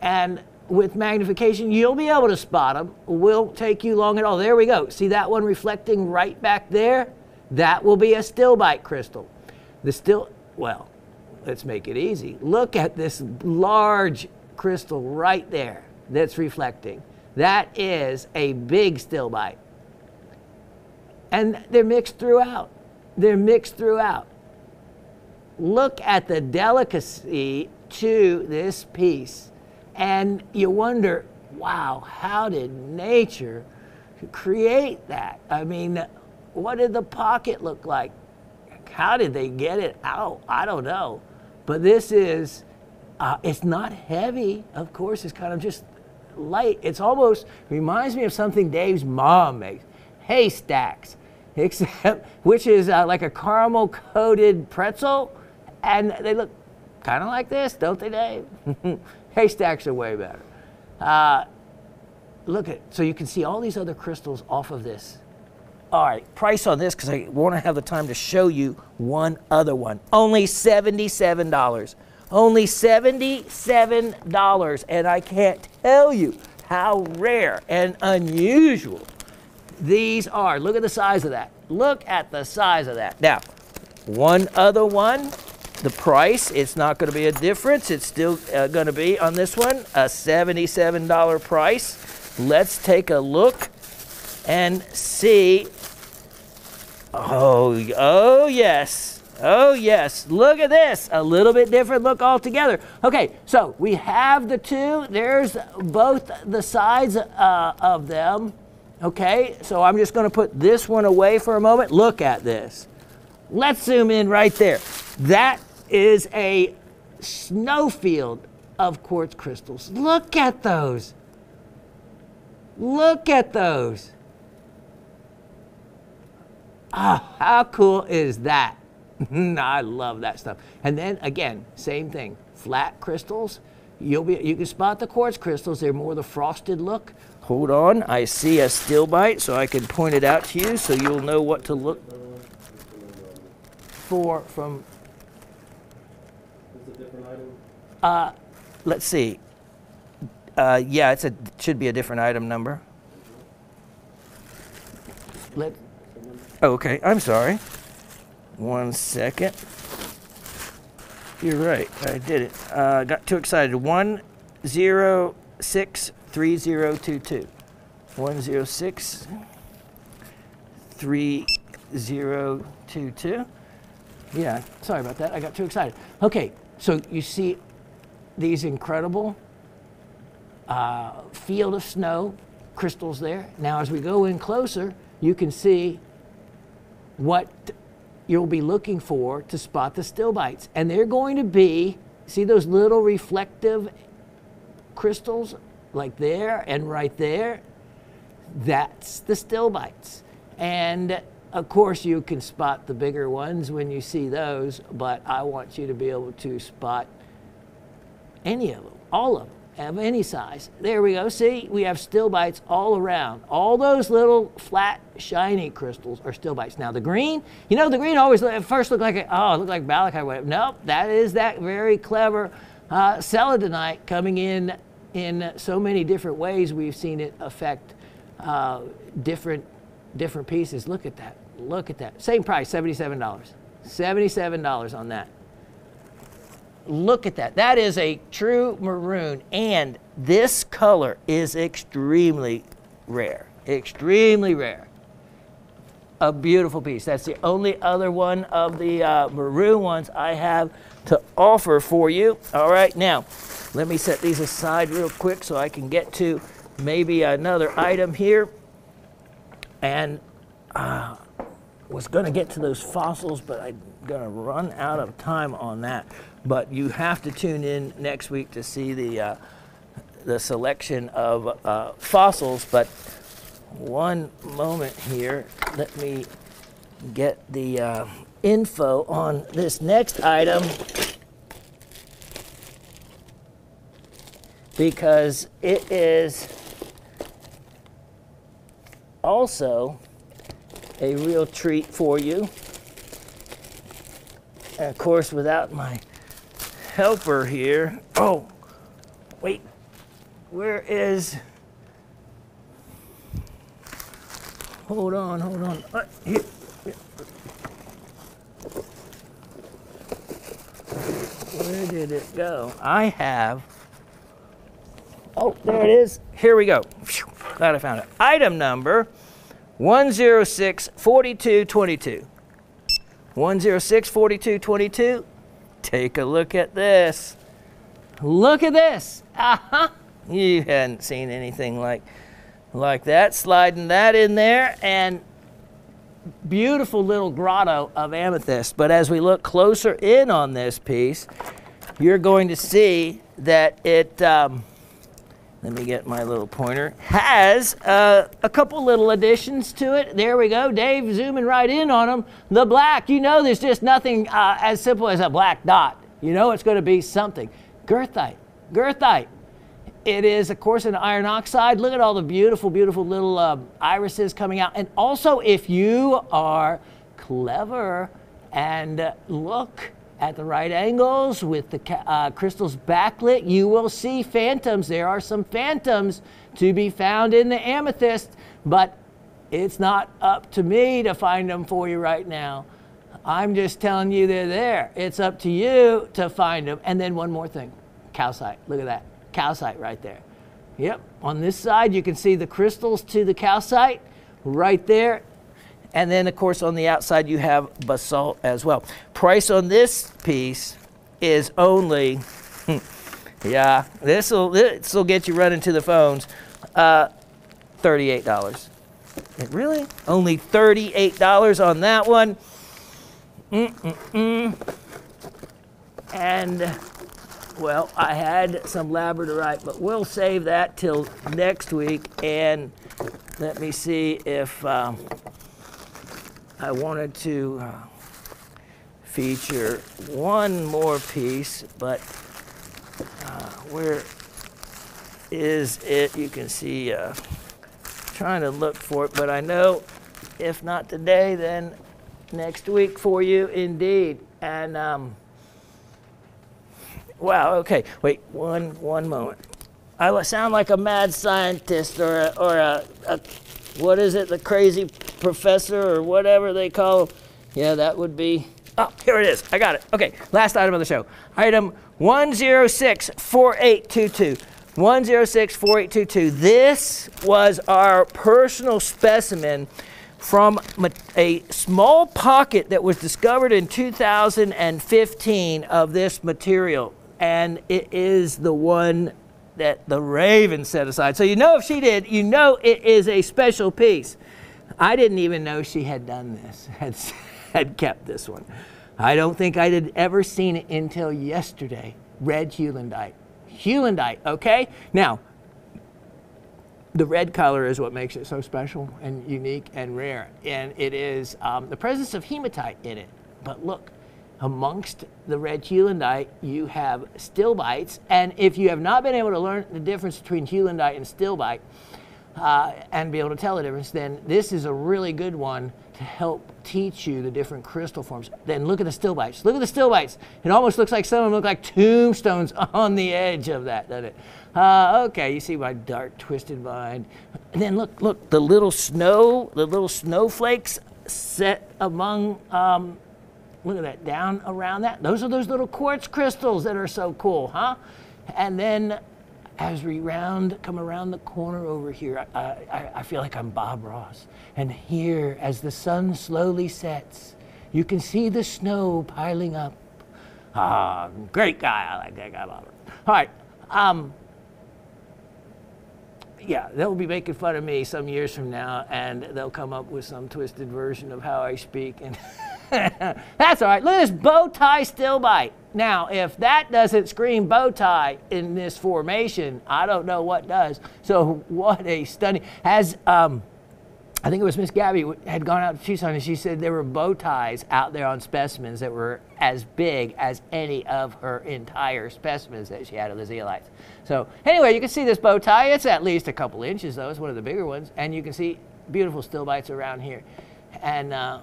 And with magnification, you'll be able to spot them. Will take you long at all. There we go. See that one reflecting right back there? That will be a stilbite crystal. Well, let's make it easy. Look at this large crystal right there that's reflecting. That is a big stilbite. And they're mixed throughout. Look at the delicacy to this piece. And you wonder, wow, how did nature create that? I mean, what did the pocket look like? How did they get it out? I don't know. But this is, it's not heavy, of course. It's kind of just light. It's almost reminds me of something Dave's mom makes. Haystacks, except, which is like a caramel-coated pretzel. And they look kind of like this, don't they, Dave? Haystacks are way better. Look at, so you can see all these other crystals off of this. All right, price on this, because I want to have the time to show you one other one. Only $77. Only $77. And I can't tell you how rare and unusual these are. Look at the size of that. Look at the size of that. Now, one other one. The price, it's not going to be a difference. It's still going to be on this one a $77 price. Let's take a look and see. Oh yes. Oh yes. Look at this. A little bit different look altogether. Okay, so we have the 2. There's both the sides of them. Okay, so I'm just going to put this one away for a moment. Look at this. Let's zoom in right there. That is a snowfield of quartz crystals. Look at those. Look at those. Oh, how cool is that? I love that stuff. And then again, same thing. Flat crystals. You can spot the quartz crystals. They're more the frosted look. Hold on, I see a stilbite, so I can point it out to you so you'll know what to look for from... Is it a different item? Let's see. Yeah, it should be a different item number. Okay, I'm sorry. 1 second. You're right, I did it. Got too excited. 1063022. 1063022. Yeah, sorry about that. I got too excited. Okay, so you see these incredible field of snow crystals there. Now, as we go in closer, you can see what you'll be looking for to spot the stilbites. And they're going to be, see those little reflective crystals like there and right there? That's the stilbites. And of course you can spot the bigger ones when you see those, but I want you to be able to spot any of them, all of them, of any size. There we go. See, we have stilbites all around. All those little flat, shiny crystals are stilbites. Now the green, you know, the green always at first looked like, it looked like Biselite. Nope, that is that very clever Selenite coming in so many different ways. We've seen it affect different pieces. Look at that. Look at that. Same price, $77. $77 on that. Look at that. That is a true maroon, and this color is extremely rare. Extremely rare. A beautiful piece. That's the only other one of the maroon ones I have to offer for you. All right, now let me set these aside real quick so I can get to maybe another item here. And was going to get to those fossils, but I'm going to run out of time on that. But you have to tune in next week to see the selection of fossils. But one moment here, let me get the info on this next item, because it is also a real treat for you. And of course, without my helper here, oh, wait, where is, hold on, here. Where did it go? I have, oh, there it is. Here we go. Glad I found it. Item number 1064222. 1064222. Take a look at this. Look at this. Uh-huh. You hadn't seen anything like that. Sliding that in there, and beautiful little grotto of amethyst. But as we look closer in on this piece, you're going to see that it, let me get my little pointer, has a couple little additions to it. There we go. Dave zooming right in on them. The black, you know there's just nothing as simple as a black dot. You know it's going to be something. Girthite. It is, of course, an iron oxide. Look at all the beautiful, beautiful little irises coming out. And also, if you are clever and look at the right angles with the crystals backlit, you will see phantoms. There are some phantoms to be found in the amethyst, but it's not up to me to find them for you right now. I'm just telling you they're there. It's up to you to find them. And then one more thing, calcite. Look at that, calcite right there. Yep, on this side you can see the crystals to the calcite right there. And then, of course, on the outside, you have basalt as well. Price on this piece is only, yeah, this'll get you running to the phones, $38. Really? Only $38 on that one. And, well, I had some labradorite, but we'll save that till next week. And let me see if I wanted to feature one more piece, but where is it. You can see, trying to look for it, but I know if not today, then next week for you indeed. And wow, okay, wait, one moment. I sound like a mad scientist or a what is it, the crazy professor or whatever they call. Yeah, that would be, oh, here it is. I got it. Okay, last item of the show. Item 1064822. 1064822. This was our personal specimen from a small pocket that was discovered in 2015 of this material. And it is the one that the Raven set aside. So you know if she did, you know it is a special piece. I didn't even know she had done this, had kept this one. I don't think I had ever seen it until yesterday. Red Hulandite. Hulandite, okay? Now, the red color is what makes it so special and unique and rare. And it is the presence of hematite in it. But look, amongst the red Hulandite, you have stilbites. And if you have not been able to learn the difference between Hulandite and stilbite and be able to tell the difference, then this is a really good one to help teach you the different crystal forms. Then look at the stilbites. Look at the stilbites. It almost looks like some of them look like tombstones on the edge of that, doesn't it? Okay, you see my dark twisted mind. And then look, the little snowflakes set among, look at that, down around that. Those are those little quartz crystals that are so cool, huh? And then as we come around the corner over here, I feel like I'm Bob Ross. And here, as the sun slowly sets, you can see the snow piling up. Great guy. I like that guy, Bob Ross. All right. Yeah, they'll be making fun of me some years from now, and they'll come up with some twisted version of how I speak. And that's all right. Look at this bow tie stilbite. Now, if that doesn't scream bow tie in this formation, I don't know what does. So what a stunning, as I think it was Miss Gabby had gone out to Tucson, and she said there were bow ties out there on specimens that were as big as any of her entire specimens that she had of the zeolites. So anyway, you can see this bow tie. It's at least a couple inches, though. It's one of the bigger ones. And you can see beautiful stilbites around here. And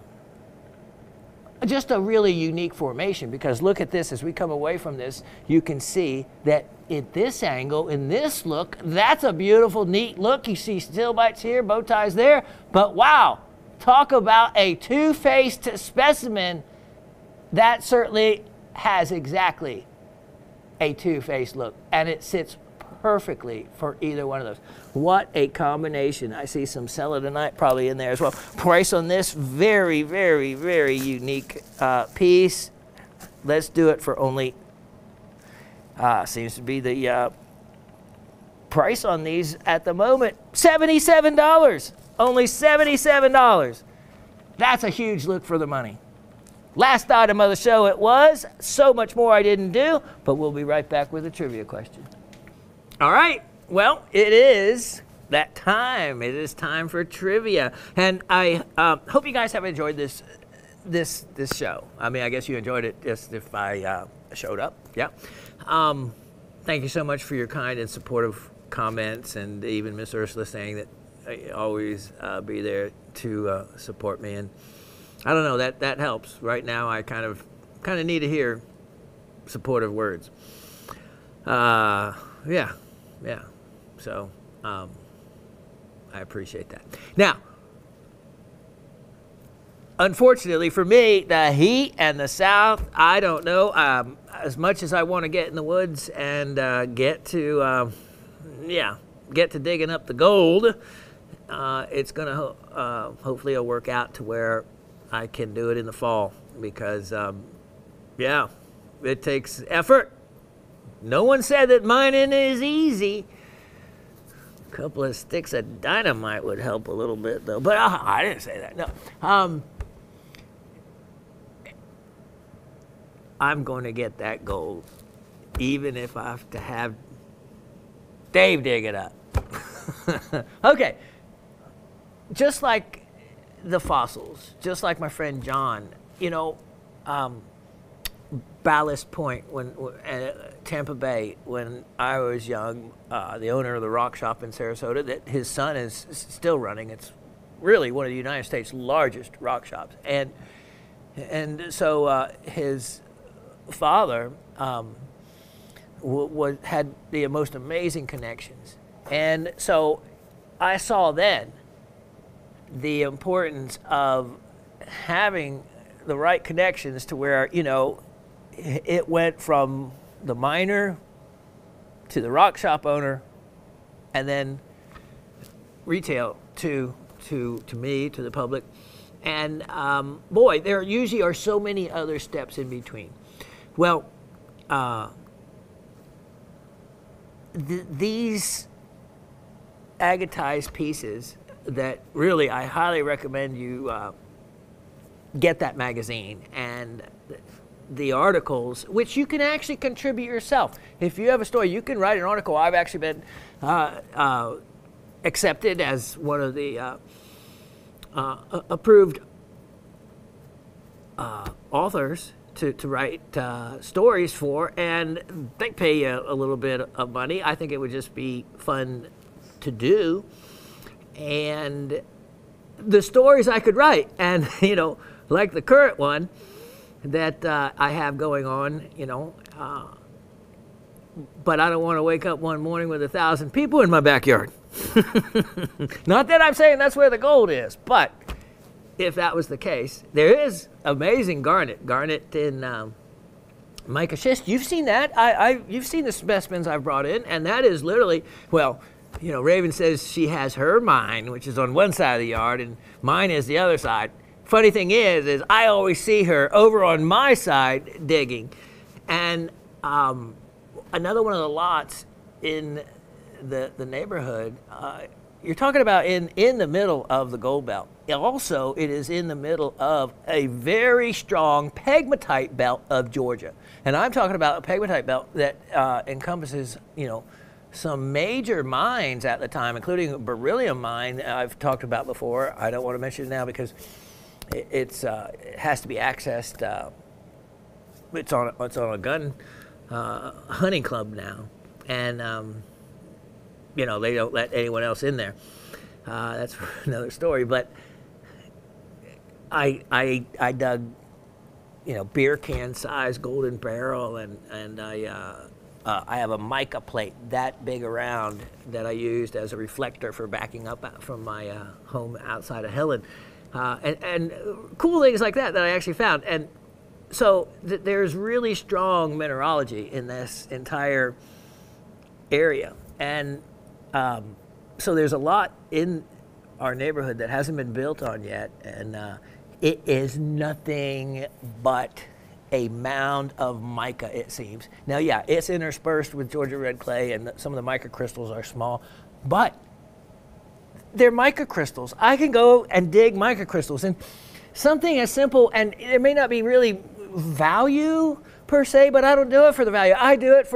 just a really unique formation, because look at this. As we come away from this, you can see that at this angle, in this look, that's a beautiful, neat look. You see stilbites here, bow ties there. But wow, talk about a two-faced specimen. That certainly has exactly a two-faced look, and it sits perfectly for either one of those. What a combination. I see some Selenite probably in there as well. Price on this, very, very, very unique piece. Let's do it for only, seems to be the price on these at the moment, $77. Only $77. That's a huge look for the money. Last item of the show it was. So much more I didn't do, but we'll be right back with a trivia question. All right, well, it is that time. It is time for trivia. And I hope you guys have enjoyed this show. I mean, I guess you enjoyed it just if I showed up, yeah. Thank you so much for your kind and supportive comments, and even Miss Ursula saying that I always be there to support me. And I don't know, that helps. Right now, I kind of need to hear supportive words. Yeah. So I appreciate that. Now, unfortunately for me, the heat and the South, I don't know. As much as I want to get in the woods and get to digging up the gold, it's gonna hopefully it'll work out to where I can do it in the fall, because it takes effort. No one said that mining is easy. A couple of sticks of dynamite would help a little bit, though. But I didn't say that. No. I'm going to get that gold, even if I have to have Dave dig it up. Okay. Just like the fossils, just like my friend John, Ballast Point, Tampa Bay, when I was young, the owner of the rock shop in Sarasota, that his son is still running. It's really one of the United States' largest rock shops. And so his father had the most amazing connections. And so I saw then the importance of having the right connections to where, it went from the miner to the rock shop owner and then retail to me, to the public. And boy, there usually are so many other steps in between. Well, these agatized pieces that really I highly recommend you get that magazine and the articles, which you can actually contribute yourself. If you have a story, you can write an article. I've actually been accepted as one of the approved authors to write stories for, and they pay you a little bit of money. I think it would just be fun to do. And the stories I could write, and like the current one that I have going on, but I don't want to wake up one morning with 1,000 people in my backyard. Not that I'm saying that's where the gold is, but if that was the case, there is amazing garnet in mica schist. You've seen that. You've seen the specimens I've brought in, and that is literally, Raven says she has her mine, which is on one side of the yard, and mine is the other side. Funny thing is I always see her over on my side digging. And another one of the lots in the neighborhood, you're talking about in the middle of the gold belt. Also, it is in the middle of a very strong pegmatite belt of Georgia. And I'm talking about a pegmatite belt that encompasses, some major mines at the time, including a beryllium mine I've talked about before. I don't want to mention it now because it has to be accessed. It's on a gun hunting club now, and they don't let anyone else in there. That's another story. But I dug, beer can size golden barrel, and I have a mica plate that big around that I used as a reflector for backing up from my home outside of Helen. And cool things like that I actually found. And so there's really strong mineralogy in this entire area. And so there's a lot in our neighborhood that hasn't been built on yet. And it is nothing but a mound of mica, it seems. Now, yeah, it's interspersed with Georgia red clay, and some of the mica crystals are small, but they're mica crystals. I can go and dig mica crystals, and something as simple, and it may not be really value per se, but I don't do it for the value. I do it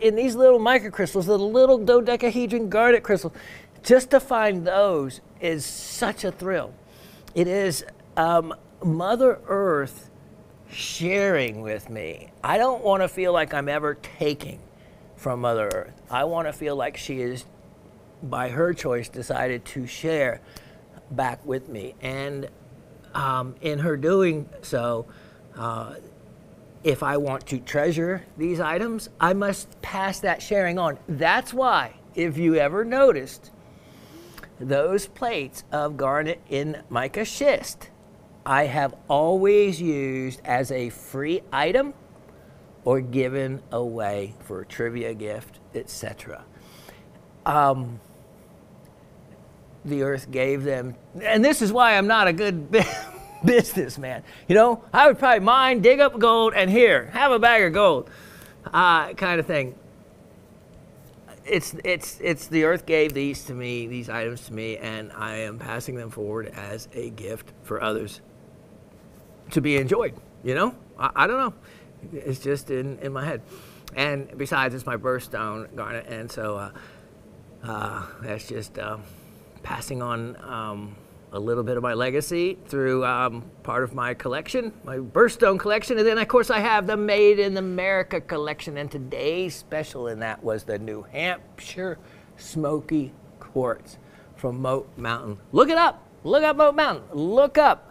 in these little mica crystals, the little dodecahedron garnet crystals. Just to find those is such a thrill. It is Mother Earth sharing with me. I don't want to feel like I'm ever taking from Mother Earth. I want to feel like she is, by her choice, decided to share back with me. And in her doing so, if I want to treasure these items, I must pass that sharing on. That's why, if you ever noticed, those plates of garnet in mica schist, I have always used as a free item or given away for a trivia gift, etc. The earth gave them, and this is why I'm not a good businessman. I would probably mine, dig up gold, and here, have a bag of gold, kind of thing. It's the earth gave these items to me, and I am passing them forward as a gift for others to be enjoyed. I don't know. It's just in my head. And besides, it's my birthstone garnet, and so that's just passing on a little bit of my legacy through part of my collection, my birthstone collection, and then of course I have the Made in America collection, and today's special in that was the New Hampshire Smoky Quartz from Moat Mountain. Look it up. Look up Moat Mountain. Look up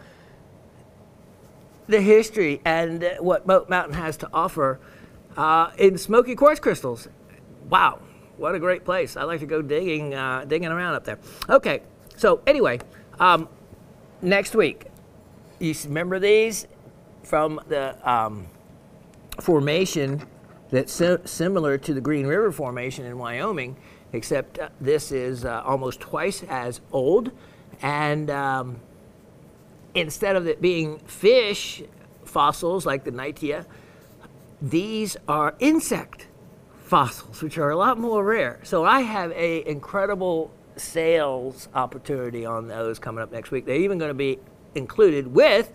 the history and what Moat Mountain has to offer in smoky quartz crystals. Wow, what a great place. I like to go digging around up there. Okay, so anyway, next week, you remember these from the formation that's similar to the Green River Formation in Wyoming, except this is almost twice as old. And instead of it being fish fossils like the Nitia, these are insect fossils, which are a lot more rare. So I have an incredible sales opportunity on those coming up next week. They're even going to be included with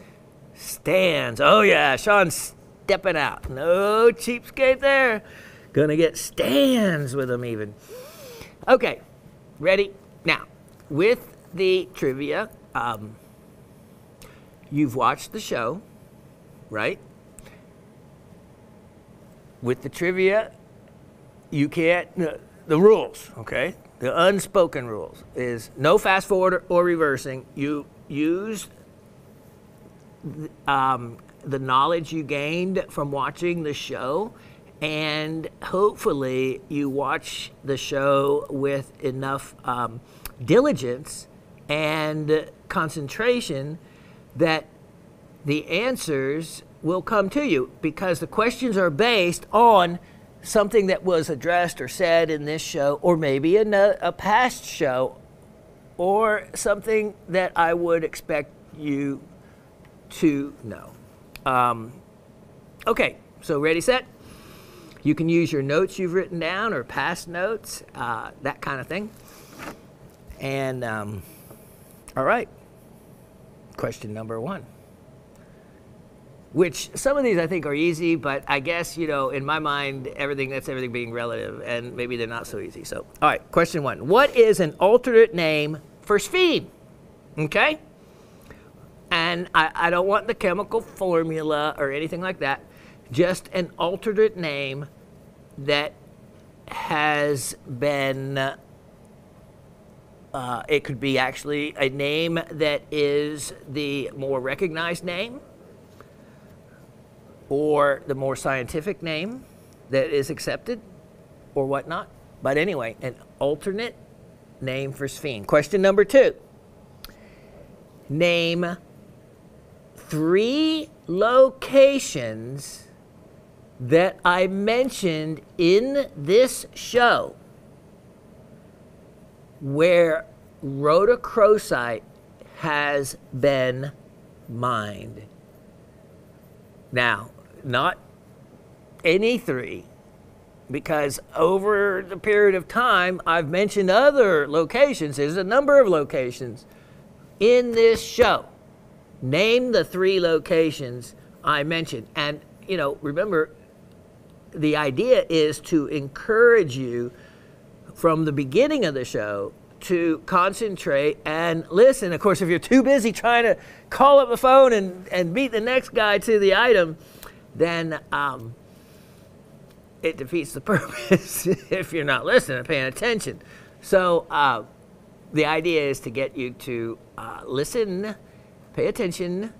stands. Oh yeah, Shawn's stepping out. No cheapskate there. Gonna get stands with them even. Okay, ready? Now, with the trivia, you've watched the show, right? With the trivia, you can't, the rules, okay? The unspoken rules is no fast forward or reversing. You use the knowledge you gained from watching the show, and hopefully you watch the show with enough diligence and concentration that the answers will come to you, because the questions are based on something that was addressed or said in this show, or maybe in a past show, or something that I would expect you to know. Okay, so ready, set? You can use your notes you've written down or past notes, that kind of thing. And all right, question number 1. Which some of these I think are easy, but I guess, you know, in my mind, everything being relative, and maybe they're not so easy. So, all right, question 1. What is an alternate name for sphene? Okay? And I don't want the chemical formula or anything like that. Just an alternate name that has been, it could be actually a name that is the more recognized name, or the more scientific name that is accepted, or whatnot. But anyway, an alternate name for sphene. Question number 2. Name 3 locations that I mentioned in this show where rhodochrosite has been mined. Now, not any 3, because over the period of time, I've mentioned other locations. There's a number of locations in this show. Name the 3 locations I mentioned. And, you know, remember, the idea is to encourage you from the beginning of the show to concentrate and listen. Of course, if you're too busy trying to call up the phone and beat the next guy to the item, then it defeats the purpose if you're not listening and paying attention. So the idea is to get you to listen, pay attention,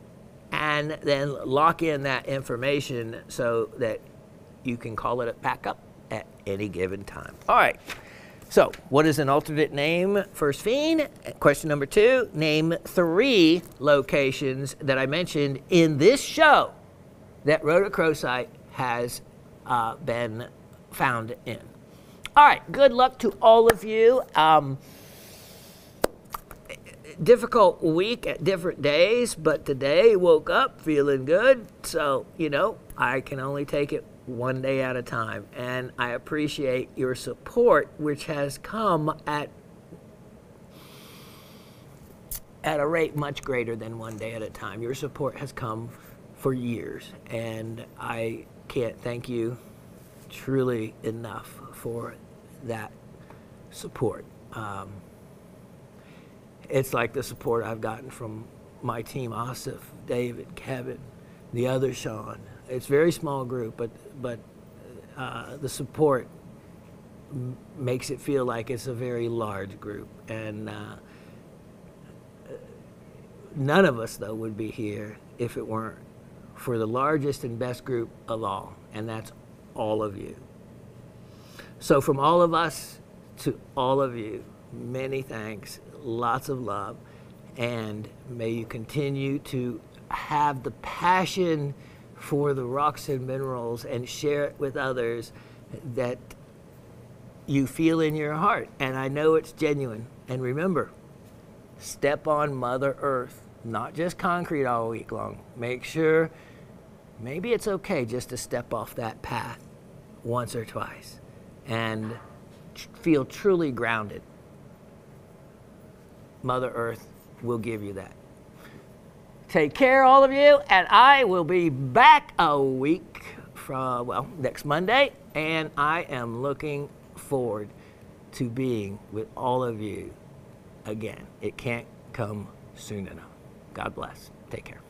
and then lock in that information so that you can call it back up at any given time. All right. So, what is an alternate name for sphene? Question number 2, name 3 locations that I mentioned in this show that rhodochrosite has been found in. All right, good luck to all of you. Difficult week at different days, but today woke up feeling good. So, you know, I can only take it one day at a time, and I appreciate your support, which has come at a rate much greater than one day at a time. Your support has come for years, and I can't thank you truly enough for that support. it's like the support I've gotten from my team, Asif, David, Kevin, the other Shawn. It's a very small group, but the support makes it feel like it's a very large group. And none of us, though, would be here if it weren't for the largest and best group of all, and that's all of you. So from all of us to all of you, many thanks, lots of love, and may you continue to have the passion for the rocks and minerals and share it with others that you feel in your heart. And I know it's genuine. And remember, step on Mother Earth, not just concrete all week long. Make sure, maybe it's okay just to step off that path once or twice and feel truly grounded. Mother Earth will give you that. Take care, all of you, and I will be back a week from, well, next Monday, and I am looking forward to being with all of you again. It can't come soon enough. God bless. Take care.